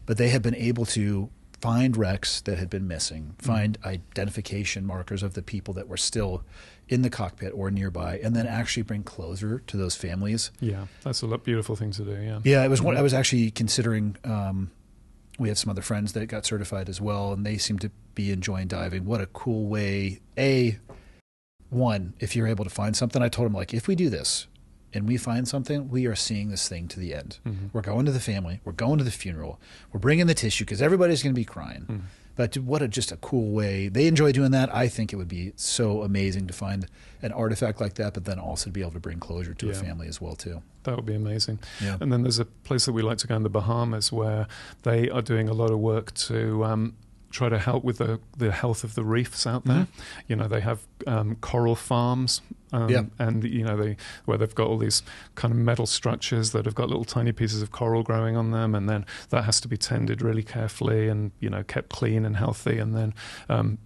But they have been able to find wrecks that had been missing, find identification markers of the people that were still in the cockpit or nearby, and then actually bring closure to those families. Yeah, that's a beautiful thing to do, Yeah, it was one I was actually considering. We had some other friends that got certified as well, and they seem to be enjoying diving. What a cool way. One, if you're able to find something, I told them, like, if we do this and we find something, we are seeing this thing to the end. Mm-hmm. We're going to the family. We're going to the funeral. We're bringing the tissue because everybody's going to be crying. Mm-hmm. But just a cool way. They enjoy doing that. I think it would be so amazing to find an artifact like that, but then also to be able to bring closure to a family as well, too. That would be amazing. Yeah. And then there's a place that we like to go in the Bahamas where they are doing a lot of work to try to help with the health of the reefs out there. Mm-hmm. They have coral farms, and where they've got all these kind of metal structures that have got little tiny pieces of coral growing on them, and then that has to be tended really carefully and kept clean and healthy, and then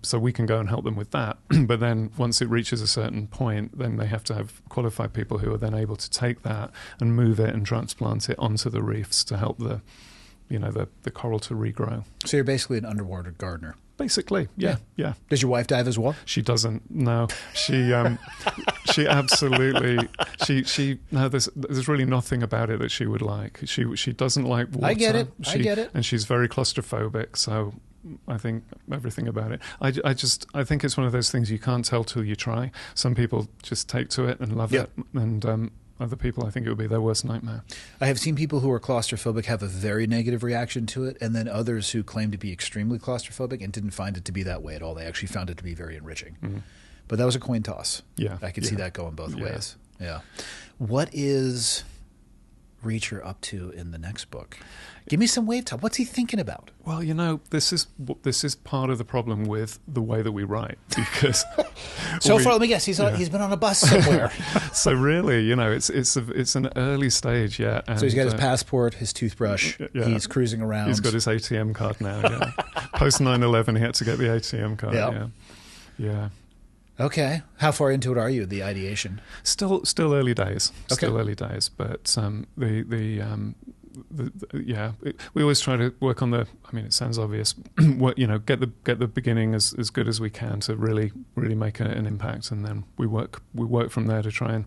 so we can go and help them with that. But then once it reaches a certain point, then they have to have qualified people who are then able to take that and move it and transplant it onto the reefs to help the coral to regrow. So you're basically an underwater gardener. Basically, yeah. Does your wife dive as well? She doesn't. No, she absolutely. She no. There's really nothing about it that she would like. She doesn't like water. I get it. I get it. And she's very claustrophobic. So I think everything about it. I think it's one of those things you can't tell till you try. Some people just take to it and love it, and other people, I think it would be their worst nightmare. I have seen people who are claustrophobic have a very negative reaction to it, and then others who claim to be extremely claustrophobic and didn't find it to be that way at all. They actually found it to be very enriching. Mm-hmm. But that was a coin toss. Yeah. I could see that going both ways. Yeah. What is Reacher up to in the next book? Give me some wave top. What's he thinking about? Well, this is part of the problem with the way that we write, because so far, let me guess, he's been on a bus somewhere. So really, it's an early stage yet. And, so he's got his passport, his toothbrush. Yeah. He's cruising around. He's got his ATM card now. Yeah. Post 9/11, he had to get the ATM card. Yeah. Okay. How far into it are you? The ideation? Still early days. Okay. Still early days, but we always try to work on the. I mean, it sounds obvious. Get the beginning as good as we can to really make an impact, and then we work from there to try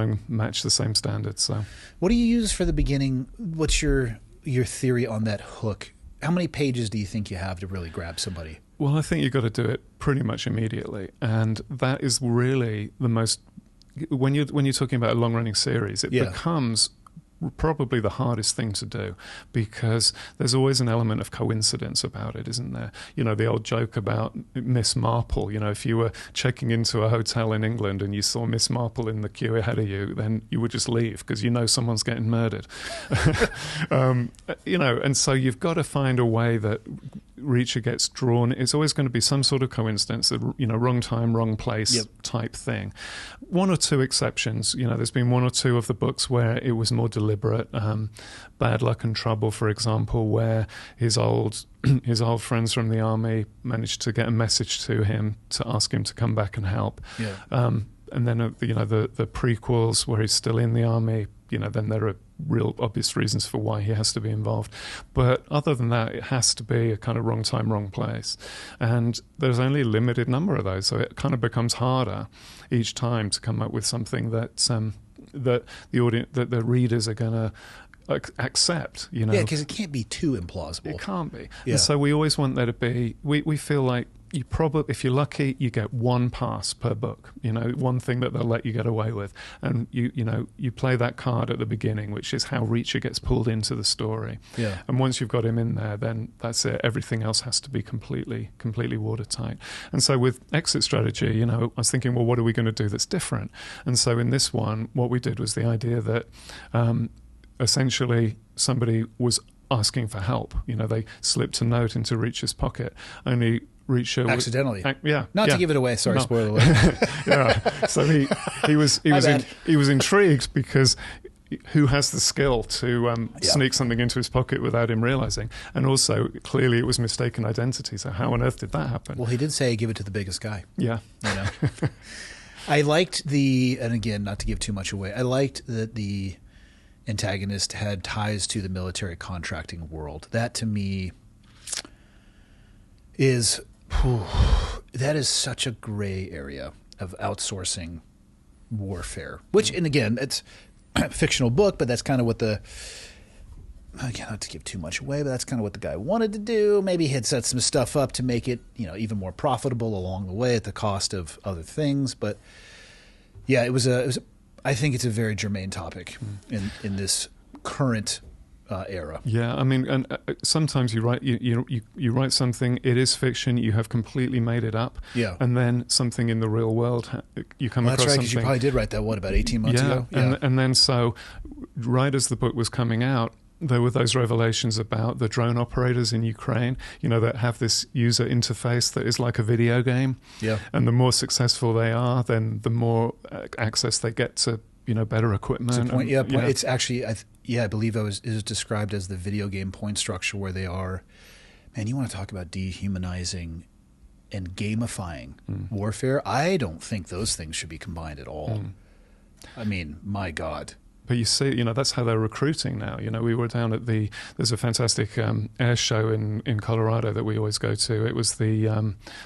and match the same standards. So, what do you use for the beginning? What's your theory on that hook? How many pages do you think you have to really grab somebody? Well, I think you've got to do it pretty much immediately, and that is really the most. When you're talking about a long-running series, it becomes probably the hardest thing to do, because there's always an element of coincidence about it, isn't there? The old joke about Miss Marple. If you were checking into a hotel in England and you saw Miss Marple in the queue ahead of you, then you would just leave because someone's getting murdered. And so you've got to find a way that Reacher gets drawn. It's always going to be some sort of coincidence, wrong time, wrong place type thing. One or two exceptions. There's been one or two of the books where it was more deliberate. Bad Luck and Trouble, for example, where his old friends from the army managed to get a message to him to ask him to come back and help. Yeah. And then the prequels where he's still in the army. Then there are real obvious reasons for why he has to be involved. But other than that, it has to be a kind of wrong time, wrong place. And there's only a limited number of those, so it kind of becomes harder each time to come up with something that the audience, that the readers are going to accept. Yeah, because it can't be too implausible. It can't be. Yeah. And so we always want there to be. We feel like you probably, if you're lucky, you get one pass per book. One thing that they'll let you get away with, and you play that card at the beginning, which is how Reacher gets pulled into the story. Yeah. And once you've got him in there, then that's it. Everything else has to be completely watertight. And so with exit strategy, I was thinking, well, what are we going to do that's different? And so in this one, what we did was the idea that essentially somebody was asking for help. They slipped a note into Reacher's pocket. Only Reacher accidentally. Not to give it away. Sorry, spoiler alert. Yeah. So he was intrigued because who has the skill to sneak something into his pocket without him realizing? And also, clearly, it was mistaken identity. So how on earth did that happen? Well, he did say, "Give it to the biggest guy." Yeah. I liked and again, not to give too much away, I liked that the antagonist had ties to the military contracting world. That to me is that is such a gray area of outsourcing warfare, which, and again, it's a fictional book, but that's kind of what again, not to give too much away, but that's kind of what the guy wanted to do. Maybe he had set some stuff up to make it, even more profitable along the way at the cost of other things. But yeah, it was I think it's a very germane topic in this current era. Yeah, I mean, and sometimes you write you write something. It is fiction. You have completely made it up. Yeah, and then something in the real world, you come across something. That's right, because you probably did write that about 18 months ago. Yeah, and then so right as the book was coming out, there were those revelations about the drone operators in Ukraine, that have this user interface that is like a video game. Yeah, and the more successful they are, then the more access they get to better equipment. It's actually, I believe it was described as the video game point structure, where they are, man, you want to talk about dehumanizing and gamifying warfare? I don't think those things should be combined at all. I mean, my God. But you see, that's how they're recruiting now. We were down at there's a fantastic air show in Colorado that we always go to. It was the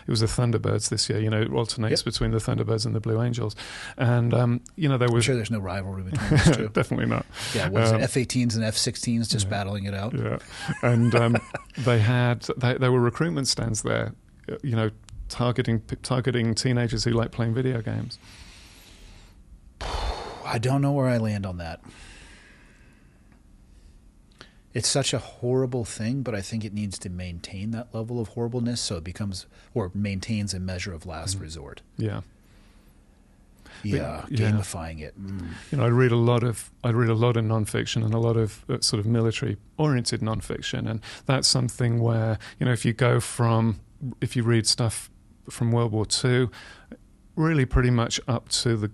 Thunderbirds this year. It alternates between the Thunderbirds and the Blue Angels. And, there was... I'm sure there's no rivalry between those two. Definitely not. Yeah, was it F-18s and F-16s just battling it out? Yeah. And there were recruitment stands there, targeting teenagers who like playing video games. I don't know where I land on that. It's such a horrible thing, but I think it needs to maintain that level of horribleness so it becomes or maintains a measure of last resort. Yeah. Yeah, gamifying it. I read a lot of nonfiction and a lot of sort of military-oriented nonfiction, and that's something where if you read stuff from World War II, really pretty much up to the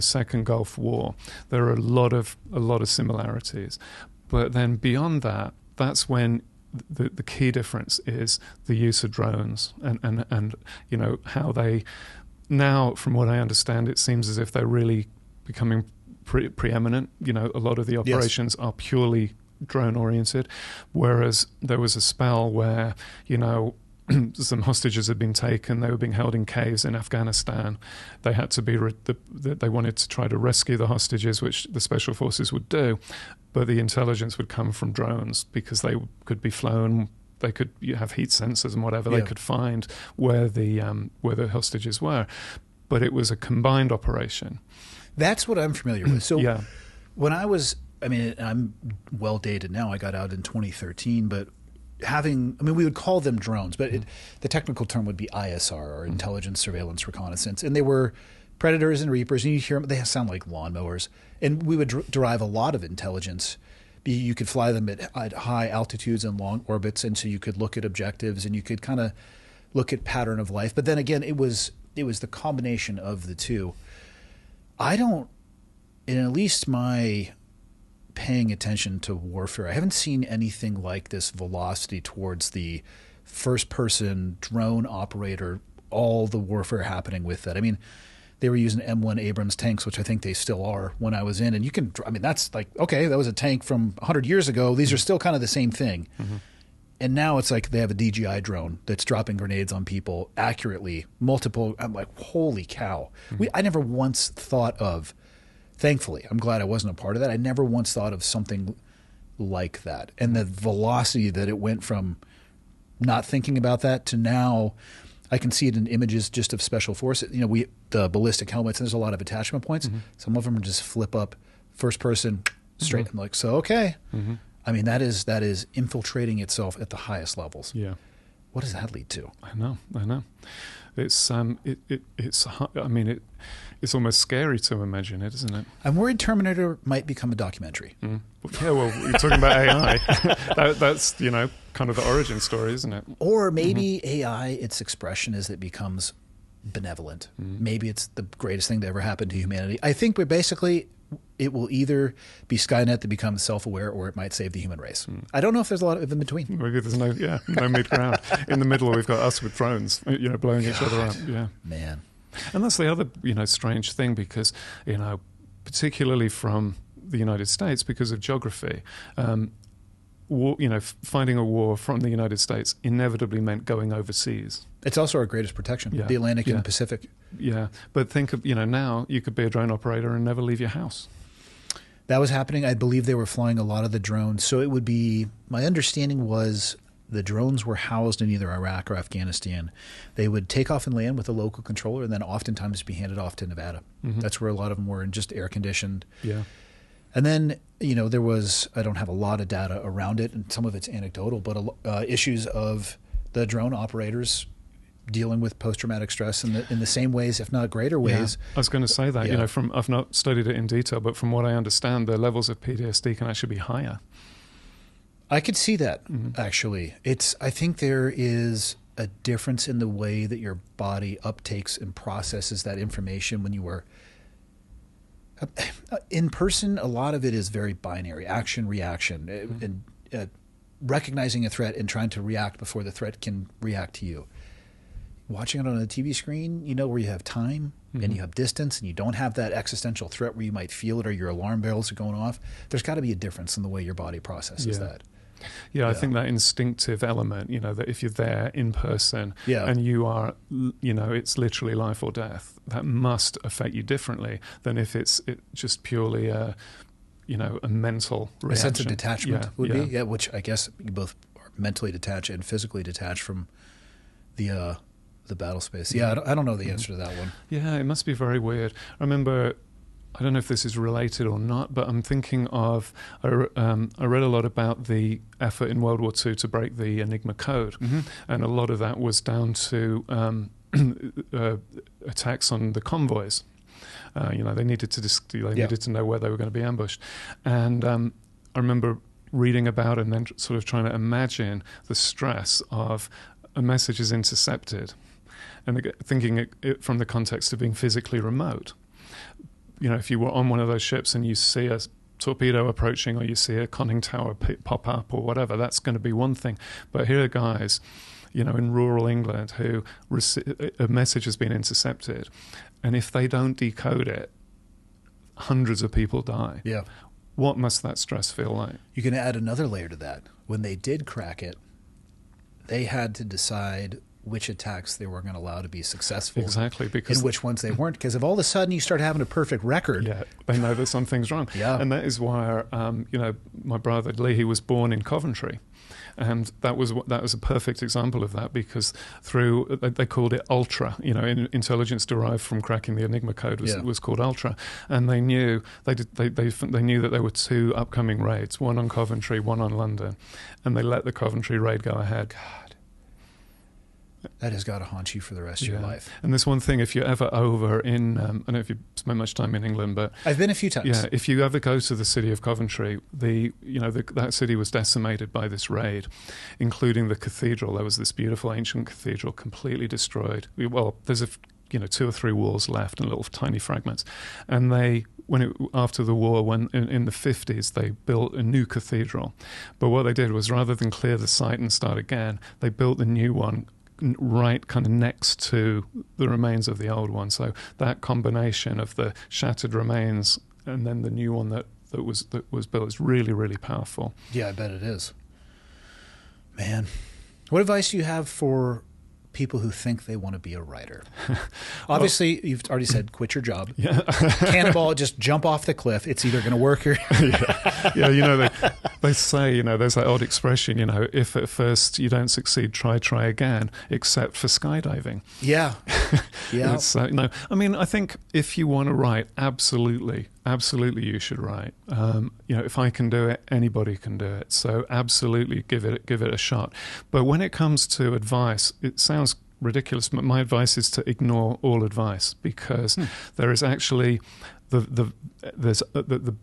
Second Gulf War, there are a lot of similarities. But then beyond that, that's when the key difference is the use of drones and how they now, from what I understand, it seems as if they're really becoming preeminent. A lot of the operations are purely drone oriented, whereas there was a spell where some hostages had been taken. They were being held in caves in Afghanistan. They had to be. They wanted to try to rescue the hostages, which the special forces would do, but the intelligence would come from drones because they could be flown. They could have heat sensors and whatever. They could find where the hostages were, but it was a combined operation. That's what I'm familiar with. So when I'm well dated now. I got out in 2013, but. We would call them drones, but the technical term would be ISR, or intelligence, surveillance, reconnaissance. And they were predators and reapers, and you hear them, they sound like lawnmowers. And we would derive a lot of intelligence. You could fly them at high altitudes and long orbits, and so you could look at objectives, and you could kind of look at pattern of life. But then again, it was the combination of the two. In at least my paying attention to warfare, I haven't seen anything like this velocity towards the first-person drone operator, all the warfare happening with that. They were using M1 Abrams tanks, which I think they still are when I was in. And that's like, okay, that was a tank from 100 years ago. These are still kind of the same thing. And now it's like they have a DJI drone that's dropping grenades on people accurately, multiple. I'm like, holy cow. I never once thought of, thankfully, I'm glad I wasn't a part of that. I never once thought of something like that. And the velocity that it went from not thinking about that to now, I can see it in images just of special forces. The ballistic helmets, and there's a lot of attachment points. Some of them are just flip up, first person, straight. I'm like, so okay. That is infiltrating itself at the highest levels. Yeah. What does that lead to? I know. It's almost scary to imagine it, isn't it? I'm worried Terminator might become a documentary. Yeah, well, you're talking about AI. That's kind of the origin story, isn't it? Or maybe AI, its expression is it becomes benevolent. Maybe it's the greatest thing to ever happen to humanity. I think it will either be Skynet that becomes self-aware, or it might save the human race. I don't know if there's a lot of in between. Maybe there's no mid-ground. In the middle, we've got us with drones, blowing each other up. Yeah, man. And that's the other, strange thing, because, particularly from the United States, because of geography, finding a war from the United States inevitably meant going overseas. It's also our greatest protection, the Atlantic and the Pacific. Yeah, but think of, now you could be a drone operator and never leave your house. That was happening. I believe they were flying a lot of the drones. So it would be, my understanding was the drones were housed in either Iraq or Afghanistan. They would take off and land with a local controller and then oftentimes be handed off to Nevada. That's where a lot of them were, and just air conditioned. Yeah. And then, there was, I don't have a lot of data around it, and some of it's anecdotal, but issues of the drone operators dealing with post-traumatic stress in the same ways, if not greater ways. I was going to say that, I've not studied it in detail, but from what I understand, the levels of PTSD can actually be higher. I could see that, actually. I think there is a difference in the way that your body uptakes and processes that information when you were in person. A lot of it is very binary, action, reaction, and recognizing a threat and trying to react before the threat can react to you. watching it on a TV screen, where you have time and you have distance and you don't have that existential threat where you might feel it or your alarm bells are going off, there's got to be a difference in the way your body processes that. Yeah, I think that instinctive element, that if you're there in person and you are, it's literally life or death, that must affect you differently than if it's just purely a mental reaction. A sense of detachment would be, which I guess you both are mentally detached and physically detached from the battle space. Yeah, I don't know the answer to that one. Yeah, it must be very weird. I remember, I don't know if this is related or not, but I'm thinking of, I read a lot about the effort in World War II to break the Enigma code, and a lot of that was down to attacks on the convoys. They needed to needed to know where they were going to be ambushed, and I remember reading about and then sort of trying to imagine the stress of a message is intercepted, and thinking it from the context of being physically remote. If you were on one of those ships and you see a torpedo approaching or you see a conning tower pop up or whatever, that's going to be one thing. But here are guys, in rural England who a message has been intercepted, and if they don't decode it, hundreds of people die. Yeah. What must that stress feel like? You can add another layer to that. When they did crack it, they had to decide which attacks they were going to allow to be successful. Exactly. Because and which ones they weren't. Because if all of a sudden you start having a perfect record. Yeah, they know that something's wrong. Yeah. And that is why, my brother Lee, he was born in Coventry. And that was a perfect example of that, because they called it Ultra. Intelligence derived from cracking the Enigma code was called Ultra, and they knew they knew that there were two upcoming raids, one on Coventry, one on London, and they let the Coventry raid go ahead. God, that has got to haunt you for the rest of your life. And this one thing, if you're ever over in, I don't know if you spent much time in England, but I've been a few times. Yeah, if you ever go to the city of Coventry, that city was decimated by this raid, including the cathedral. There was this beautiful ancient cathedral completely destroyed. Well, there's 2 or 3 walls left and little tiny fragments, and after the war, when in the 50s, they built a new cathedral. But what they did was, rather than clear the site and start again, they built the new one right kind of next to the remains of the old one. So that combination of the shattered remains and then the new one that was built is really, really powerful. Yeah, I bet it is. Man, what advice do you have for people who think they want to be a writer? Obviously, you've already said quit your job. Yeah. Cannonball, just jump off the cliff. It's either going to work or... Yeah, they say, there's that old expression, if at first you don't succeed, try again, except for skydiving. Yeah. Yeah. I think if you want to write, absolutely you should write. If I can do it, anybody can do it. So absolutely give it a shot. But when it comes to advice, it sounds ridiculous, but my advice is to ignore all advice, because there is actually the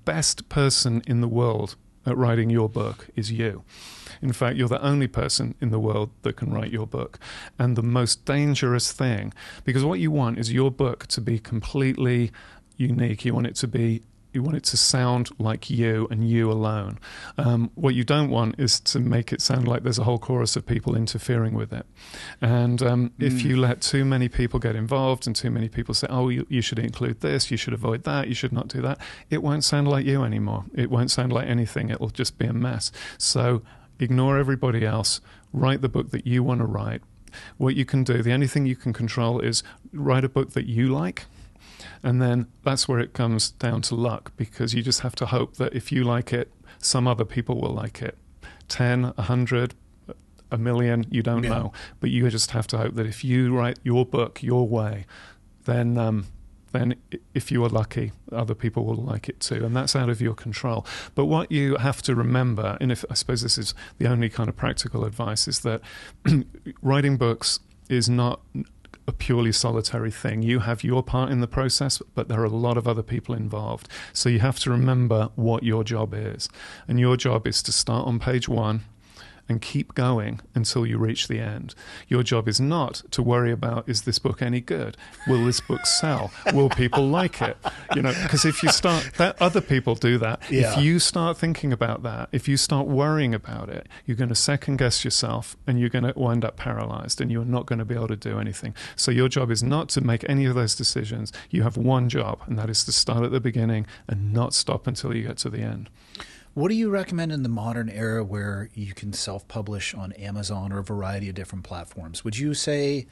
best person in the world at writing your book is you. In fact, you're the only person in the world that can write your book. And the most dangerous thing, because what you want is your book to be completely unique. You want it to sound like you and you alone. What you don't want is to make it sound like there's a whole chorus of people interfering with it. And if you let too many people get involved and too many people say, oh, you should include this, you should avoid that, you should not do that, it won't sound like you anymore. It won't sound like anything. It'll just be a mess. So ignore everybody else. Write the book that you want to write. What you can do, the only thing you can control is write a book that you like. And then that's where it comes down to luck, because you just have to hope that if you like it, some other people will like it. 10, 100, 1 million, you don't know. But you just have to hope that if you write your book your way, then if you are lucky, other people will like it too. And that's out of your control. But what you have to remember, and I suppose this is the only kind of practical advice, is that writing books is not a purely solitary thing. You have your part in the process, but there are a lot of other people involved. So you have to remember what your job is. And your job is to start on page 1 and keep going until you reach the end. Your job is not to worry about, is this book any good? Will this book sell? Will people like it? Because if you start, that other people do that. Yeah. If you start thinking about that, if you start worrying about it, you're going to second guess yourself and you're going to wind up paralyzed and you're not going to be able to do anything. So your job is not to make any of those decisions. You have one job, and that is to start at the beginning and not stop until you get to the end. What do you recommend in the modern era where you can self-publish on Amazon or a variety of different platforms? Would you say,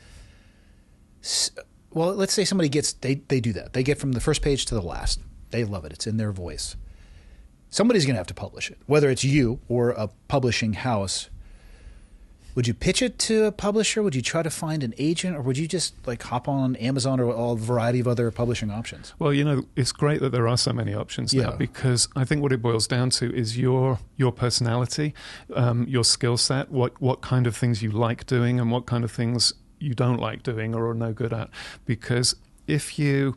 well, let's say somebody they do that. They get from the first page to the last. They love it. It's in their voice. Somebody's going to have to publish it, whether it's you or a publishing house. Would you pitch it to a publisher? Would you try to find an agent, or would you just like hop on Amazon or a variety of other publishing options? Well, it's great that there are so many options now, because I think what it boils down to is your personality, your skill set, what kind of things you like doing and what kind of things you don't like doing or are no good at. Because if you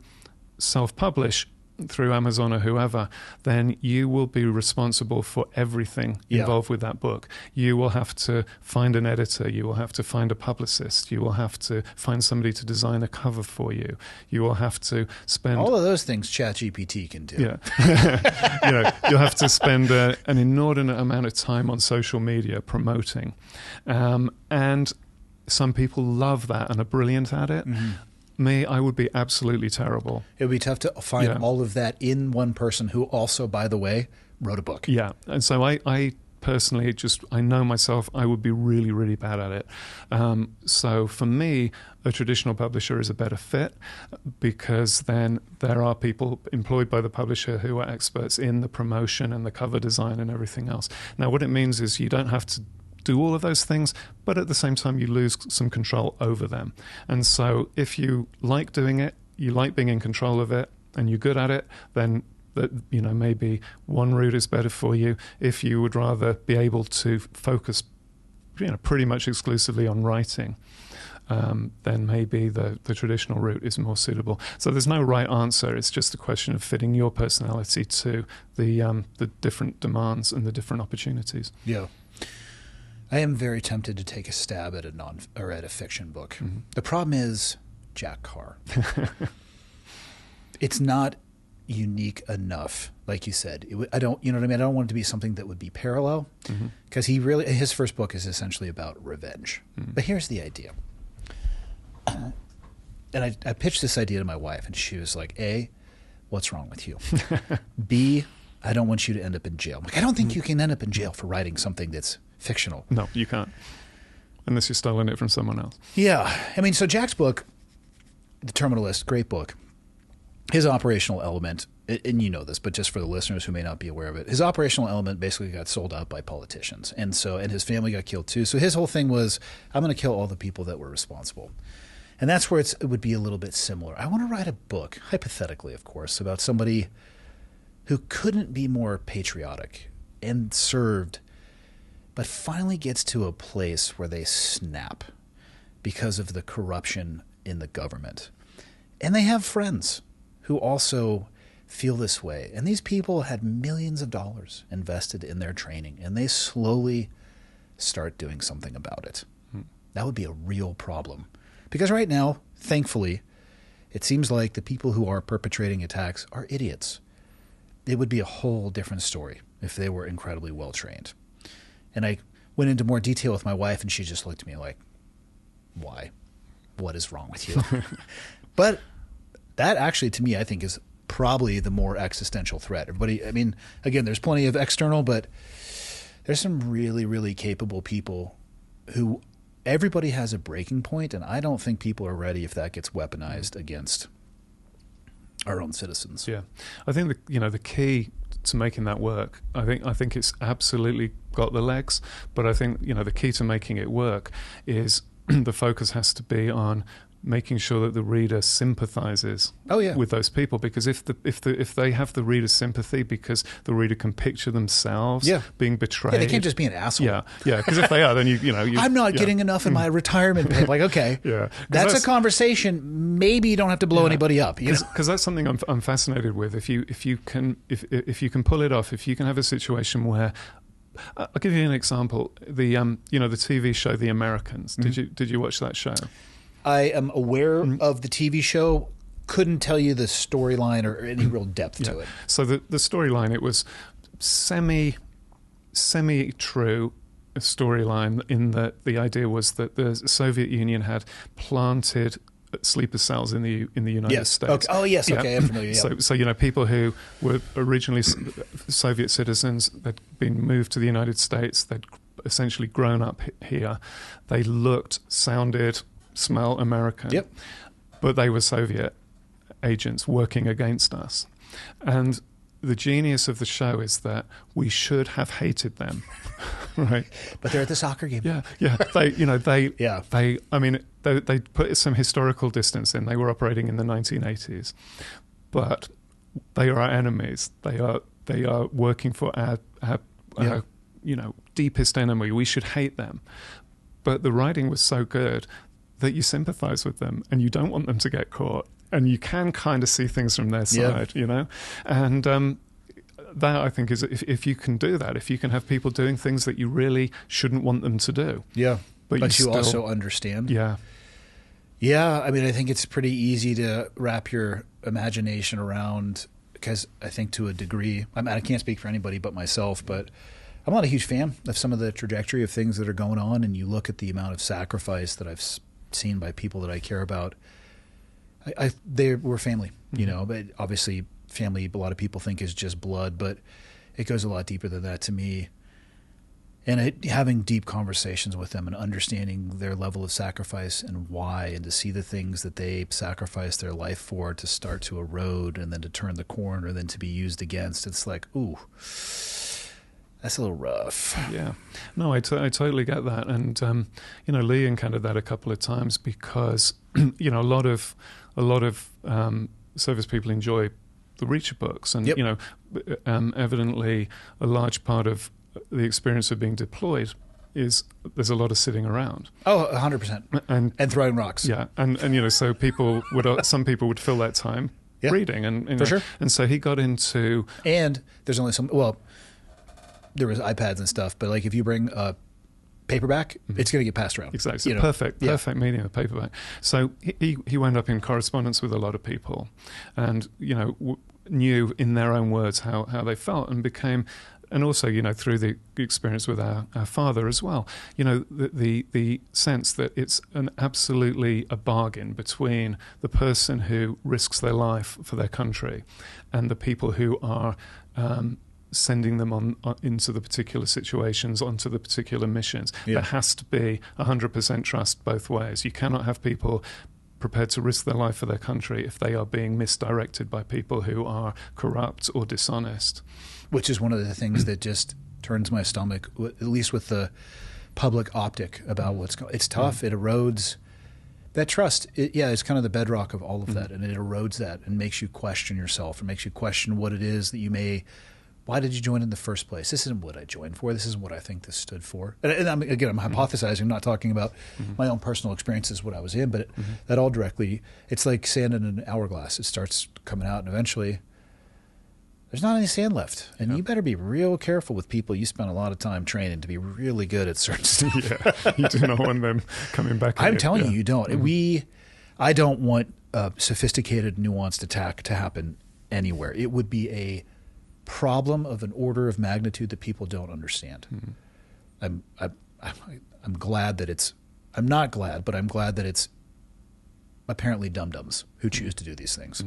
self-publish through Amazon or whoever, then you will be responsible for everything involved with that book. You will have to find an editor. You will have to find a publicist. You will have to find somebody to design a cover for you. You will have to spend... all of those things ChatGPT can do. Yeah. You'll have to spend an inordinate amount of time on social media promoting. And some people love that and are brilliant at it. Mm-hmm. Me, I would be absolutely terrible. It would be tough to find all of that in one person who also, by the way, wrote a book. Yeah. And so I personally I know myself, I would be really, really bad at it. So for me, a traditional publisher is a better fit, because then there are people employed by the publisher who are experts in the promotion and the cover design and everything else. Now, what it means is you don't have to do all of those things, but at the same time you lose some control over them. And so if you like doing it, you like being in control of it, and you're good at it, then maybe one route is better for you. If you would rather be able to focus pretty much exclusively on writing, then maybe the traditional route is more suitable. So there's no right answer. It's just a question of fitting your personality to the different demands and the different opportunities. Yeah. I am very tempted to take a stab at a fiction book. Mm-hmm. The problem is Jack Carr. It's not unique enough, like you said. I don't want it to be something that would be parallel, because his first book is essentially about revenge. Mm-hmm. But here's the idea. And I pitched this idea to my wife, and she was like, A, what's wrong with you? B, I don't want you to end up in jail. I'm like, I don't think you can end up in jail for writing something that's fictional. No, you can't. Unless you're stealing it from someone else. Yeah. I mean, so Jack's book, The Terminalist, great book. His operational element, and you know this, but just for the listeners who may not be aware of it, his operational element basically got sold out by politicians. And his family got killed too. So his whole thing was, I'm going to kill all the people that were responsible. And that's where it would be a little bit similar. I want to write a book, hypothetically, of course, about somebody who couldn't be more patriotic and served, but finally gets to a place where they snap because of the corruption in the government. And they have friends who also feel this way. And these people had millions of dollars invested in their training, and they slowly start doing something about it. That would be a real problem. Because right now, thankfully, it seems like the people who are perpetrating attacks are idiots. It would be a whole different story if they were incredibly well trained. And I went into more detail with my wife, and she just looked at me like, why? What is wrong with you? But that actually, to me, I think is probably the more existential threat. Everybody, I mean, again, there's plenty of external, but there's some really, really capable people who everybody has a breaking point, and I don't think people are ready if that gets weaponized against our own citizens. Yeah. I think the key to making that work, I think it's absolutely got the legs, but I think the key to making it work is the focus has to be on making sure that the reader sympathizes with those people, because if they have the reader's sympathy because the reader can picture themselves being betrayed. Yeah, they can't just be an asshole. Yeah, because if they are, then you I'm not getting enough in my retirement pay. Like, okay, that's a conversation. Maybe you don't have to blow anybody up. Because that's something I'm fascinated with. If you can pull it off, if you can have a situation where I'll give you an example. The the TV show The Americans. Did you watch that show? I am aware of the TV show. Couldn't tell you the storyline or any real depth to it. So the storyline, it was semi-true storyline in that the idea was that the Soviet Union had planted sleeper cells in the United States. Okay. Oh yes, okay, I'm familiar. Yeah. So people who were originally Soviet citizens, they'd been moved to the United States, they'd essentially grown up here, they looked, sounded, smelled American, but they were Soviet agents working against us. And the genius of the show is that we should have hated them, right? But they're at the soccer game. Yeah. They put some historical distance in. They were operating in the 1980s, but they are our enemies. They are working for our deepest enemy. We should hate them. But the writing was so good that you sympathize with them and you don't want them to get caught. And you can kind of see things from their side, And that, I think, is if you can do that, if you can have people doing things that you really shouldn't want them to do. Yeah, but you still also understand. Yeah. Yeah, I mean, I think it's pretty easy to wrap your imagination around, because I think to a degree, I can't speak for anybody but myself, but I'm not a huge fan of some of the trajectory of things that are going on, and you look at the amount of sacrifice that I've seen by people that I care about. They were family, but obviously family, a lot of people think is just blood, but it goes a lot deeper than that to me. And having deep conversations with them and understanding their level of sacrifice and why, and to see the things that they sacrificed their life for to start to erode and then to turn the corner and then to be used against, it's like, ooh, that's a little rough. Yeah. No, I totally get that. And, Lee encountered that a couple of times because, a lot of service people enjoy the Reacher books. And, evidently a large part of the experience of being deployed is there's a lot of sitting around. Oh, 100%. And throwing rocks. Yeah. And so some people would fill that time reading. And for sure. And so he got into... And there's only there was iPads and stuff, but like if you bring a paperback, it's going to get passed around. Exactly. So perfect medium of paperback. So he wound up in correspondence with a lot of people and, knew in their own words how they felt and became... And also, through the experience with our father as well, the sense that it's absolutely a bargain between the person who risks their life for their country and the people who are sending them on into the particular situations, onto the particular missions. There has to be 100% trust both ways. You cannot have people prepared to risk their life for their country if they are being misdirected by people who are corrupt or dishonest. Which is one of the things that just turns my stomach, at least with the public optic about what's going on. It's tough. It erodes that trust. It's kind of the bedrock of all of that, and it erodes that and makes you question yourself and makes you question what it is that you may... Why did you join in the first place? This isn't what I joined for. This isn't what I think this stood for. And I'm hypothesizing, I'm not talking about my own personal experiences, what I was in, but that all directly, it's like sand in an hourglass. It starts coming out, and eventually there's not any sand left. And you better be real careful with people you spend a lot of time training to be really good at certain stuff. You do not want them coming back. I'm telling you don't. I don't want a sophisticated, nuanced attack to happen anywhere. It would be a problem of an order of magnitude that people don't understand. I'm glad that it's... I'm not glad, but I'm glad that it's apparently dum-dums who choose to do these things.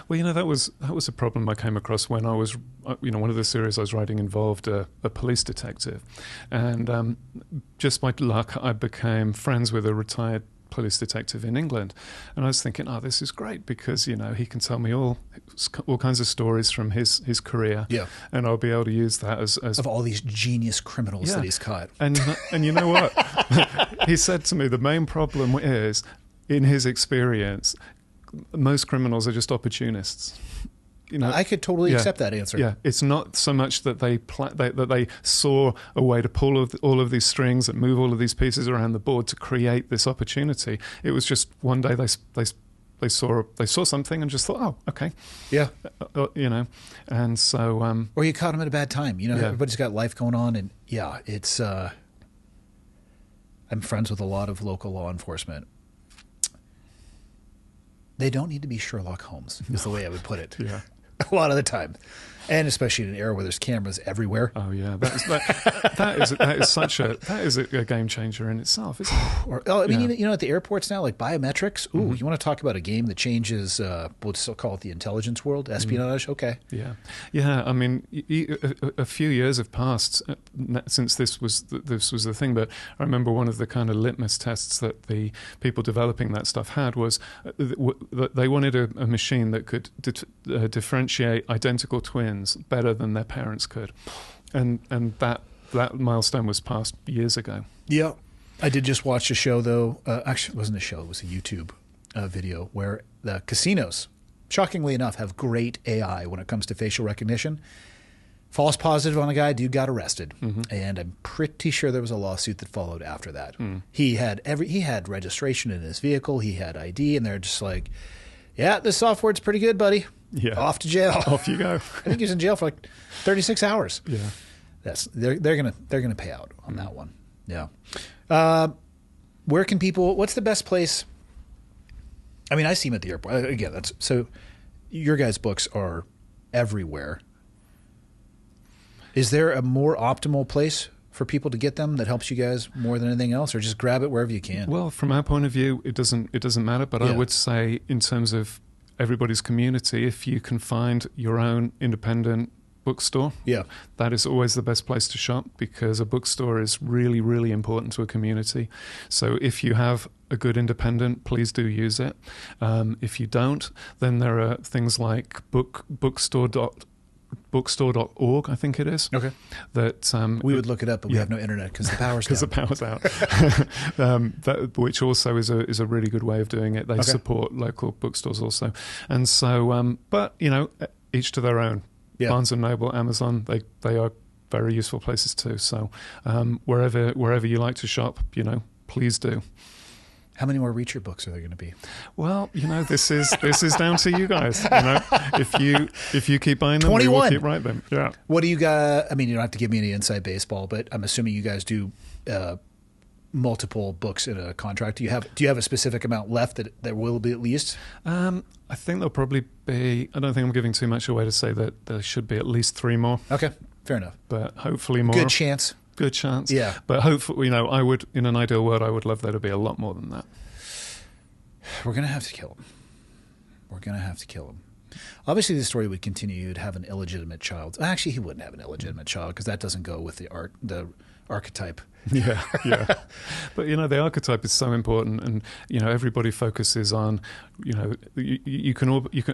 Well, that was a problem I came across when I was, one of the series I was writing involved a police detective. And just by luck, I became friends with a retired police detective in England. And I was thinking, this is great because, he can tell me all kinds of stories from his career. Yeah. And I'll be able to use that as of all these genius criminals that he's caught. And you know what? He said to me, the main problem is, in his experience, most criminals are just opportunists. I could totally accept that answer. Yeah, it's not so much that they saw a way to pull all of these strings and move all of these pieces around the board to create this opportunity. It was just one day they They saw something and just thought, oh, okay. Yeah. And so... or you caught them at a bad time. Everybody's got life going on. And, it's... I'm friends with a lot of local law enforcement. They don't need to be Sherlock Holmes, is the way I would put it. Yeah. A lot of the time. And especially in an era where there's cameras everywhere. Oh yeah, that is a game changer in itself, isn't it? Even at the airports now, like biometrics. Ooh, you want to talk about a game that changes? We'll still call it the intelligence world, espionage. Okay. Yeah. I mean, a few years have passed since this was the thing. But I remember one of the kind of litmus tests that the people developing that stuff had was that they wanted a machine that could differentiate identical twins better than their parents could, and that milestone was passed years ago. Yeah, I did just watch a show though. Actually, it wasn't a show; it was a YouTube video where the casinos, shockingly enough, have great AI when it comes to facial recognition. False positive on a guy, dude got arrested, and I'm pretty sure there was a lawsuit that followed after that. He had registration in his vehicle, he had ID, and they're just like, "Yeah, this software's pretty good, buddy. Yeah. Off to jail. Off you go." I think he was in jail for like 36 hours. Yeah. They're gonna pay out on that one. Yeah. Where can people? What's the best place? I mean, I see them at the airport. Again, so. Your guys' books are everywhere. Is there a more optimal place for people to get them that helps you guys more than anything else, or just grab it wherever you can? Well, from our point of view, it doesn't matter. But I would say, in terms of everybody's community, if you can find your own independent bookstore, that is always the best place to shop, because a bookstore is really, really important to a community. So if you have a good independent, please do use it. If you don't, then there are things like bookstore.org, I think it is. Okay. That we would look it up, but we have no internet because the power's down. Because the power's out. Which also is a really good way of doing it. They support local bookstores also, and so. But each to their own. Yeah. Barnes and Noble, Amazon, they are very useful places too. So wherever you like to shop, please do. How many more Reacher books are there going to be? Well, this is down to you guys. If you keep buying them, 21. We will keep writing them. Yeah. What do you got? I mean, you don't have to give me any inside baseball, but I'm assuming you guys do multiple books in a contract. Do you have a specific amount left that will be at least? I think there'll probably be. I don't think I'm giving too much away to say that there should be at least 3 more. Okay, fair enough. But hopefully more. Good chance. Yeah. But hopefully, I would, in an ideal world, I would love there to be a lot more than that. We're going to have to kill him. Obviously, the story would continue. You'd have an illegitimate child. Actually, he wouldn't have an illegitimate child because that doesn't go with the archetype. Yeah. But the archetype is so important, and everybody focuses on,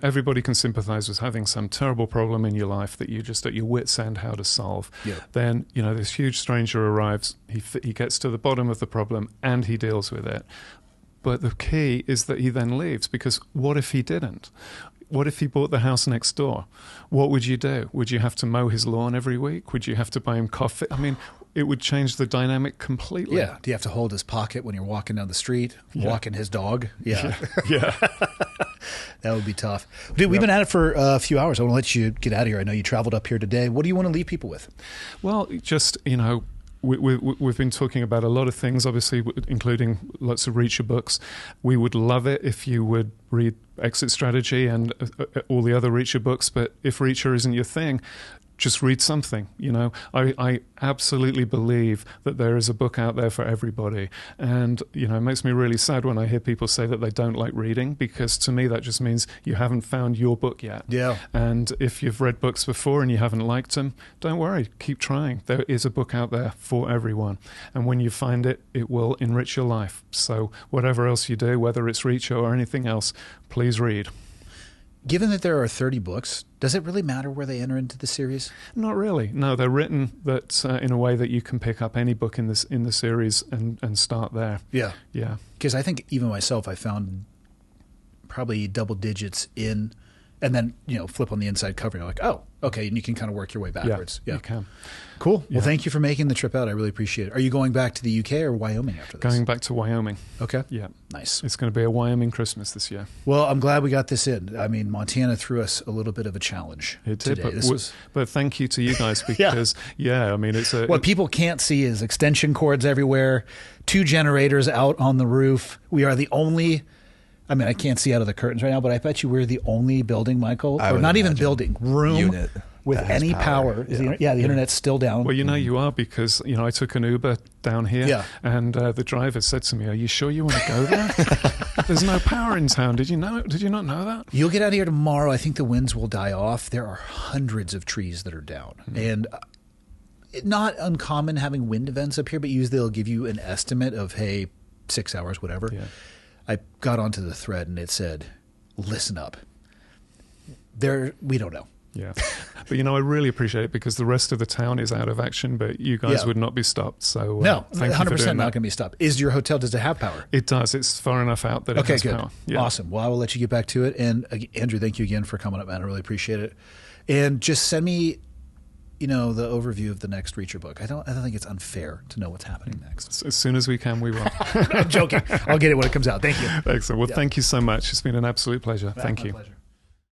everybody can sympathize with having some terrible problem in your life that you just at your wit's end how to solve. Yeah. Then this huge stranger arrives. He gets to the bottom of the problem and he deals with it. But the key is that he then leaves, because what if he didn't? What if he bought the house next door? What would you do? Would you have to mow his lawn every week? Would you have to buy him coffee? I mean, it would change the dynamic completely. Yeah. Do you have to hold his pocket when you're walking down the street, walking his dog? Yeah. That would be tough. Dude, we've been at it for a few hours. I want to let you get out of here. I know you traveled up here today. What do you want to leave people with? Well, just, we've been talking about a lot of things, obviously, including lots of Reacher books. We would love it if you would read Exit Strategy and all the other Reacher books, but if Reacher isn't your thing, just read something. I absolutely believe that there is a book out there for everybody. And, it makes me really sad when I hear people say that they don't like reading, because to me that just means you haven't found your book yet. Yeah. And if you've read books before and you haven't liked them, don't worry, keep trying. There is a book out there for everyone. And when you find it, it will enrich your life. So whatever else you do, whether it's Reacher or anything else, please read. Given that there are 30 books, does it really matter where they enter into the series? Not really. No, they're written in a way that you can pick up any book in the series and start there. Yeah. Yeah. Because I think even myself, I found probably double digits in and then flip on the inside cover. And you're like, oh, okay, and you can kind of work your way backwards. Yeah, you can. Cool. Well, thank you for making the trip out. I really appreciate it. Are you going back to the UK or Wyoming after this? Going back to Wyoming. Okay. Yeah. Nice. It's going to be a Wyoming Christmas this year. Well, I'm glad we got this in. I mean, Montana threw us a little bit of a challenge today. But thank you to you guys because, I mean, it's what people can't see is extension cords everywhere, 2 generators out on the roof. We are the only... I mean, I can't see out of the curtains right now, but I bet you we're the only building, Michael, or not even building, room unit with any power. The internet's still down. Well, you are because, I took an Uber down here and the driver said to me, are you sure you want to go there? There's no power in town. Did you not know that? You'll get out of here tomorrow. I think the winds will die off. There are hundreds of trees that are down. And not uncommon having wind events up here, but usually they'll give you an estimate of, hey, 6 hours, whatever. Yeah. I got onto the thread and it said, listen up. We don't know. Yeah. But, I really appreciate it because the rest of the town is out of action, but you guys would not be stopped. So no, 100% not going to be stopped. Is your hotel, does it have power? It does. It's far enough out that it has power. Yeah. Awesome. Well, I will let you get back to it. And Andrew, thank you again for coming up, man. I really appreciate it. And just send me the overview of the next Reacher book. I don't think it's unfair to know what's happening next. As soon as we can, we will. I'm joking. I'll get it when it comes out. Thank you. Excellent. Well, thank you so much. It's been an absolute pleasure. Thank you. Pleasure.